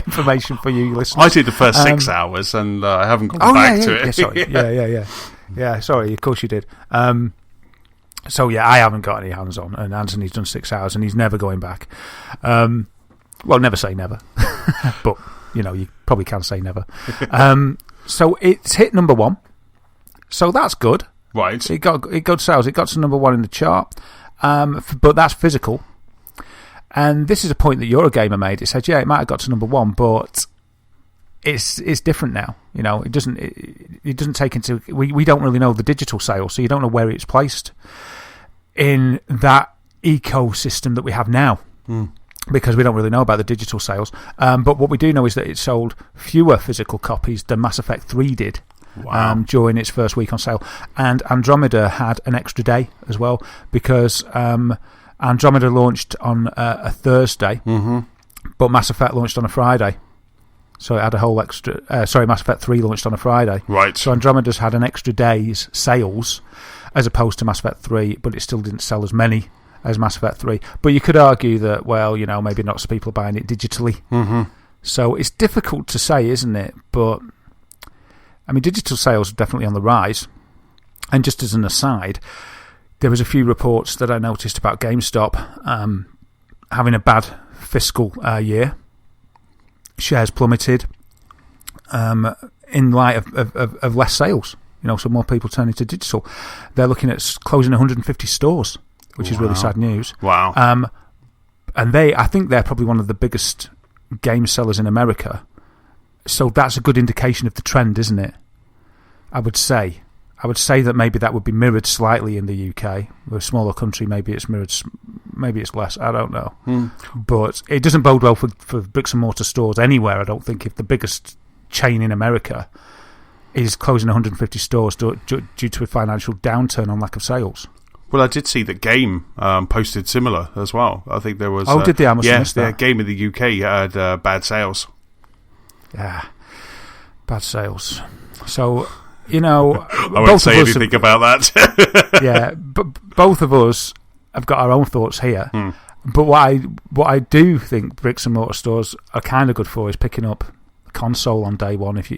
information for you listeners. I did the first 6 hours, and I haven't gone back to it. Yeah, sorry. Yeah, sorry, of course you did. So, yeah, I haven't got any hands-on, and Anthony's done 6 hours, and he's never going back. Well, never say never. But, you probably can say never. So it's hit number 1. So that's good. Right. It got sales. It got to number 1 in the chart. But that's physical. And this is a point that Eurogamer made. It said, yeah, it might have got to number 1, but it's different now. It doesn't take into... We don't really know the digital sales, so you don't know where it's placed in that ecosystem that we have now. Because we don't really know about the digital sales. But what we do know is that it sold fewer physical copies than Mass Effect 3 did. Wow. During its first week on sale. And Andromeda had an extra day as well, because Andromeda launched on a Thursday, but Mass Effect launched on a Friday. So it had a whole extra... Mass Effect 3 launched on a Friday. Right. So Andromeda's had an extra day's sales as opposed to Mass Effect 3, but it still didn't sell as many as Mass Effect 3. But you could argue that, well, maybe lots of people are buying it digitally. So it's difficult to say, isn't it? But, I mean, digital sales are definitely on the rise. And just as an aside, there was a few reports that I noticed about GameStop having a bad fiscal year. Shares plummeted in light of less sales. So more people turning to digital. They're looking at closing 150 stores, which is really sad news. Wow. And I think they're probably one of the biggest game sellers in America. So that's a good indication of the trend, isn't it? I would say that maybe that would be mirrored slightly in the UK. We're a smaller country, maybe it's mirrored, maybe it's less, I don't know. But it doesn't bode well for bricks and mortar stores anywhere, I don't think, if the biggest chain in America is closing 150 stores due to a financial downturn on lack of sales. Well, I did see that Game posted similar as well. I think there was... Oh, did they? I must have missed that. Game in the UK had bad sales. Yeah, bad sales. So... I won't say anything about that. Yeah, but both of us have got our own thoughts here. But what I do think bricks and mortar stores are kind of good for is picking up a console on day one, if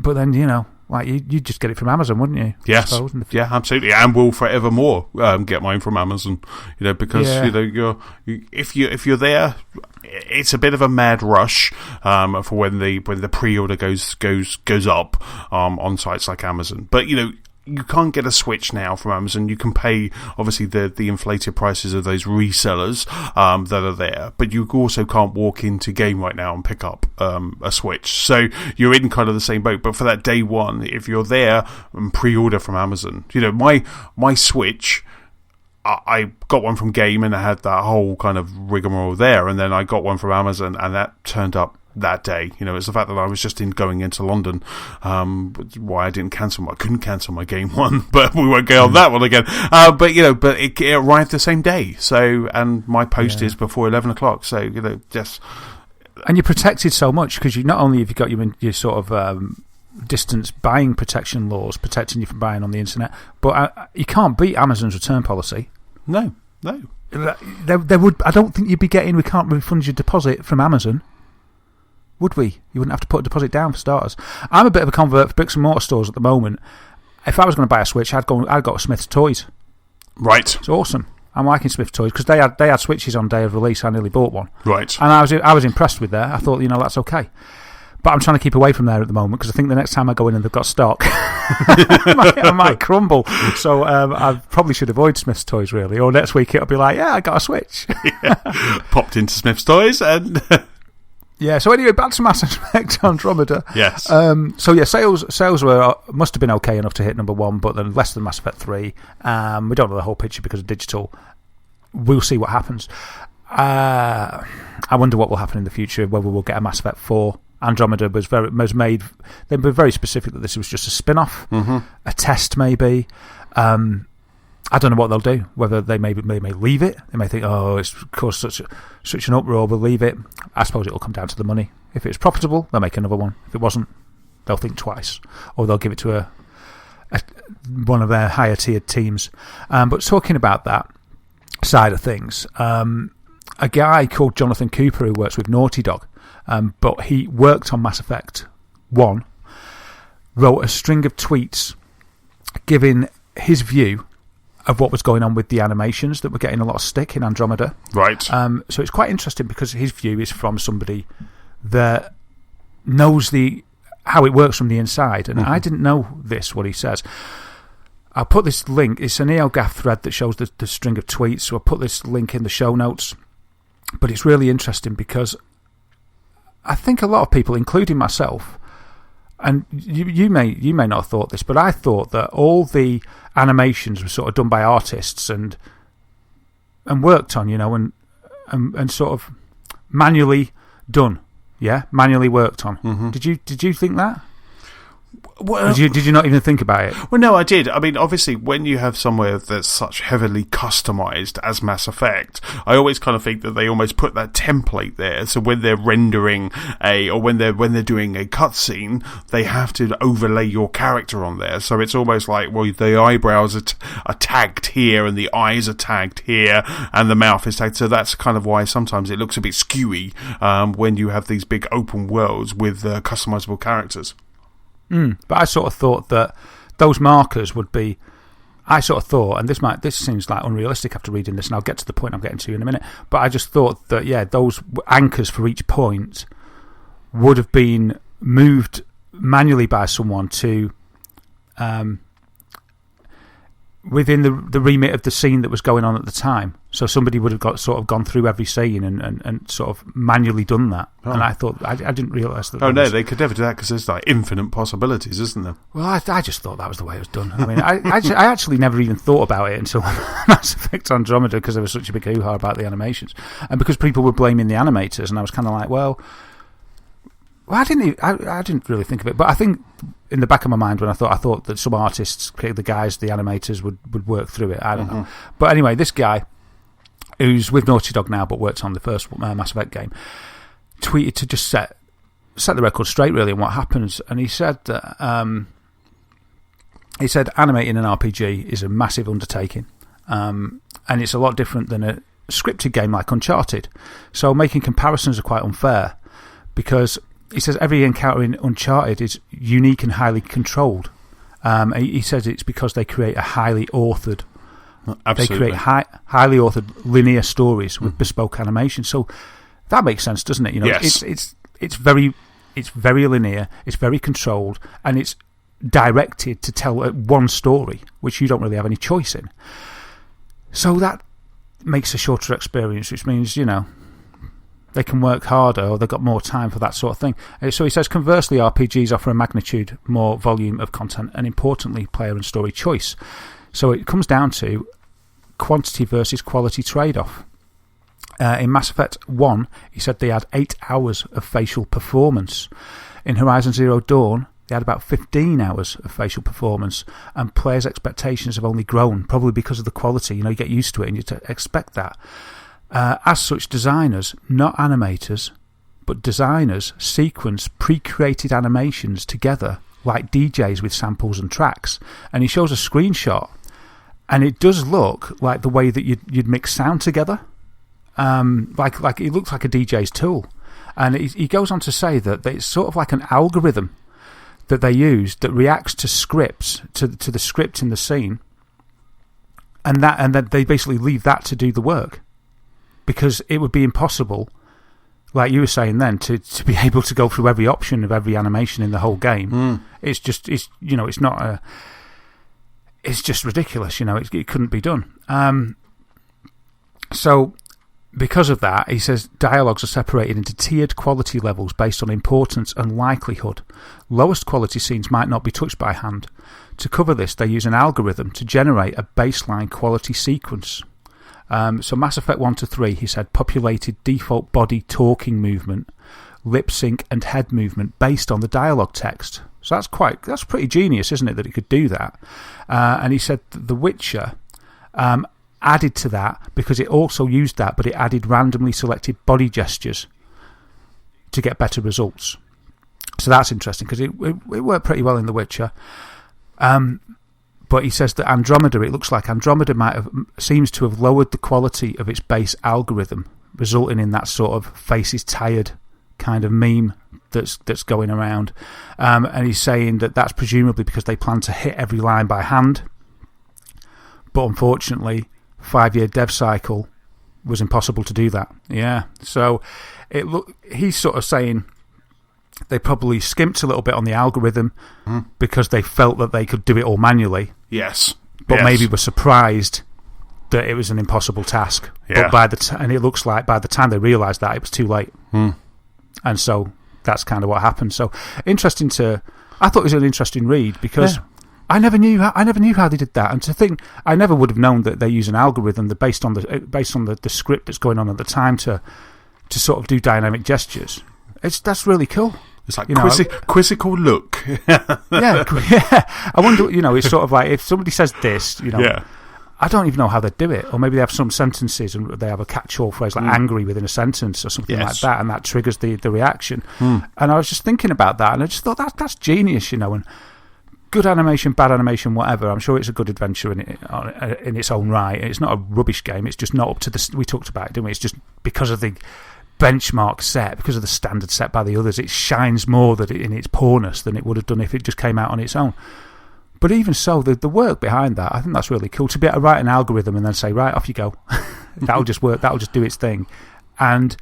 but then you just get it from Amazon, wouldn't you? Yes, yeah, absolutely, and will forevermore get mine from Amazon. Because if you're there, it's a bit of a mad rush for when the pre-order goes up on sites like Amazon. But you can't get a Switch now from Amazon. You can pay, obviously, the inflated prices of those resellers that are there, but you also can't walk into Game right now and pick up a Switch. So you're in kind of the same boat. But for that day one, if you're there and pre-order from Amazon, my Switch, I got one from Game and I had that whole kind of rigmarole there, and then I got one from Amazon and that turned up that day. It's the fact that I was just going into London, why I couldn't cancel my Game one, but we won't go on that one again. But it arrived the same day. So, and my post is before 11 o'clock. So, just. And you're protected so much because you not only have you got your sort of distance buying protection laws protecting you from buying on the internet, but you can't beat Amazon's return policy. No. There would. I don't think you'd be getting. We can't refund your deposit from Amazon. Would we? You wouldn't have to put a deposit down for starters. I'm a bit of a convert for bricks and mortar stores at the moment. If I was going to buy a Switch, I'd go to Smith's Toys. Right. It's awesome. I'm liking Smith's Toys because they had Switches on day of release. I nearly bought one. Right. And I was impressed with that. I thought, that's okay. But I'm trying to keep away from there at the moment because I think the next time I go in and they've got stock, I might crumble. So I probably should avoid Smith's Toys, really. Or next week it'll be like, I got a Switch. Popped into Smith's Toys and... Yeah, so anyway, back to Mass Effect Andromeda. Yes. Sales must have been okay enough to hit number 1, but then less than Mass Effect 3. We don't know the whole picture because of digital. We'll see what happens. I wonder what will happen in the future, whether we'll get a Mass Effect 4. Andromeda was made... They were very specific that this was just a spin-off, a test maybe. I don't know what they'll do. Whether they may leave it. They may think, it's caused such an uproar, we'll leave it. I suppose it'll come down to the money. If it's profitable, they'll make another one. If it wasn't, they'll think twice. Or they'll give it to one of their higher tiered teams. But talking about that side of things, a guy called Jonathan Cooper who works with Naughty Dog, but he worked on Mass Effect 1, wrote a string of tweets giving his view of what was going on with the animations that were getting a lot of stick in Andromeda. Right. So it's quite interesting because his view is from somebody that knows how it works from the inside, and I didn't know what he says. I'll put this link. It's a NeoGAF thread that shows the string of tweets, so I'll put this link in the show notes. But it's really interesting because I think a lot of people, including myself, and you may not have thought this, but I thought that all the animations were sort of done by artists and worked on, and sort of manually done. Yeah, manually worked on. Mm-hmm. Did you think that? Well, did you not even think about it? Well, no, I did. I mean, obviously, when you have somewhere that's such heavily customized as Mass Effect, I always kind of think that they almost put that template there. So when they're rendering or when they're doing a cutscene, they have to overlay your character on there. So it's almost like, well, the eyebrows are tagged here, and the eyes are tagged here, and the mouth is tagged. So that's kind of why sometimes it looks a bit skewy when you have these big open worlds with customizable characters. But I sort of thought that those markers would be. I sort of thought, and this seems like unrealistic after reading this, and I'll get to the point I'm getting to in a minute. But I just thought that those anchors for each point would have been moved manually by someone to within the remit of the scene that was going on at the time. So somebody would have gone through every scene and sort of manually done that. Oh. And I thought, I didn't realise that. Oh, no, they could never do that because there's like infinite possibilities, isn't there? Well, I just thought that was the way it was done. I mean, I actually never even thought about it until Mass Effect Andromeda because there was such a big hoo-ha about the animations. And because people were blaming the animators, and I was kind of like, well, I didn't really think of it. But I think in the back of my mind when I thought that some artists, the animators would work through it. I don't know. But anyway, this guy, who's with Naughty Dog now but worked on the first Mass Effect game, tweeted to just set the record straight really on what happens. And he said that animating an RPG is a massive undertaking, and it's a lot different than a scripted game like Uncharted. So making comparisons are quite unfair because he says every encounter in Uncharted is unique and highly controlled. He says it's because they create a highly authored. Absolutely. They create highly authored linear stories with bespoke animation. So that makes sense, doesn't it? Yes. It's very linear. It's very controlled, and it's directed to tell one story, which you don't really have any choice in. So that makes a shorter experience, which means they can work harder or they've got more time for that sort of thing. So he says, conversely, RPGs offer a magnitude more volume of content and, importantly, player and story choice. So it comes down to quantity versus quality trade-off. In Mass Effect 1, he said they had 8 hours of facial performance. In Horizon Zero Dawn, they had about 15 hours of facial performance, and players' expectations have only grown, probably because of the quality. You get used to it and you expect that. As such, designers, not animators, but designers sequence pre-created animations together like DJs with samples and tracks. And he shows a screenshot, and it does look like the way that you'd mix sound together. Like it looks like a DJ's tool. And he goes on to say that it's sort of like an algorithm that they use that reacts to scripts, to the script in the scene, and that they basically leave that to do the work. Because it would be impossible, like you were saying then, to be able to go through every option of every animation in the whole game. It's just it's just ridiculous. It couldn't be done. So because of that, he says dialogues are separated into tiered quality levels based on importance and likelihood. Lowest quality scenes might not be touched by hand. To cover this, they use an algorithm to generate a baseline quality sequence. So Mass Effect 1 to 3, he said, populated default body talking movement, lip sync and head movement based on the dialogue text. So that's pretty genius, isn't it, that it could do that? And he said that The Witcher added to that because it also used that, but it added randomly selected body gestures to get better results. So that's interesting because it worked pretty well in The Witcher. But he says that Andromeda, it looks like Andromeda seems to have lowered the quality of its base algorithm, resulting in that sort of face is tired kind of meme that's going around. And he's saying that that's presumably because they plan to hit every line by hand. But unfortunately, 5-year dev cycle was impossible to do that. Yeah. So he's sort of saying they probably skimped a little bit on the algorithm because they felt that they could do it all manually. Yes. But maybe were surprised that it was an impossible task. Yeah. But and it looks like by the time they realised that, it was too late. And so that's kind of what happened. So I thought it was an interesting read because I never knew how they did that. And to think, I never would have known that they use an algorithm that based on the script that's going on at the time to sort of do dynamic gestures. That's really cool. It's like quizzical look. yeah. I wonder, it's sort of like if somebody says this, I don't even know how they do it. Or maybe they have some sentences and they have a catch-all phrase like angry within a sentence or something like that, and that triggers the reaction. And I was just thinking about that, and I just thought that's genius, and good animation, bad animation, whatever. I'm sure it's a good adventure in its own right. It's not a rubbish game. It's just not up to the... We talked about it, didn't we? It's just because of the benchmark set, because of the standard set by the others, it shines more in its poorness than it would have done if it just came out on its own. But even so, the work behind that, I think that's really cool. To be able to write an algorithm and then say, right, off you go. That'll just work. That'll just do its thing. And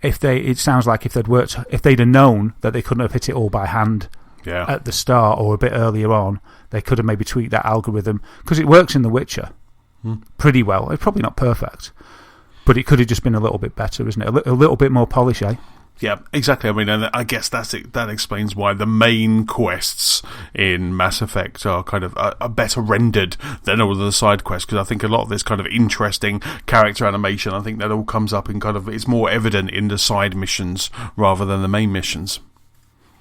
it sounds like if they'd have known that they couldn't have hit it all by hand at the start or a bit earlier on, they could have maybe tweaked that algorithm. Because it works in The Witcher pretty well. It's probably not perfect, but it could have just been a little bit better, isn't it? A little bit more polish, eh? Yeah, exactly. I mean, and I guess that explains why the main quests in Mass Effect are kind of are better rendered than all of the side quests, because I think a lot of this kind of interesting character animation, I think that all comes up in kind of, it's more evident in the side missions rather than the main missions.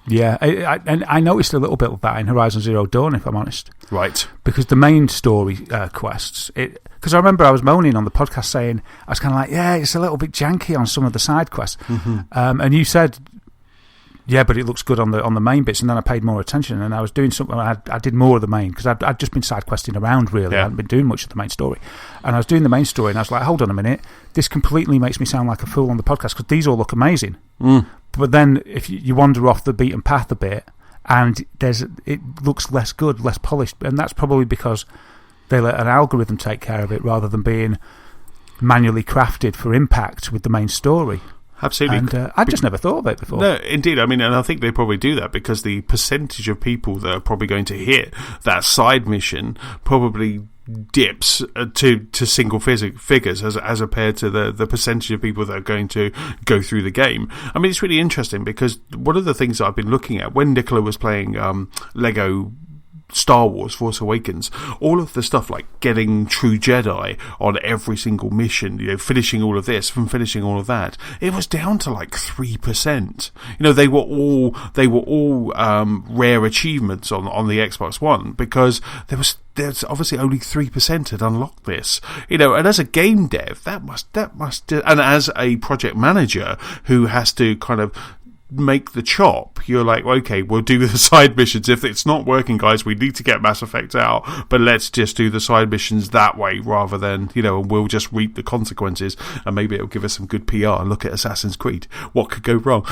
Yeah, I noticed a little bit of that in Horizon Zero Dawn, if I'm honest. Right. Because the main story quests, because I remember I was moaning on the podcast saying, I was kind of like, yeah, it's a little bit janky on some of the side quests. And you said, yeah, but it looks good on the main bits, and then I paid more attention, and I was doing something, I did more of the main, because I'd just been side questing around, really. I hadn't been doing much of the main story. And I was doing the main story, and I was like, hold on a minute, this completely makes me sound like a fool on the podcast, because these all look amazing. But then if you wander off the beaten path a bit, and it looks less good, less polished, and that's probably because they let an algorithm take care of it rather than being manually crafted for impact with the main story. Absolutely. And I just never thought of it before. No, indeed. I mean, and I think they probably do that because the percentage of people that are probably going to hit that side mission probably dips to single figures as compared to the percentage of people that are going to go through the game. I mean, it's really interesting because one of the things that I've been looking at when Nicola was playing Lego Star Wars Force Awakens, all of the stuff like getting true Jedi on every single mission, finishing all of this from finishing all of that, it was down to like 3%. They were all rare achievements on the Xbox One because there's obviously only 3% had unlocked this, and as a game dev, that must, and as a project manager who has to kind of make the chop, you're like, okay, we'll do the side missions. If it's not working, guys, we need to get Mass Effect out, but let's just do the side missions that way rather than, and we'll just reap the consequences, and maybe it'll give us some good PR. Look at Assassin's Creed. What could go wrong?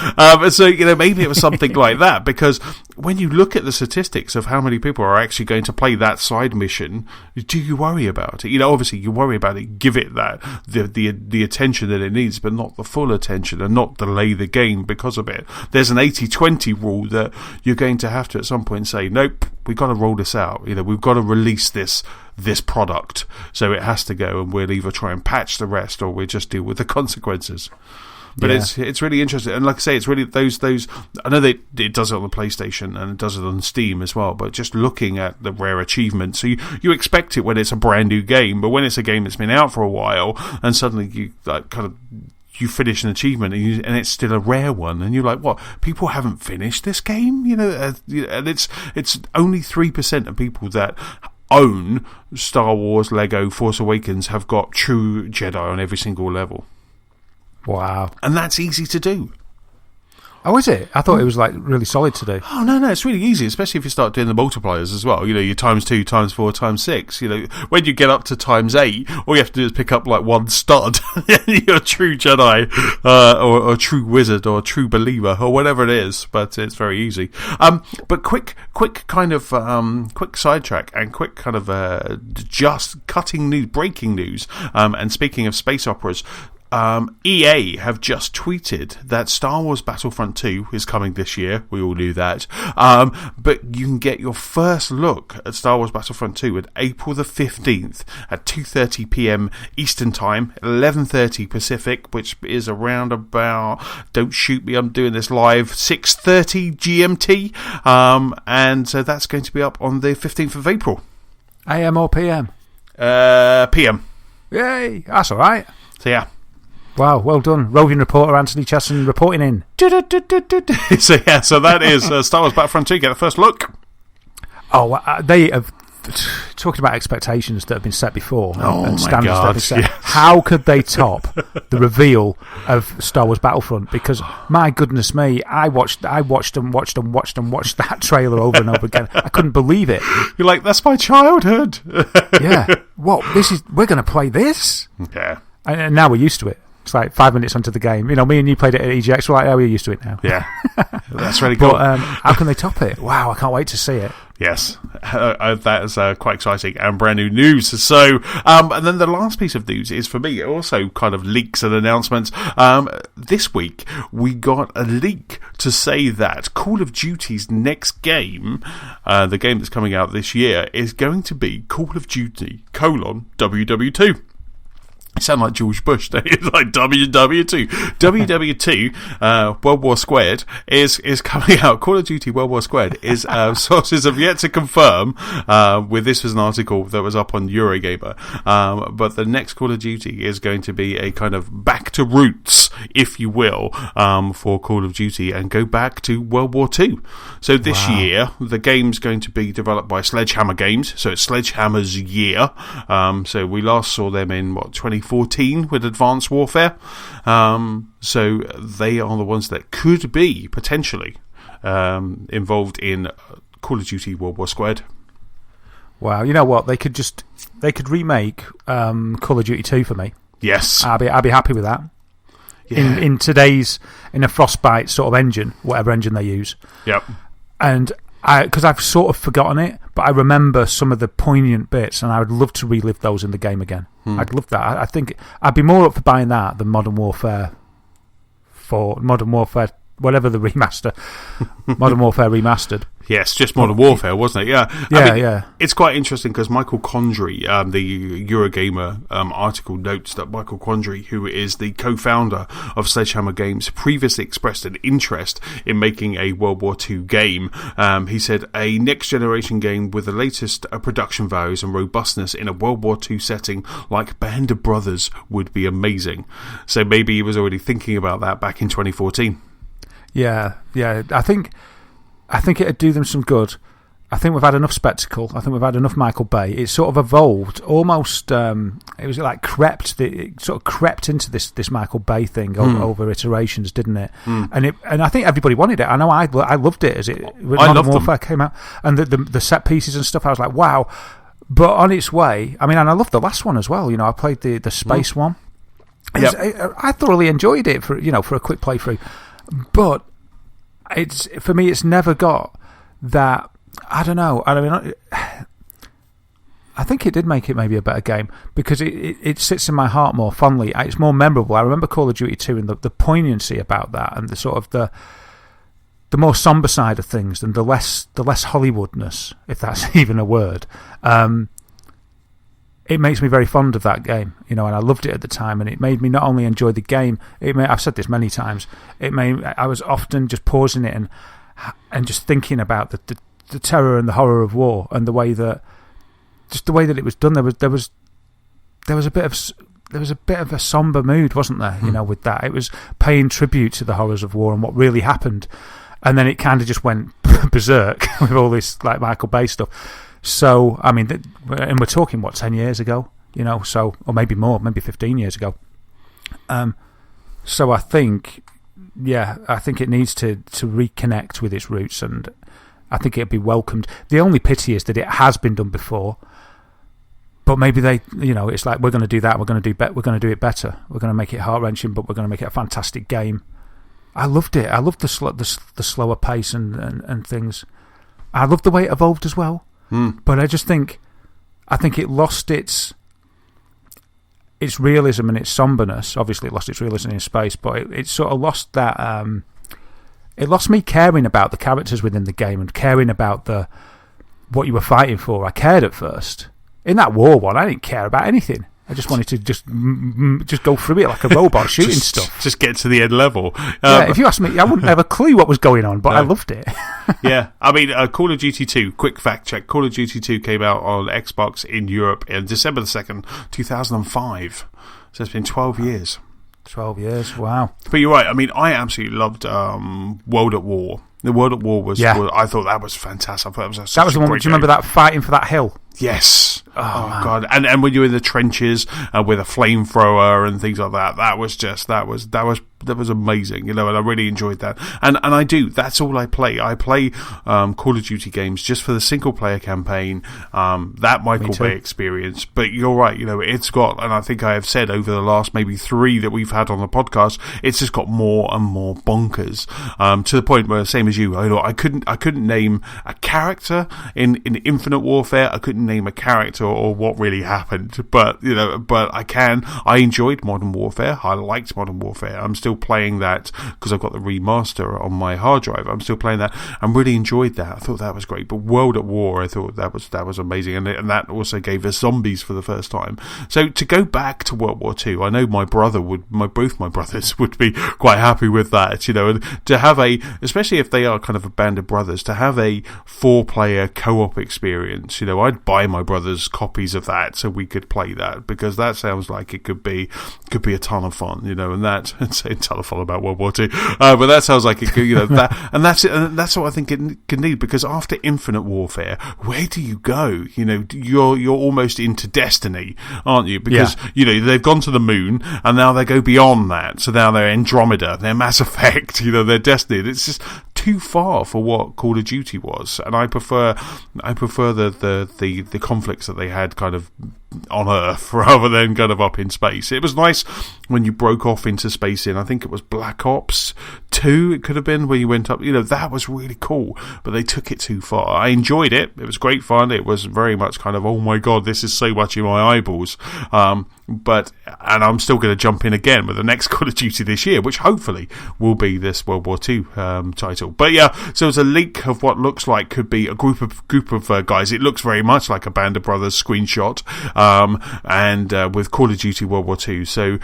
So, maybe it was something like that, because when you look at the statistics of how many people are actually going to play that side mission, do you worry about it? Obviously you worry about it, give it that, the attention that it needs, but not the full attention, and not delay the game because of it. There's an 80-20 rule that you're going to have to at some point say, nope, we've got to roll this out. We've got to release this product, so it has to go, and we'll either try and patch the rest or we'll just deal with the consequences. But it's really interesting, and like I say, it's really those. I know that it does it on the PlayStation and it does it on Steam as well. But just looking at the rare achievements, so you expect it when it's a brand new game, but when it's a game that's been out for a while, and suddenly you finish an achievement and it's still a rare one, and you're like, what? People haven't finished this game, and it's only 3% of people that own Star Wars Lego Force Awakens have got true Jedi on every single level. Wow. And that's easy to do. Oh, is it? I thought it was like really solid to do. Oh, no, it's really easy, especially if you start doing the multipliers as well. Your times 2, times 4, times 6. When you get up to times 8, all you have to do is pick up like one stud. You're a true Jedi, or a true wizard, or a true believer, or whatever it is. But it's very easy. But quick kind of quick sidetrack and quick kind of just cutting news, breaking news. And speaking of space operas. EA have just tweeted that Star Wars Battlefront 2 is coming this year. We all knew that. But you can get your first look at Star Wars Battlefront 2 at April the 15th at 2:30 p.m. Eastern Time, 11:30 Pacific, which is around about, don't shoot me, I'm doing this live, 6:30 GMT. And so that's going to be up on the 15th of April. AM or PM? PM. Yay, that's all right. So yeah. Wow, well done. Roving reporter Antony Chesson reporting in. So that is Star Wars Battlefront 2. Get the first look. Oh, they have talked about expectations that have been set before and standards that have been set. Yes. How could they top the reveal of Star Wars Battlefront? Because my goodness me, I watched that trailer over and over again. I couldn't believe it. You're like, that's my childhood. Yeah. What? We're going to play this? Yeah. And now we're used to it. It's like 5 minutes onto the game. Me and you played it at EGX. We're like, we're used to it now. Yeah. That's really cool. But how can they top it? Wow, I can't wait to see it. Yes, that is quite exciting and brand new news. So, and then the last piece of news is for me also kind of leaks and announcements. This week we got a leak to say that Call of Duty's next game, the game that's coming out this year, is going to be Call of Duty: WW2. It sounds like George Bush. It's like WW2. WW2, World War Squared, is coming out. Call of Duty World War Squared is, sources have yet to confirm, this was an article that was up on Eurogamer, but the next Call of Duty is going to be a kind of back to roots, if you will, for Call of Duty and go back to World War II. So this year, the game's going to be developed by Sledgehammer Games, so it's Sledgehammer's year. So we last saw them in, 2014 with Advanced Warfare. So they are the ones that could be potentially involved in Call of Duty World War Squared. Wow, you know what? They could remake Call of Duty 2 for me. Yes, I'd be happy with that. Yeah. In a Frostbite sort of engine, whatever engine they use. Yep. And because I've sort of forgotten it, but I remember some of the poignant bits, and I would love to relive those in the game again. I'd love that. I think I'd be more up for buying that than Modern Warfare 4, Modern Warfare, whatever the remaster, Modern Warfare Remastered. Yes, just Modern Warfare, wasn't it? Yeah. Yeah. It's quite interesting because Michael Condrey, the Eurogamer article notes that Michael Condrey, who is the co-founder of Sledgehammer Games, previously expressed an interest in making a World War II game. He said, a next-generation game with the latest production values and robustness in a World War II setting like Band of Brothers would be amazing. So maybe he was already thinking about that back in 2014. Yeah. I think it'd do them some good. I think we've had enough spectacle. I think we've had enough Michael Bay. It sort of evolved, almost. It was like it sort of crept into this Michael Bay thing over iterations, didn't it? And I think everybody wanted it. I know I loved it when Modern Warfare came out, and the set pieces and stuff. I was like, wow. But on its way, I mean, and I loved the last one as well. I played the space one. I thoroughly enjoyed it for a quick playthrough, but. For me, it's never got that. I don't know. I mean, I think it did make it maybe a better game because it sits in my heart more fondly. It's more memorable. I remember Call of Duty 2 and the poignancy about that, and the sort of the more somber side of things, and the less Hollywoodness, if that's even a word. It makes me very fond of that game, and I loved it at the time, and it made me not only enjoy the game. I've said this many times. I was often just pausing it and just thinking about the terror and the horror of war, and the way that it was done. There was a bit of a somber mood, wasn't there? With that, it was paying tribute to the horrors of war and what really happened, and then it kind of just went berserk with all this like Michael Bay stuff. So, I mean, and we're talking, 10 years ago, or maybe more, maybe 15 years ago. So I think I think it needs to reconnect with its roots, and I think it'd be welcomed. The only pity is that it has been done before, but maybe they, it's like, we're going to do that, we're going to do it better, we're going to make it heart-wrenching, but we're going to make it a fantastic game. I loved it. I loved the slower pace and things. I loved the way it evolved as well. But I just think it lost its realism and its somberness. Obviously, it lost its realism in space, but it sort of lost that. It lost me caring about the characters within the game and caring about what you were fighting for. I cared at first. In that war one, I didn't care about anything. I just wanted to just go through it like a robot shooting stuff. Just get to the end level. If you asked me, I wouldn't have a clue what was going on, but I loved it. Yeah, I mean, Call of Duty 2, quick fact check, Call of Duty 2 came out on Xbox in Europe on December the 2nd, 2005. So it's been 12 years. 12 years, wow. But you're right, I mean, I absolutely loved World at War. The World at War was I thought that was fantastic. I thought that was the one. Do you remember that fighting for that hill? Yes. Oh God! And when you're in the trenches with a flamethrower and things like that, that was amazing, and I really enjoyed that. And I do. That's all I play. I play Call of Duty games just for the single player campaign. That Michael Bay experience. But you're right. It's got, and I think I have said over the last maybe 3 that we've had on the podcast, it's just got more and more bonkers to the point where, same as you, I couldn't name a character in Infinite Warfare. I couldn't name a character or what really happened, but I can. I enjoyed Modern Warfare. I liked Modern Warfare. I'm still playing that because I've got the remaster on my hard drive. I'm still playing that. I really enjoyed that. I thought that was great. But World at War, I thought that was amazing, and that also gave us zombies for the first time. So to go back to World War II, I know both my brothers would be quite happy with that. And to have especially if they are kind of a band of brothers, to have a 4-player co-op experience. I'd buy my brothers copies of that so we could play that, because that sounds like it could be a ton of fun, and that, and say a ton of fun about World War II, but that sounds like it could, that, and that's it, and that's what I think it can need, because after Infinite Warfare, where do you go? You're almost into Destiny, aren't you? Because they've gone to the moon, and now they go beyond that. So now they're Andromeda, they're Mass Effect, they're Destiny. It's just too far for what Call of Duty was, and I prefer the conflicts that they had kind of on Earth rather than kind of up in space. It was nice when you broke off into space in, I think it was Black Ops 2, it could have been, where you went up, that was really cool, but they took it too far. I enjoyed it. It was great fun. It was very much kind of, oh my God, this is so much in my eyeballs. And I'm still going to jump in again with the next Call of Duty this year, which hopefully will be this World War II title. But yeah, so it's a leak of what looks like could be a group of guys. It looks very much like a Band of Brothers screenshot, and with Call of Duty World War II. So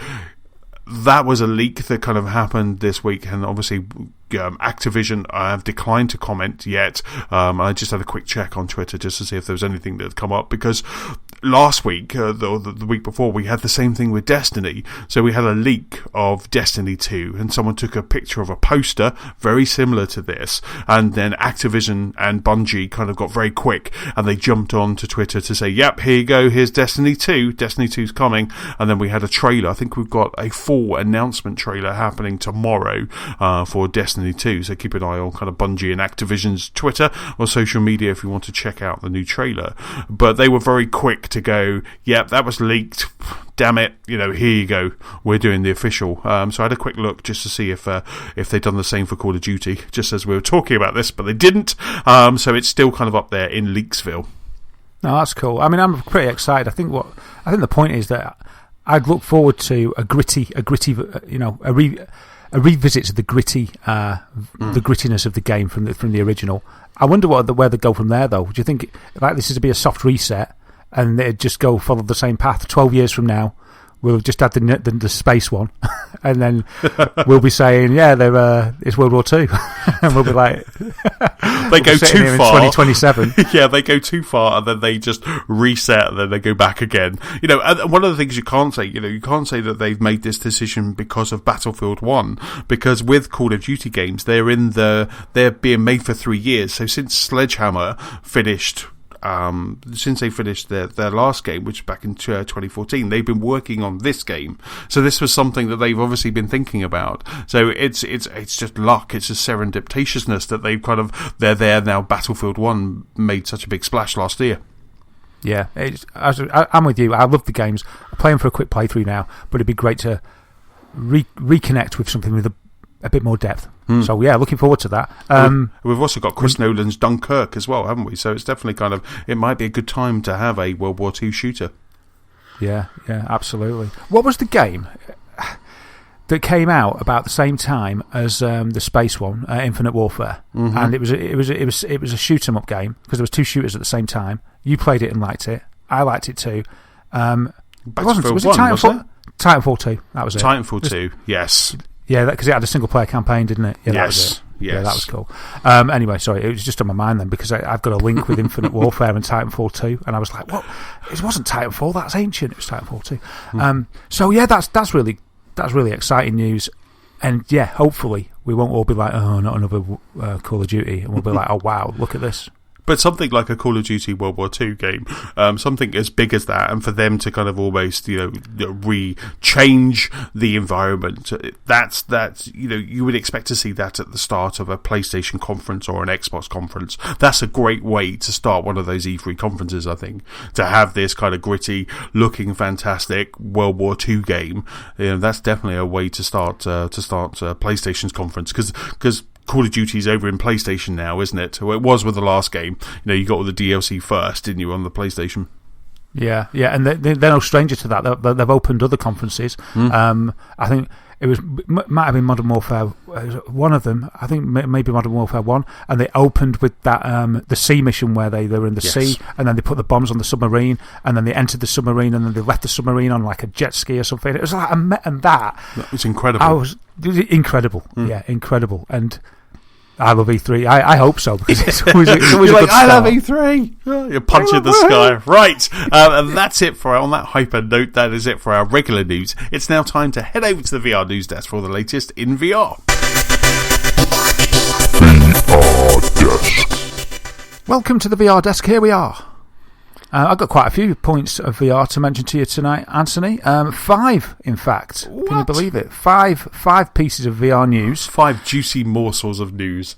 that was a leak that kind of happened this week, and obviously Activision, I have declined to comment yet. I just had a quick check on Twitter just to see if there was anything that had come up, because last week, the week before, we had the same thing with Destiny. So we had a leak of Destiny 2, and someone took a picture of a poster very similar to this, and then Activision and Bungie kind of got very quick, and they jumped on to Twitter to say, yep, here you go, here's Destiny 2, Destiny 2's coming. And then we had a trailer. I think we've got a full announcement trailer happening tomorrow for Destiny 2, so keep an eye on kind of Bungie and Activision's Twitter or social media if you want to check out the new trailer. But they were very quick to go, yep, that was leaked, damn it, here you go, we're doing the official. So I had a quick look just to see if they'd done the same for Call of Duty, just as we were talking about this, but they didn't. So it's still kind of up there in Leaksville. No, that's cool. I mean, I'm pretty excited. I think the point is that I'd look forward to a revisit to the grittiness of the game from the original. I wonder where they go from there, though. Do you think this is to be a soft reset, and they'd just follow the same path? 12 years from now, we'll have just had the space one, and then we'll be saying, it's World War II, and we'll be like, they go too far. 2027. Yeah, they go too far, and then they just reset, and then they go back again. And one of the things you can't say, you can't say that they've made this decision because of Battlefield 1, because with Call of Duty games, they're being made for 3 years. So since Sledgehammer finished since they finished their last game, which was back in 2014, they've been working on this game. So this was something that they've obviously been thinking about. So it's just luck. It's just serendipitousness that they're there now. Battlefield 1 made such a big splash last year. Yeah, I'm with you. I love the games. I'm playing for a quick playthrough now, but it'd be great to reconnect with something with a bit more depth. So yeah, looking forward to that. We've also got Chris Nolan's Dunkirk as well, haven't we? So it's definitely it might be a good time to have a World War II shooter. Yeah, absolutely. What was the game that came out about the same time as the space one, Infinite Warfare? And it was a shoot 'em up game because there was two shooters at the same time. You played it and liked it. I liked it too. Was it Titanfall? Titanfall 2. That was it. Titanfall 2. Yes. Yeah, because it had a single player campaign, didn't it? Yeah, yes. That was it. Yes. Yeah, that was cool. Anyway, sorry, it was just on my mind then because I've got a link with Infinite Warfare and Titanfall 2, and I was like, "What? It wasn't Titanfall. That's ancient. It was Titanfall 2." So yeah, that's really exciting news, and yeah, hopefully we won't all be like, "Oh, not another Call of Duty," and we'll be like, "Oh wow, look at this." But something like a Call of Duty World War II game, something as big as that, and for them to kind of almost, change the environment, that's you would expect to see that at the start of a PlayStation conference or an Xbox conference. That's a great way to start one of those E3 conferences, I think, to have this kind of gritty, looking fantastic World War II game. That's definitely a way to start PlayStation's conference, because Call of Duty's over in PlayStation now, isn't it? Well, it was with the last game. You got all the DLC first, didn't you, on the PlayStation? Yeah, and they're no stranger to that. They've opened other conferences. I think might have been Modern Warfare, one of them. I think maybe Modern Warfare 1, and they opened with that the sea mission where they were in the sea, and then they put the bombs on the submarine, and then they entered the submarine, and then they left the submarine on like a jet ski or something. It was like that was incredible. Incredible. Yeah, incredible. And I love E3. I hope so, because it's always You're a good like, I start. love E3. You're punching the sky. Right. And that's it on that hyper note. That is it for our regular news. It's now time to head over to the VR news desk for the latest in VR. VR desk. Welcome to the VR desk. Here we are. I've got quite a few points of VR to mention to you tonight, Anthony. 5, in fact. What? Can you believe it? 5 pieces of VR news. 5 juicy morsels of news.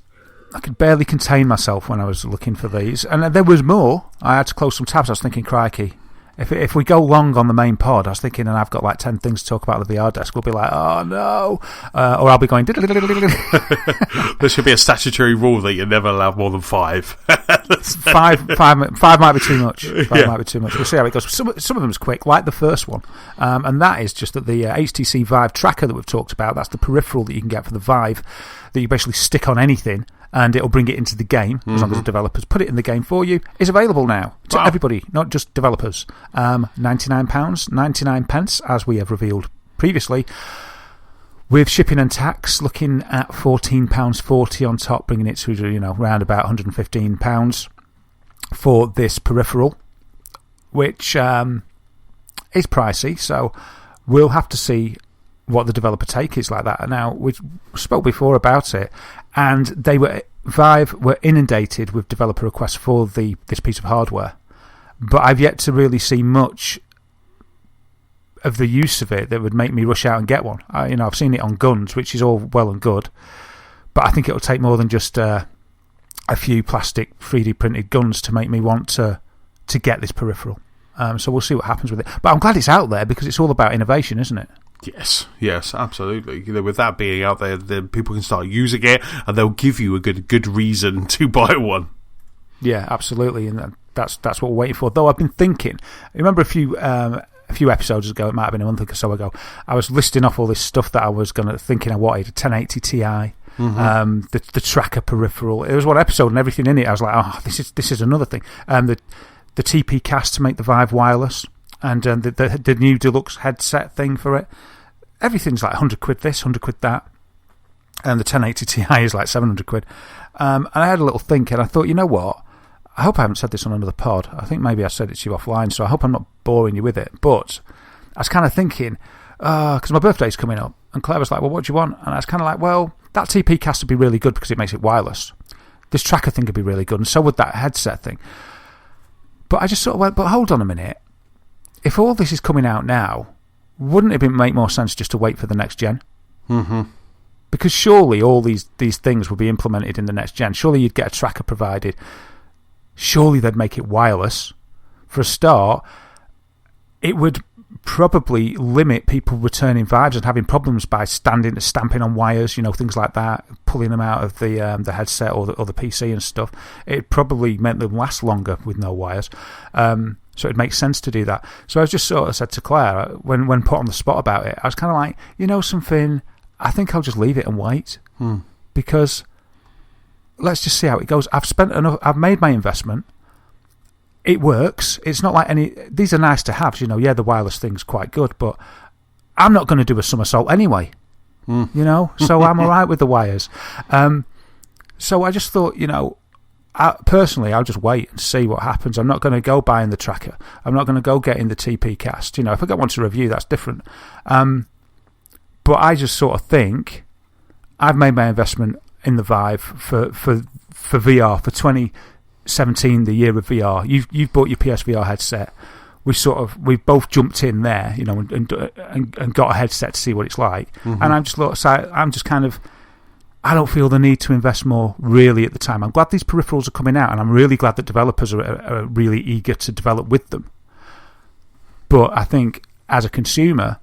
I could barely contain myself when I was looking for these. And there was more. I had to close some tabs. I was thinking, crikey. If we go long on the main pod, I was thinking, and I've got like 10 things to talk about at the VR desk, we'll be like, oh no. Or I'll be going... There should be a statutory rule that you never allow more than 5. 5 might be too much. 5 might be too much. We'll see how it goes. Some of them's quick, like the first one. And that is just that the HTC Vive tracker that we've talked about, that's the peripheral that you can get for the Vive, that you basically stick on anything, and it'll bring it into the game, as long as the developers put it in the game for you, is available now to everybody, not just developers. £99, 99 pence, as we have revealed previously, with shipping and tax looking at £14.40 on top, bringing it to around about £115 for this peripheral, which is pricey, so we'll have to see what the developer take is like that. Now, we spoke before about it, and Vive were inundated with developer requests for this piece of hardware, but I've yet to really see much of the use of it that would make me rush out and get one. I've seen it on guns, which is all well and good, but I think it'll take more than just a few plastic 3D printed guns to make me want to get this peripheral. So we'll see what happens with it. But I'm glad it's out there, because it's all about innovation, isn't it? Yes, absolutely. With that being out there, then people can start using it, and they'll give you a good reason to buy one. Yeah, absolutely, and that's what we're waiting for. Though I've been thinking, remember a few episodes ago, it might have been a month or so ago, I was listing off all this stuff that I was thinking I wanted: a 1080 Ti, the tracker peripheral. It was one episode and everything in it. I was like, oh, this is another thing. The TP cast to make the Vive wireless, and the new deluxe headset thing for it. Everything's like £100 this, £100 that, and the 1080 Ti is like £700. And I had a little think, and I thought, you know what? I hope I haven't said this on another pod. I think maybe I said it to you offline, so I hope I'm not boring you with it. But I was kind of thinking, because my birthday's coming up, and Claire was like, well, what do you want? And I was kind of like, well, that TP cast would be really good because it makes it wireless. This tracker thing could be really good, and so would that headset thing. But I just sort of went, but hold on a minute. If all this is coming out now, wouldn't it make more sense just to wait for the next gen? Mm-hmm. Because surely all these things will be implemented in the next gen. Surely you'd get a tracker provided. Surely they'd make it wireless. For a start, it would probably limit people returning vibes and having problems by stamping on wires, things like that, pulling them out of the headset or the PC and stuff. It probably meant them last longer with no wires. So it makes sense to do that. So I just sort of said to Claire, when put on the spot about it, I was kind of like, something, I think I'll just leave it and wait. Because let's just see how it goes. I've made my investment. It works. It's not like these are nice to have. Yeah, the wireless thing's quite good, but I'm not going to do a somersault anyway. So I'm all right with the wires. So I just thought, personally, I'll just wait and see what happens. I'm not going to go buying the tracker. I'm not going to go getting the TP cast. If I get one to review, that's different. But I just sort of think I've made my investment in the Vive for VR for 2017, the year of VR. You've bought your PSVR headset. We've both jumped in there, and got a headset to see what it's like. Mm-hmm. And I'm just kind of, I don't feel the need to invest more really at the time. I'm glad these peripherals are coming out, and I'm really glad that developers are really eager to develop with them. But I think as a consumer,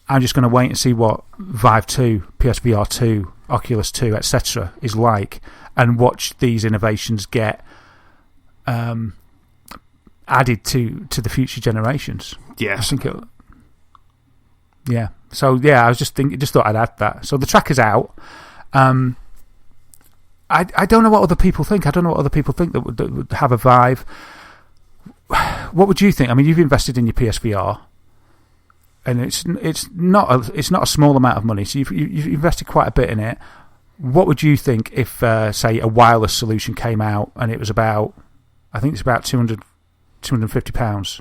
I'm just going to wait and see what Vive 2, PSVR 2, Oculus 2, etc. is like, and watch these innovations get added to the future generations. Yes. I think yeah. So yeah, I was just thought I'd add that. So the tracker's out. I don't know what other people think. I don't know what other people think that would have a Vive. What would you think? I mean, you've invested in your PSVR, and it's not a small amount of money. So you've invested quite a bit in it. What would you think if, say, a wireless solution came out and it was about, I think it's about £250?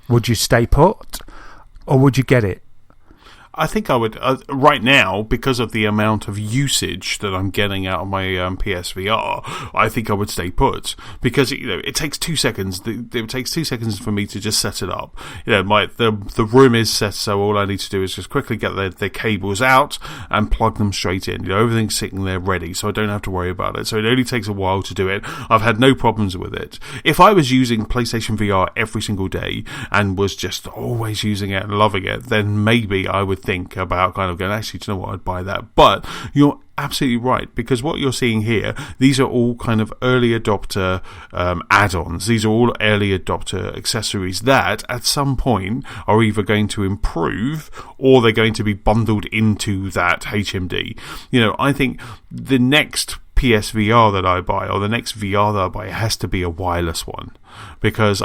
Would you stay put, or would you get it? I think I would, right now, because of the amount of usage that I'm getting out of my PSVR, I think I would stay put. Because, it takes 2 seconds. It takes 2 seconds for me to just set it up. The room is set, so all I need to do is just quickly get the cables out and plug them straight in. Everything's sitting there ready, so I don't have to worry about it. So it only takes a while to do it. I've had no problems with it. If I was using PlayStation VR every single day and was just always using it and loving it, then maybe I would think about kind of going, actually, do you know what, I'd buy that. But you're absolutely right, because what you're seeing here, these are all kind of early adopter add-ons. These are all early adopter accessories that at some point are either going to improve or they're going to be bundled into that HMD. I think the next PSVR that I buy, or the next VR that I buy, has to be a wireless one, because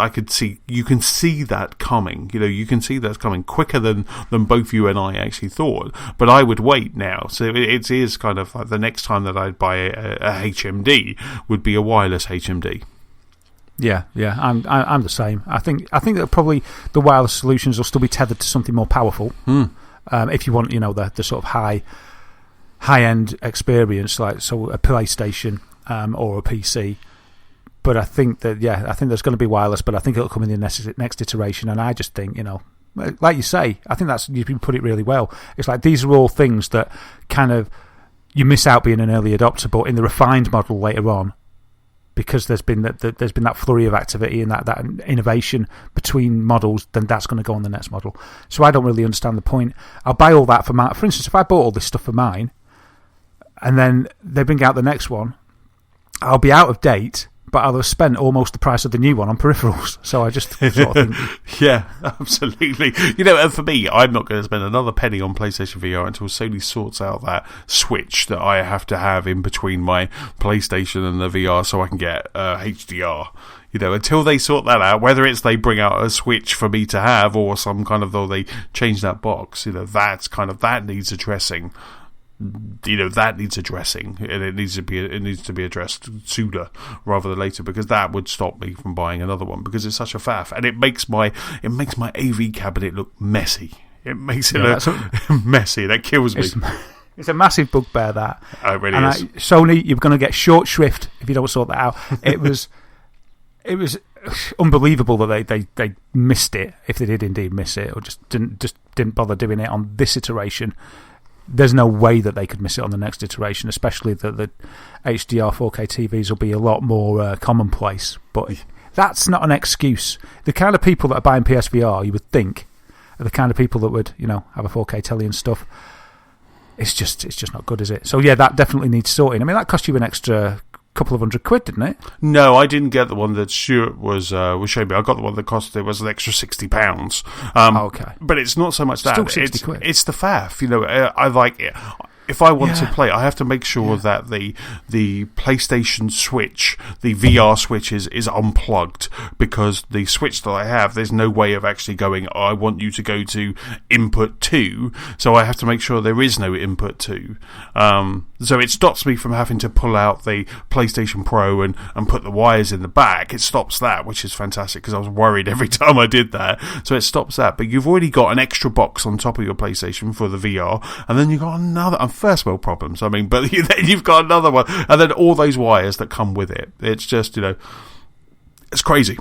you can see that coming. You can see that's coming quicker than both you and I actually thought. But I would wait now. So it is kind of like the next time that I'd buy a HMD would be a wireless HMD. Yeah, I'm the same. I think that probably the wireless solutions will still be tethered to something more powerful. If you want, the sort of high-end experience, like a PlayStation or a PC. But I think that, I think there's going to be wireless, but I think it'll come in the next iteration. And I just think, like you say, I think you've put it really well. It's like these are all things that kind of you miss out being an early adopter, but in the refined model later on, because there's been that flurry of activity and that innovation between models, then that's going to go on the next model. So I don't really understand the point. I'll buy all that for mine. For instance, if I bought all this stuff for mine, and then they bring out the next one, I'll be out of date, but I'll have spent almost the price of the new one on peripherals. So I just sort of think... Yeah, absolutely. And for me, I'm not going to spend another penny on PlayStation VR until Sony sorts out that switch that I have to have in between my PlayStation and the VR so I can get HDR. Until they sort that out, whether it's they bring out a switch for me to have or some kind of, though they change that box, that's kind of, that needs addressing. That needs addressing, and it needs to be addressed sooner rather than later, because that would stop me from buying another one, because it's such a faff, and it makes my AV cabinet look messy. It makes it look messy. That kills me. It's a massive bugbear, that. Oh, it really is. Sony, you're going to get short shrift if you don't sort that out. It was it was unbelievable that they missed it, if they did indeed miss it, or just didn't bother doing it on this iteration. There's no way that they could miss it on the next iteration, especially that the HDR 4K TVs will be a lot more commonplace. But that's not an excuse. The kind of people that are buying PSVR, you would think, are the kind of people that would, have a 4K telly and stuff. It's just not good, is it? So yeah, that definitely needs sorting. I mean, that cost you an extra couple of £100, didn't it? No, I didn't get the one that Stuart was showing me. I got the one that cost it was an extra £60. Okay, but it's not so much that. Still £60. It's the faff. I like it. If I want to play, I have to make sure that the PlayStation Switch, the VR Switch, is unplugged, because the Switch that I have, there's no way of actually going, I want you to go to input 2, so I have to make sure there is no input 2. So it stops me from having to pull out the PlayStation Pro and put the wires in the back. It stops that, which is fantastic, because I was worried every time I did that. So it stops that. But you've already got an extra box on top of your PlayStation for the VR, and then you've got another... First world problems, but then you've got another one, and then all those wires that come with it. It's just, it's crazy.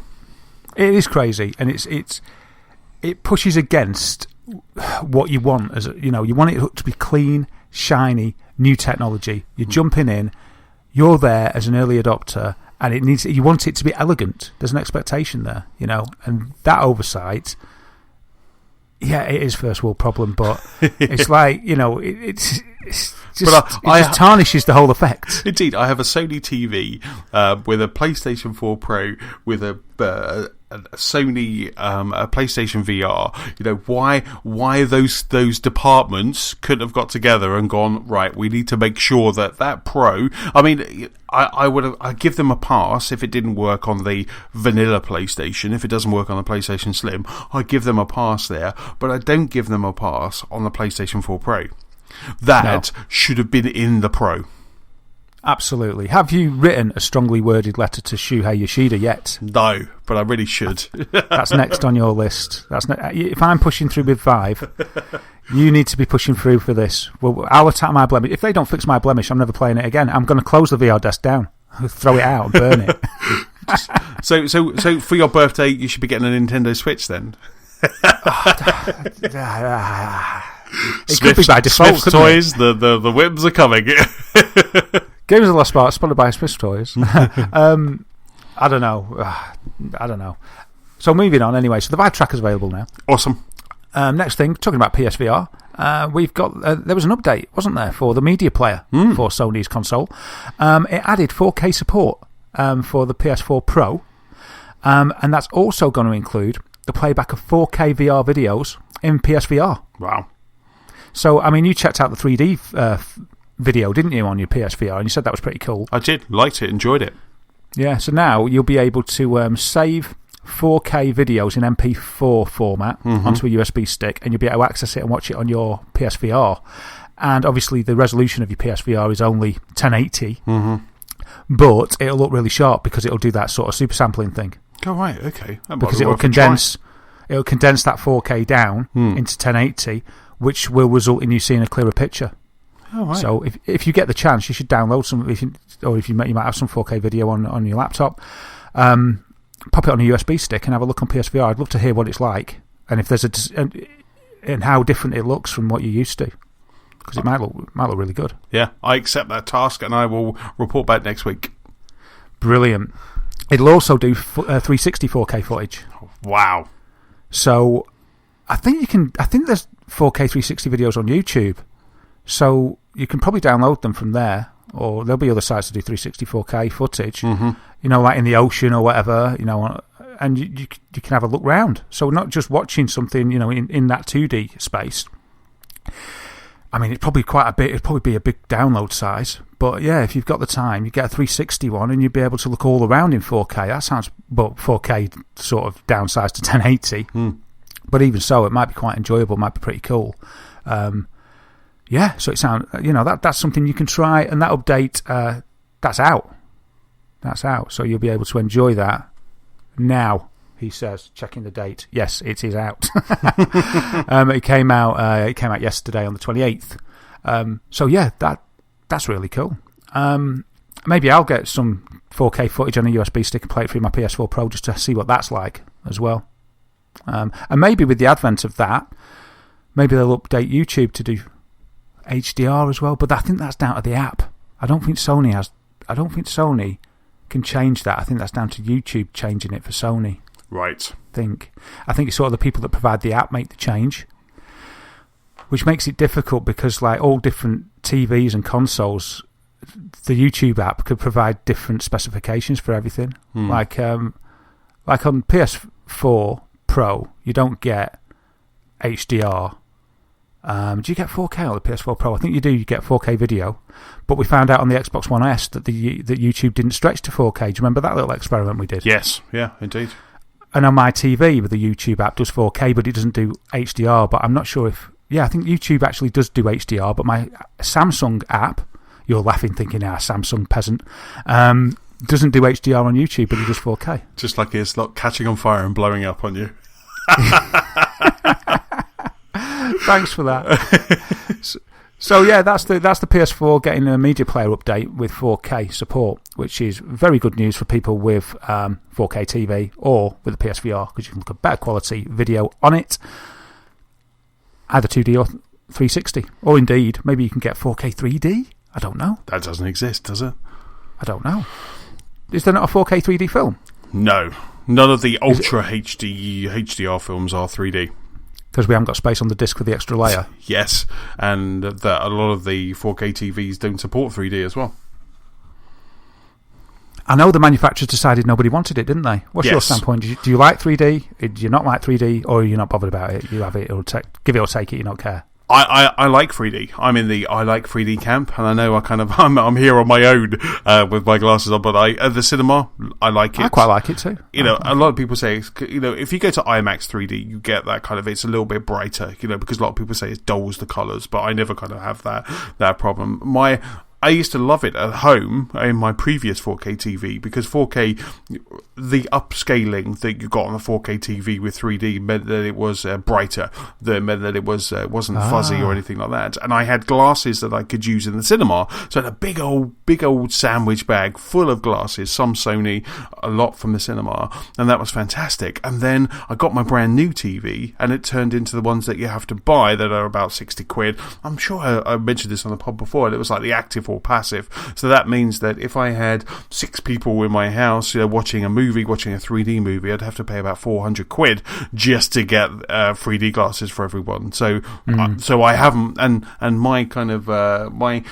It is crazy, and it pushes against what you want. As you want it to be clean, shiny, new technology. You're jumping in, you're there as an early adopter, and you want it to be elegant. There's an expectation there, and that oversight. Yeah, it is first world problem, but it's like, it just tarnishes the whole effect. Indeed, I have a Sony TV with a PlayStation 4 Pro with a Sony a PlayStation VR. Why those departments couldn't have got together and gone, right, we need to make sure that Pro. I mean, I'd give them a pass if it didn't work on the vanilla PlayStation. If it doesn't work on the PlayStation Slim, I give them a pass there, but I don't give them a pass on the PlayStation 4 Pro. That should have been in the Pro. Absolutely. Have you written a strongly worded letter to Shuhei Yoshida yet? No, but I really should. That's next on your list. If I'm pushing through with Vive, you need to be pushing through for this. Well, I'll attack my blemish. If they don't fix my blemish, I'm never playing it again. I'm going to close the VR desk down, throw it out, burn it. So for your birthday, you should be getting a Nintendo Switch then. It could be by default. Smith's Toys, the whims are coming. Games of the Lost Spark, spotted by Smith's Toys. I don't know. So moving on anyway. So the Vive Tracker's available now. Awesome. Next thing, talking about PSVR, we've got there was an update, wasn't there, for the media player for Sony's console. It added 4K support for the PS4 Pro, and that's also going to include the playback of 4K VR videos in PSVR. Wow. So, I mean, you checked out the 3D video, didn't you, on your PSVR, and you said that was pretty cool. I did. Liked it. Enjoyed it. Yeah, so now you'll be able to save 4K videos in MP4 format onto a USB stick, and you'll be able to access it and watch it on your PSVR. And obviously the resolution of your PSVR is only 1080, but it'll look really sharp because it'll do that sort of super sampling thing. Oh, right, okay. Because it'll condense that 4K down into 1080, which will result in you seeing a clearer picture. Oh, right. So if you get the chance, you should download some, if you might have some 4K video on your laptop. Pop it on a USB stick and have a look on PSVR. I'd love to hear what it's like, and if there's and how different it looks from what you're used to, because it might look really good. Yeah, I accept that task, and I will report back next week. Brilliant. It'll also do 360 4K footage. Wow. So I think there's 4K 360 videos on YouTube, so you can probably download them from there, or there'll be other sites to do 360 4K footage, like in the ocean or whatever, and you can have a look round. So not just watching something, in that 2D space. I mean, it'd probably be a big download size, but yeah, if you've got the time, you get a 360 one, and you'd be able to look all around in 4K. That sounds, but 4K sort of downsized to 1080. But even so, it might be quite enjoyable, might be pretty cool. Yeah, so it sounds, that's something you can try, and that update, that's out. That's out, so you'll be able to enjoy that now, he says, checking the date. Yes, it is out. It came out yesterday on the 28th. So yeah, that's really cool. maybe I'll get some 4K footage on a USB stick and play it through my PS4 Pro just to see what that's like as well. And maybe with the advent of that, maybe they'll update YouTube to do HDR as well. But I think that's down to the app. I don't think Sony can change that. I think that's down to YouTube changing it for Sony. Right. I think it's sort of the people that provide the app make the change, which makes it difficult because, like all different TVs and consoles, the YouTube app could provide different specifications for everything. Like on PS4 Pro, you don't get HDR. Do you get 4K on the PS4 Pro? I think you do. You get 4K video, but we found out on the Xbox One S that that YouTube didn't stretch to 4K. Do you remember that little experiment we did? Yes. Yeah. Indeed. And on my TV, with the YouTube app, does 4K, but it doesn't do HDR. But I'm not sure if... Yeah, I think YouTube actually does do HDR, but my Samsung app... You're laughing thinking, Samsung peasant. Doesn't do HDR on YouTube, but it does 4K. Just like it's not catching on fire and blowing up on you. Thanks for that. So yeah, that's the PS4 getting a media player update with 4K support, which is very good news for people with 4K TV or with a PSVR, because you can look at better quality video on it, either 2D or 360, or indeed maybe you can get 4K 3D. I don't know. That doesn't exist, does it? I don't know. Is there not a 4K 3D film? No, none of the Ultra HDR films are 3D. Because we haven't got space on the disc for the extra layer. Yes, and that a lot of the 4K TVs don't support 3D as well. I know the manufacturers decided nobody wanted it, didn't they? What's your standpoint? Do you like 3D? Do you not like 3D? Or are you not bothered about it? You have it, or give it or take it, you don't care? I like 3D. I'm in the I like 3D camp, and I know I'm here on my own with my glasses on. But at the cinema, I like it. I quite like it too. A lot of people say, if you go to IMAX 3D, you get that kind of, it's a little bit brighter. Because a lot of people say it dulls the colours, but I never kind of have that problem. I used to love it at home in my previous 4K TV, because 4K, the upscaling that you got on the 4K TV with 3D meant that it was brighter, that meant that it wasn't fuzzy or anything like that. And I had glasses that I could use in the cinema, so I had a big old sandwich bag full of glasses, some Sony, a lot from the cinema, and that was fantastic. And then I got my brand new TV, and it turned into the ones that you have to buy that are about 60 quid. I'm sure I mentioned this on the pod before, and it was like the active or passive. So that means that if I had 6 people in my house, watching a 3D movie, I'd have to pay about 400 quid just to get 3D glasses for everyone. So so I haven't, and my kind of my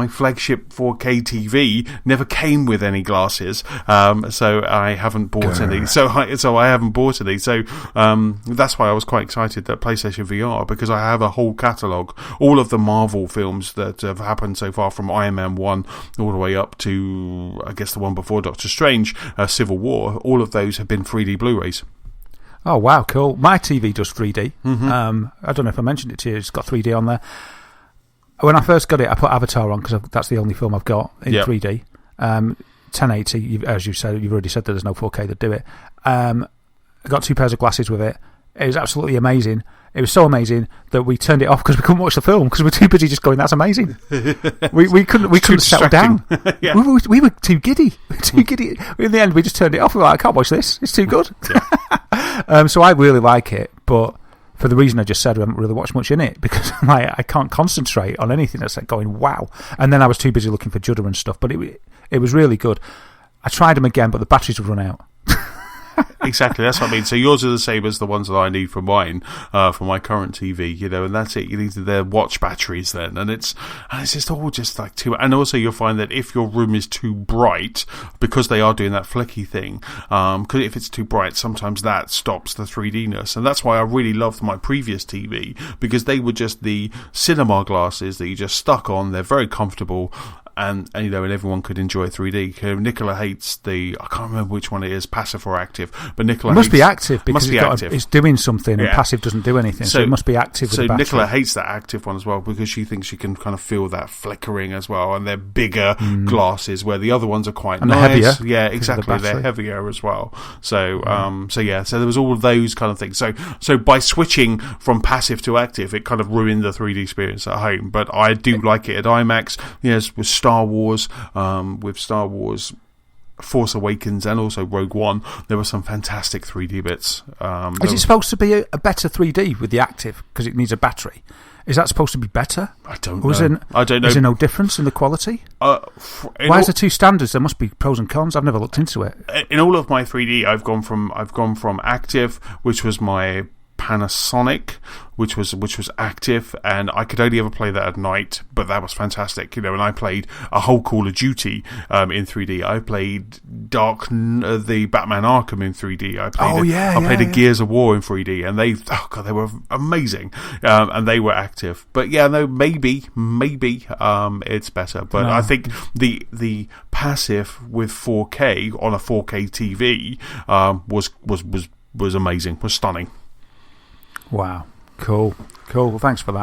flagship 4K TV never came with any glasses. So I haven't bought any. So I haven't bought any. So that's why I was quite excited that PlayStation VR, because I have a whole catalogue, all of the Marvel films that have happened so far, from Iron Man 1 all the way up to, I guess, the one before Doctor Strange, Civil War. All of those have been 3D Blu-rays. Oh wow, cool. My TV does 3D. I don't know if I mentioned it to you, it's got 3D on there. When I first got it, I put Avatar on, because that's the only film I've got in 3D. 1080, as you said, you've already said that there's no 4K that do it. I got 2 pairs of glasses with it. It was absolutely amazing. It was so amazing that we turned it off because we couldn't watch the film, because we were too busy just going, that's amazing. we couldn't settle down. Yeah. We were too giddy. In the end, we just turned it off. We were like, I can't watch this. It's too good. So I really like it, but for the reason I just said, I haven't really watched much in it, because I can't concentrate on anything that's like going, wow. And then I was too busy looking for Judder and stuff, but it was really good. I tried them again, but the batteries would run out. Exactly, that's what I mean. So yours are the same as the ones that I need for mine, for my current TV, and that's it. You need their watch batteries then, and it's just all just like too. And also, you'll find that if your room is too bright, because they are doing that flicky thing, because if it's too bright, sometimes that stops the 3D-ness, and that's why I really loved my previous TV, because they were just the cinema glasses that you just stuck on. They're very comfortable. And everyone could enjoy 3D. Nicola hates I can't remember which one it is, passive or active, but Nicola must be active, because it's doing something, and yeah. Passive doesn't do anything, so it must be active with the battery. Nicola hates that active one as well, because she thinks she can kind of feel that flickering as well, and they're bigger glasses, where the other ones are quite and nice. They're heavier. Yeah, exactly. They're heavier as well. So so there was all of those kind of things. So by switching from passive to active, it kind of ruined the 3D experience at home. But I do like it at IMAX. It was Star Wars, Force Awakens and also Rogue One, there were some fantastic 3D bits. Is it supposed to be a better 3D with the active because it needs a battery? Is that supposed to be better? I don't know. I don't know. Is there no difference in the quality? Why is there two standards? There must be pros and cons. I've never looked into it. In all of my 3D, I've gone from active, which was my Panasonic, which was active, and I could only ever play that at night, but that was fantastic, and I played a whole Call of Duty in 3D. I played the Batman Arkham in 3D. I played a Gears of War in 3D, and they were amazing, and they were active. But yeah, no, maybe it's better. But I think the passive with 4K on a 4K TV was amazing, was stunning. Wow, cool. Well, thanks for that.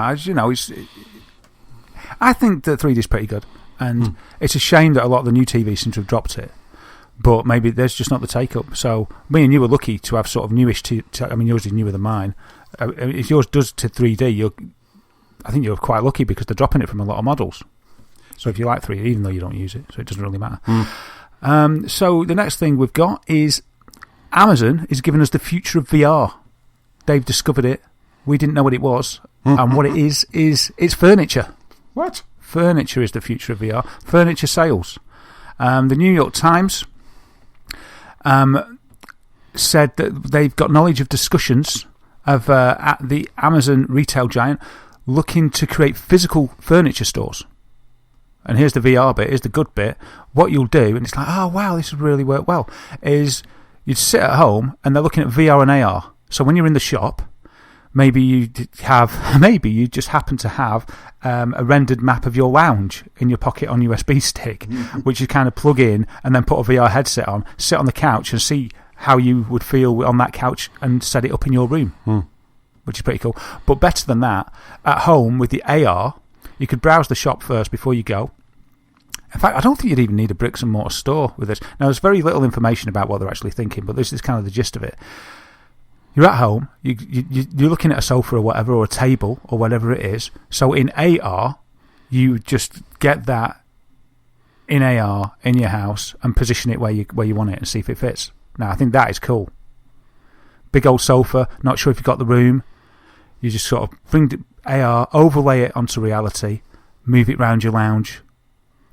I think that 3D is pretty good, and it's a shame that a lot of the new TVs seem to have dropped it. But maybe there's just not the take up. So me and you were lucky to have sort of newish. I mean, yours is newer than mine. If yours does to 3D, I think you're quite lucky because they're dropping it from a lot of models. So if you like 3D, even though you don't use it, so it doesn't really matter. So the next thing we've got is Amazon is giving us the future of VR. They've discovered it. We didn't know what it was. And what it is it's furniture. What? Furniture is the future of VR. Furniture sales. The New York Times said that they've got knowledge of discussions of at the Amazon retail giant looking to create physical furniture stores. And here's the VR bit, here's the good bit. What you'll do, and it's like, oh wow, this would really work well, is you'd sit at home and they're looking at VR and AR. So when you're in the shop, maybe you just happen to have a rendered map of your lounge in your pocket on USB stick, which you kind of plug in and then put a VR headset on, sit on the couch and see how you would feel on that couch and set it up in your room, which is pretty cool. But better than that, at home with the AR, you could browse the shop first before you go. In fact, I don't think you'd even need a bricks and mortar store with this. Now, there's very little information about what they're actually thinking, but this is kind of the gist of it. You're at home, you're looking at a sofa or whatever, or a table or whatever it is. So in AR, you just get that in AR in your house and position it where you want it and see if it fits. Now, I think that is cool. Big old sofa, not sure if you've got the room. You just sort of bring the AR, overlay it onto reality, move it round your lounge,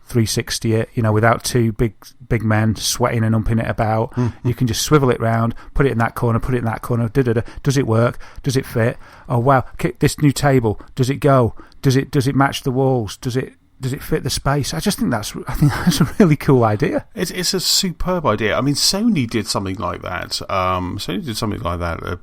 360 it, without two big men sweating and umping it about. You can just swivel it round, put it in that corner, Does it work? Does it fit? Oh wow, this new table, does it go? Does it match the walls? Does it fit the space? I think that's a really cool idea. It's a superb idea. I mean, Sony did something like that. A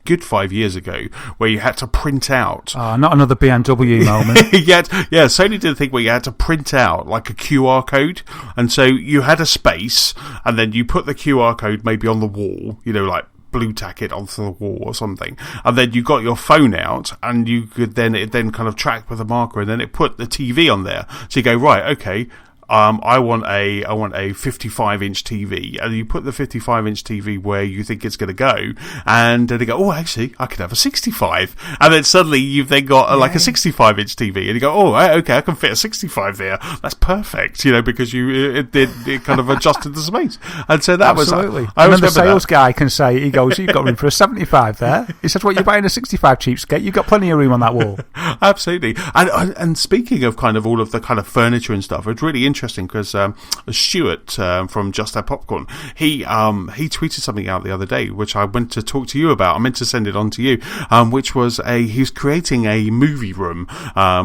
good 5 years ago, where you had to print out. Not another BMW moment. Sony did a thing where you had to print out like a QR code, and so you had a space, and then you put the QR code maybe on the wall. Like blue tack it onto the wall or something, and then you got your phone out and you could then kind of track with a marker, and then it put the TV on there. So you go, right, okay, I want a 55-inch TV, and you put the 55-inch TV where you think it's going to go, and then they go, oh, actually, I could have a 65, and then suddenly you've then got like a 65-inch TV, and you go, oh, okay, I can fit a 65 there. That's perfect, because it kind of adjusted the space, and so that absolutely. was. And then the sales guy can say, he goes, you've got room for a 75 there. He says, what, you're buying a 65 cheapskate? You've got plenty of room on that wall. Absolutely. And speaking of kind of all of the kind of furniture and stuff, it's really interesting because Stuart from Just Add Popcorn, he tweeted something out the other day which I went to talk to you about. I meant to send it on to you, which was he's creating a movie room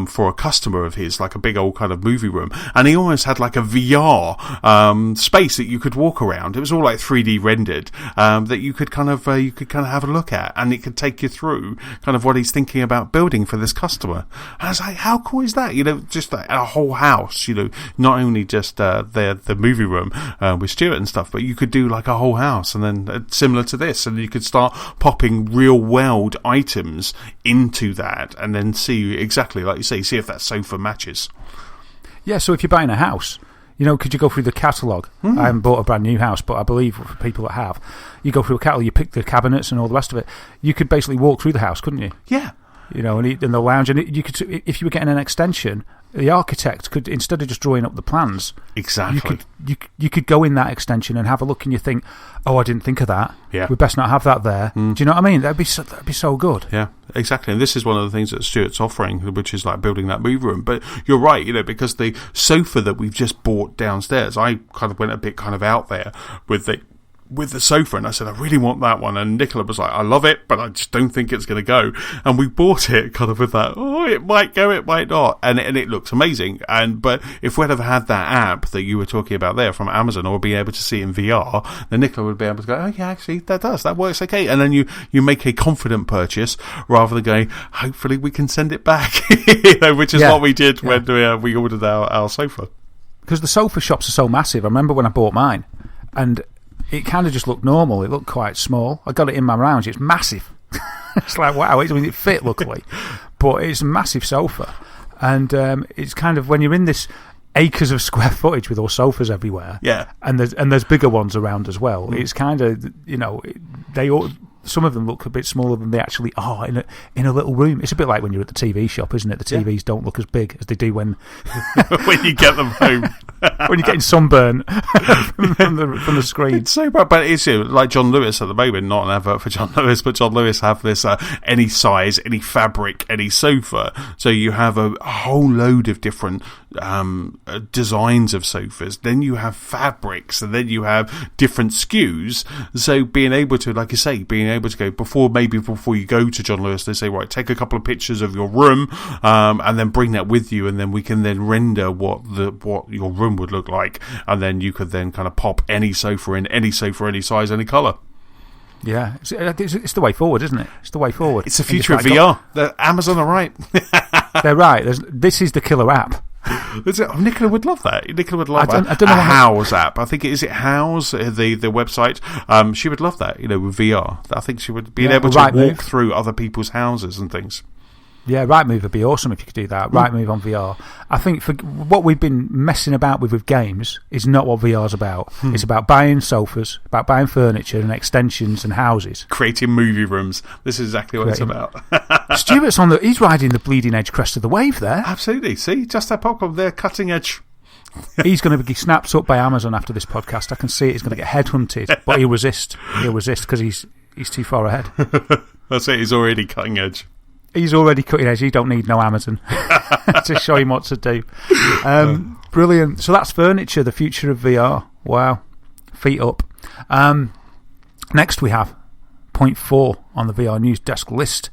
for a customer of his, like a big old kind of movie room, and he almost had like a VR space that you could walk around. It was all like 3D rendered, that you could kind of have a look at, and it could take you through kind of what he's thinking about building for this customer. And I was like, how cool is that? Just like a whole house, not only just the movie room with Stuart and stuff, but you could do like a whole house, and then similar to this, and you could start popping real world items into that, and then see exactly like you say, see if that sofa matches. Yeah, so if you're buying a house, could you go through the catalogue? I haven't bought a brand new house, but I believe for people that have, you go through a catalogue, you pick the cabinets and all the rest of it. You could basically walk through the house, couldn't you? Yeah. you know, and in the lounge. And you could, if you were getting an extension, the architect could, instead of just drawing up the plans, exactly, you could go in that extension and have a look, and you think, oh, I didn't think of that. Yeah, we best not have that there. Do you know what I mean? That'd be so good. Yeah, exactly. And this is one of the things that Stuart's offering, which is like building that movie room. But you're right, you know, because the sofa that we've just bought downstairs, I kind of went a bit kind of out there with the sofa, and I said, I really want that one, and Nicola was like, I love it, but I just don't think it's going to go. And we bought it kind of with that, oh, it might go, it might not, and it looks amazing. But if we'd have had that app that you were talking about there from Amazon, or being able to see it in VR, then Nicola would be able to go, oh yeah, actually that works okay. And then you make a confident purchase rather than going, hopefully we can send it back, you know, which is what we did when we ordered our sofa. Because the sofa shops are so massive. I remember when I bought mine, and it kind of just looked normal. It looked quite small. I got it in my lounge. It's massive. It's like, wow. It fit, luckily. But it's a massive sofa. And it's kind of, when you're in this acres of square footage with all sofas everywhere, and there's bigger ones around as well, it's kind of, you know, some of them look a bit smaller than they actually are in a little room. It's a bit like when you're at the TV shop, isn't it? The TVs don't look as big as they do when when you get them home. When you're getting sunburn from the screen. It's so bad, but it's like John Lewis at the moment, not an advert for John Lewis, but John Lewis have this any size, any fabric, any sofa. So you have a whole load of different designs of sofas. Then you have fabrics, and then you have different SKUs. So being able to, like you say, being able to go before you go to John Lewis, they say, right, take a couple of pictures of your room, and then bring that with you, and then we can then render what your room would look like, and then you could then kind of pop any sofa in, any size, any colour. Yeah, it's the way forward, isn't it? It's the way forward. It's the future of VR. Amazon are right. They're right. This is the killer app. Nicola would love that. Nicola would love I don't know a House app. I think is it House, the website. She would love that, you know, with VR. I think she would be able to walk through other people's houses and things. Yeah, Rightmove would be awesome if you could do that. Rightmove on VR. I think for what we've been messing about with games is not what VR's about. It's about buying sofas, about buying furniture and extensions and houses. Creating movie rooms. This is exactly what it's about. Stuart's he's riding the bleeding edge crest of the wave there. Absolutely. See, just that popcorn there, cutting edge. He's going to be snapped up by Amazon after this podcast. I can see it. He's going to get headhunted, but he'll resist. He'll resist because he's too far ahead. That's it. He's already cutting edge. He's already cutting edge. He don't need no Amazon to show him what to do. Brilliant. So that's furniture, the future of VR. Wow. Feet up. Next we have point 4 on the VR News Desk list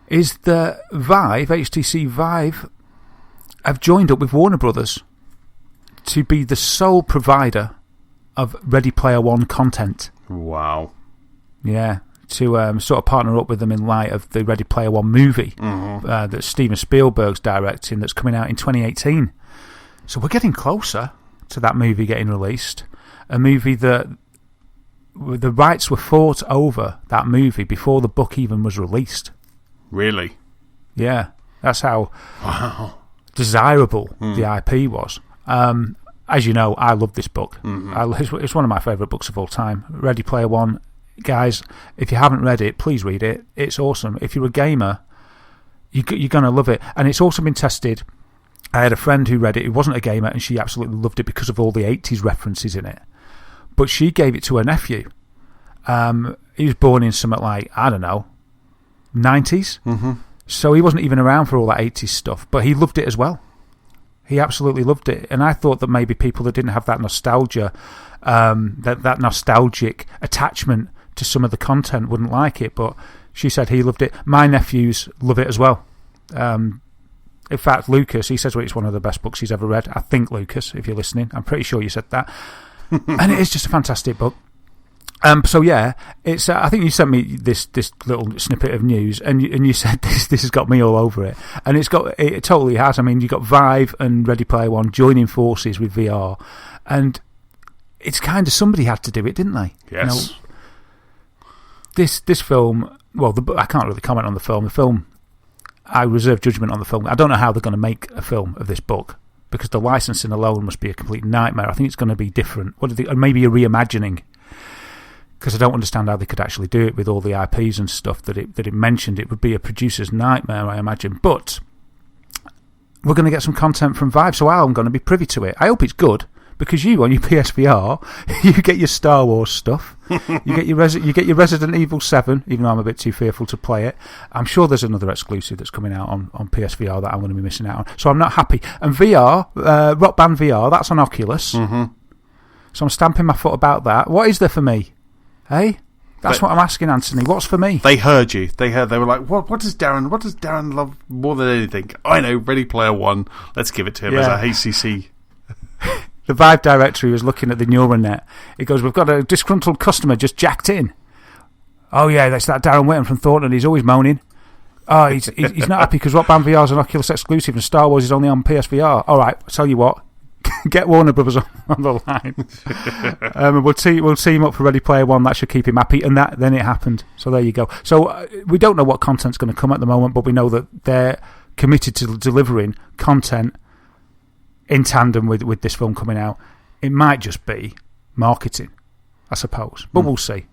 is the Vive, HTC Vive, have joined up with Warner Brothers to be the sole provider of Ready Player One content. Wow. Yeah. To sort of partner up with them in light of the Ready Player One movie that Steven Spielberg's directing, that's coming out in 2018. So we're getting closer to that movie getting released. A movie that the rights were fought over, that movie, before the book even was released. Really? Yeah. That's how desirable the IP was. As you know, I love this book. It's one of my favourite books of all time. Ready Player One. Guys, if you haven't read it, please read it. It's awesome. If you're a gamer, you're going to love it. And it's also been tested. I had a friend who read it who wasn't a gamer, and she absolutely loved it because of all the 80s references in it. But she gave it to her nephew. He was born in something like, I don't know, 90s. So he wasn't even around for all that 80s stuff, but he loved it as well. He absolutely loved it. And I thought that maybe people that didn't have that nostalgia, that nostalgic attachment to some of the content wouldn't like it, but she said he loved it. My nephews love it as well. In fact, Lucas, he says it's one of the best books he's ever read. I think, Lucas, if you're listening, I'm pretty sure you said that. And it is just a fantastic book. So yeah, it's. I think you sent me this little snippet of news, and you said this has got me all over it, and it totally has. I mean, you got Vive and Ready Player One joining forces with VR, and it's kind of, somebody had to do it, didn't they? Yes. You know, this film. Well, I can't really comment on the film. The film, I reserve judgment on the film. I don't know how they're going to make a film of this book, because the licensing alone must be a complete nightmare. I think it's going to be different. Maybe a reimagining. because I don't understand how they could actually do it with all the IPs and stuff that it mentioned. It would be a producer's nightmare, I imagine. But we're going to get some content from Vive, so I'm going to be privy to it. I hope it's good, because you, on your PSVR, you get your Star Wars stuff. You get your Resident Evil 7, even though I'm a bit too fearful to play it. I'm sure there's another exclusive that's coming out on PSVR that I'm going to be missing out on. So I'm not happy. And VR, Rock Band VR, that's on Oculus. Mm-hmm. So I'm stamping my foot about that. What is there for me? Hey? That's what I'm asking, Anthony. What's for me? They heard you. They were like, what does Darren love more than anything? I know, Ready Player One. Let's give it to him as a HCC. The Vive directory was looking at the Neuronet. It goes, we've got a disgruntled customer just jacked in. Oh, yeah, that's that Darren Whittam from Thornton. He's always moaning. Oh, he's not happy because Rock Band VR is an Oculus exclusive and Star Wars is only on PSVR. All right, I'll tell you what. Get Warner Brothers on the line. We'll team up for Ready Player One. That should keep him happy. And then it happened. So there you go. So we don't know what content's going to come at the moment, but we know that they're committed to delivering content in tandem with this film coming out. It might just be marketing, I suppose. But we'll see.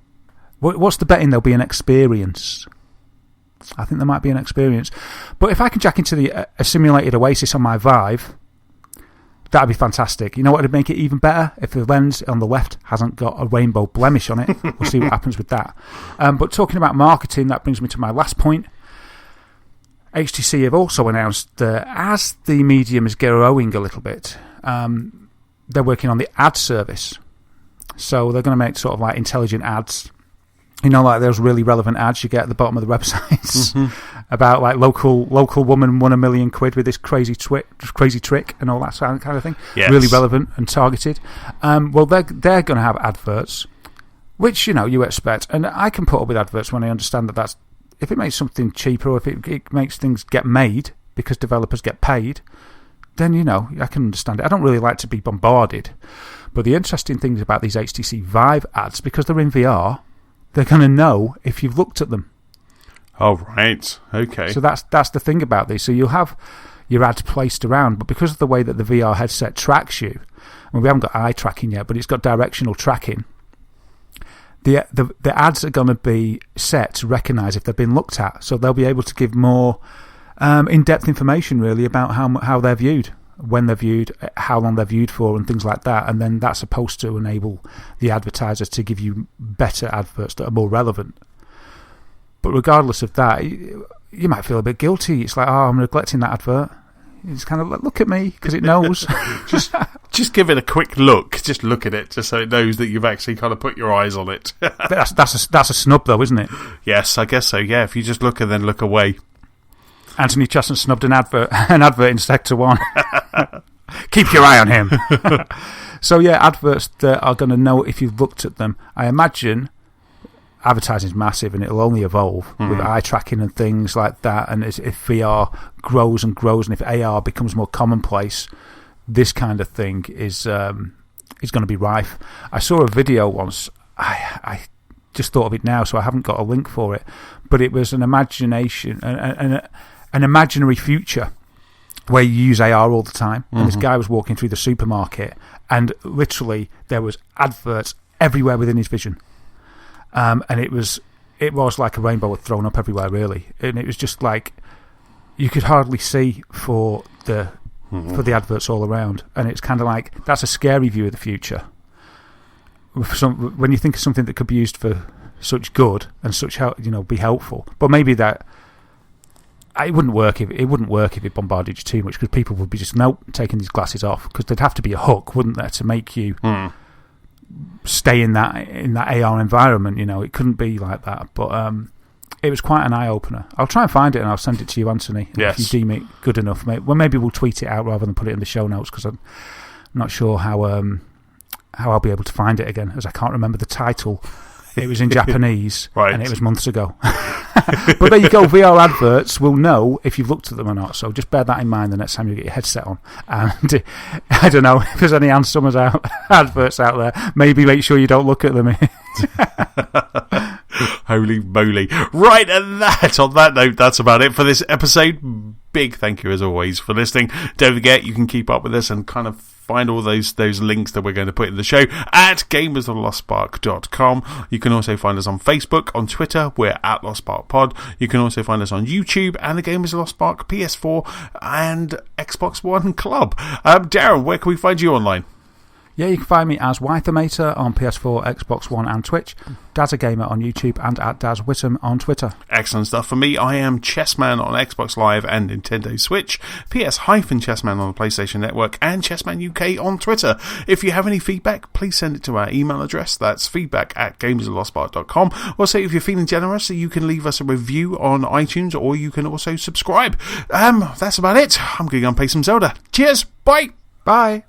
What's the betting? There'll be an experience. I think there might be an experience. But if I can jack into a simulated Oasis on my Vive, that'd be fantastic. You know what would make it even better? If the lens on the left hasn't got a rainbow blemish on it. We'll see what happens with that. But talking about marketing, that brings me to my last point. HTC have also announced that as the medium is growing a little bit, they're working on the ad service. So they're going to make sort of like intelligent ads. You know, like those really relevant ads you get at the bottom of the websites about like local woman won £1 million with this crazy trick and all that kind of thing. Yes. Really relevant and targeted. Well, they're going to have adverts, which, you know, you expect. And I can put up with adverts when I understand that that's, if it makes something cheaper or if it makes things get made because developers get paid, then, you know, I can understand it. I don't really like to be bombarded. But the interesting thing about these HTC Vive ads, because they're in VR, they're going to know if you've looked at them. Oh, right. Okay. So that's the thing about these. So you'll have your ads placed around, but because of the way that the VR headset tracks you, I mean, we haven't got eye tracking yet, but it's got directional tracking. The ads are going to be set to recognise if they've been looked at. So they'll be able to give more in-depth information, really, about how they're viewed, when they're viewed, how long they're viewed for, and things like that. And then that's supposed to enable the advertisers to give you better adverts that are more relevant. But regardless of that, you might feel a bit guilty. It's like, oh, I'm neglecting that advert. It's kind of like, look at me, because it knows. just give it a quick look. Just look at it, just so it knows that you've actually kind of put your eyes on it. That's a snub, though, isn't it? Yes, I guess so, yeah. If you just look and then look away. Anthony Chesson snubbed an advert in Sector 1. Keep your eye on him. So, yeah, adverts that are going to know if you've looked at them. I imagine advertising is massive and it'll only evolve with eye tracking and things like that. And if VR grows and grows and if AR becomes more commonplace, this kind of thing is going to be rife. I saw a video once. I just thought of it now, so I haven't got a link for it. But it was an imagination, an imaginary future where you use AR all the time. And this guy was walking through the supermarket and literally there was adverts everywhere within his vision. And it was like a rainbow had thrown up everywhere, really. And it was just like you could hardly see for the adverts all around. And it's kind of like that's a scary view of the future. When you think of something that could be used for such good and such be helpful, but maybe that it wouldn't work if it bombarded you too much, because people would be just taking these glasses off, because there'd have to be a hook, wouldn't there, to make you stay in that AR environment. You know, it couldn't be like that. But it was quite an eye opener. I'll try and find it and I'll send it to you, Anthony. Yes. If you deem it good enough, maybe we'll tweet it out rather than put it in the show notes, because I'm not sure how I'll be able to find it again, as I can't remember the title. It was in Japanese, right, and it was months ago. But there you go. VR adverts will know if you've looked at them or not. So just bear that in mind the next time you get your headset on. And I don't know if there's any Ann Summers adverts out there. Maybe make sure you don't look at them. Holy moly. Right, and on that note, that's about it for this episode. Big thank you, as always, for listening. Don't forget, you can keep up with us and kind of find all those links that we're going to put in the show at gamersoflostspark.com. You can also find us on Facebook, on Twitter, we're at Lost Spark Pod. You can also find us on YouTube and the Gamers of Lost Spark PS4 and Xbox One Club. Darren, where can we find you online? Yeah, you can find me as Wythermator on PS4, Xbox One and Twitch, Daz a Gamer on YouTube, and at Daz Whittam on Twitter. Excellent stuff. For me, I am Chessman on Xbox Live and Nintendo Switch, PS-Chessman on the PlayStation Network, and Chessman UK on Twitter. If you have any feedback, please send it to our email address. That's feedback@gamersoflostspark.com. Also, if you're feeling generous, you can leave us a review on iTunes, or you can also subscribe. That's about it. I'm going to go and play some Zelda. Cheers. Bye. Bye.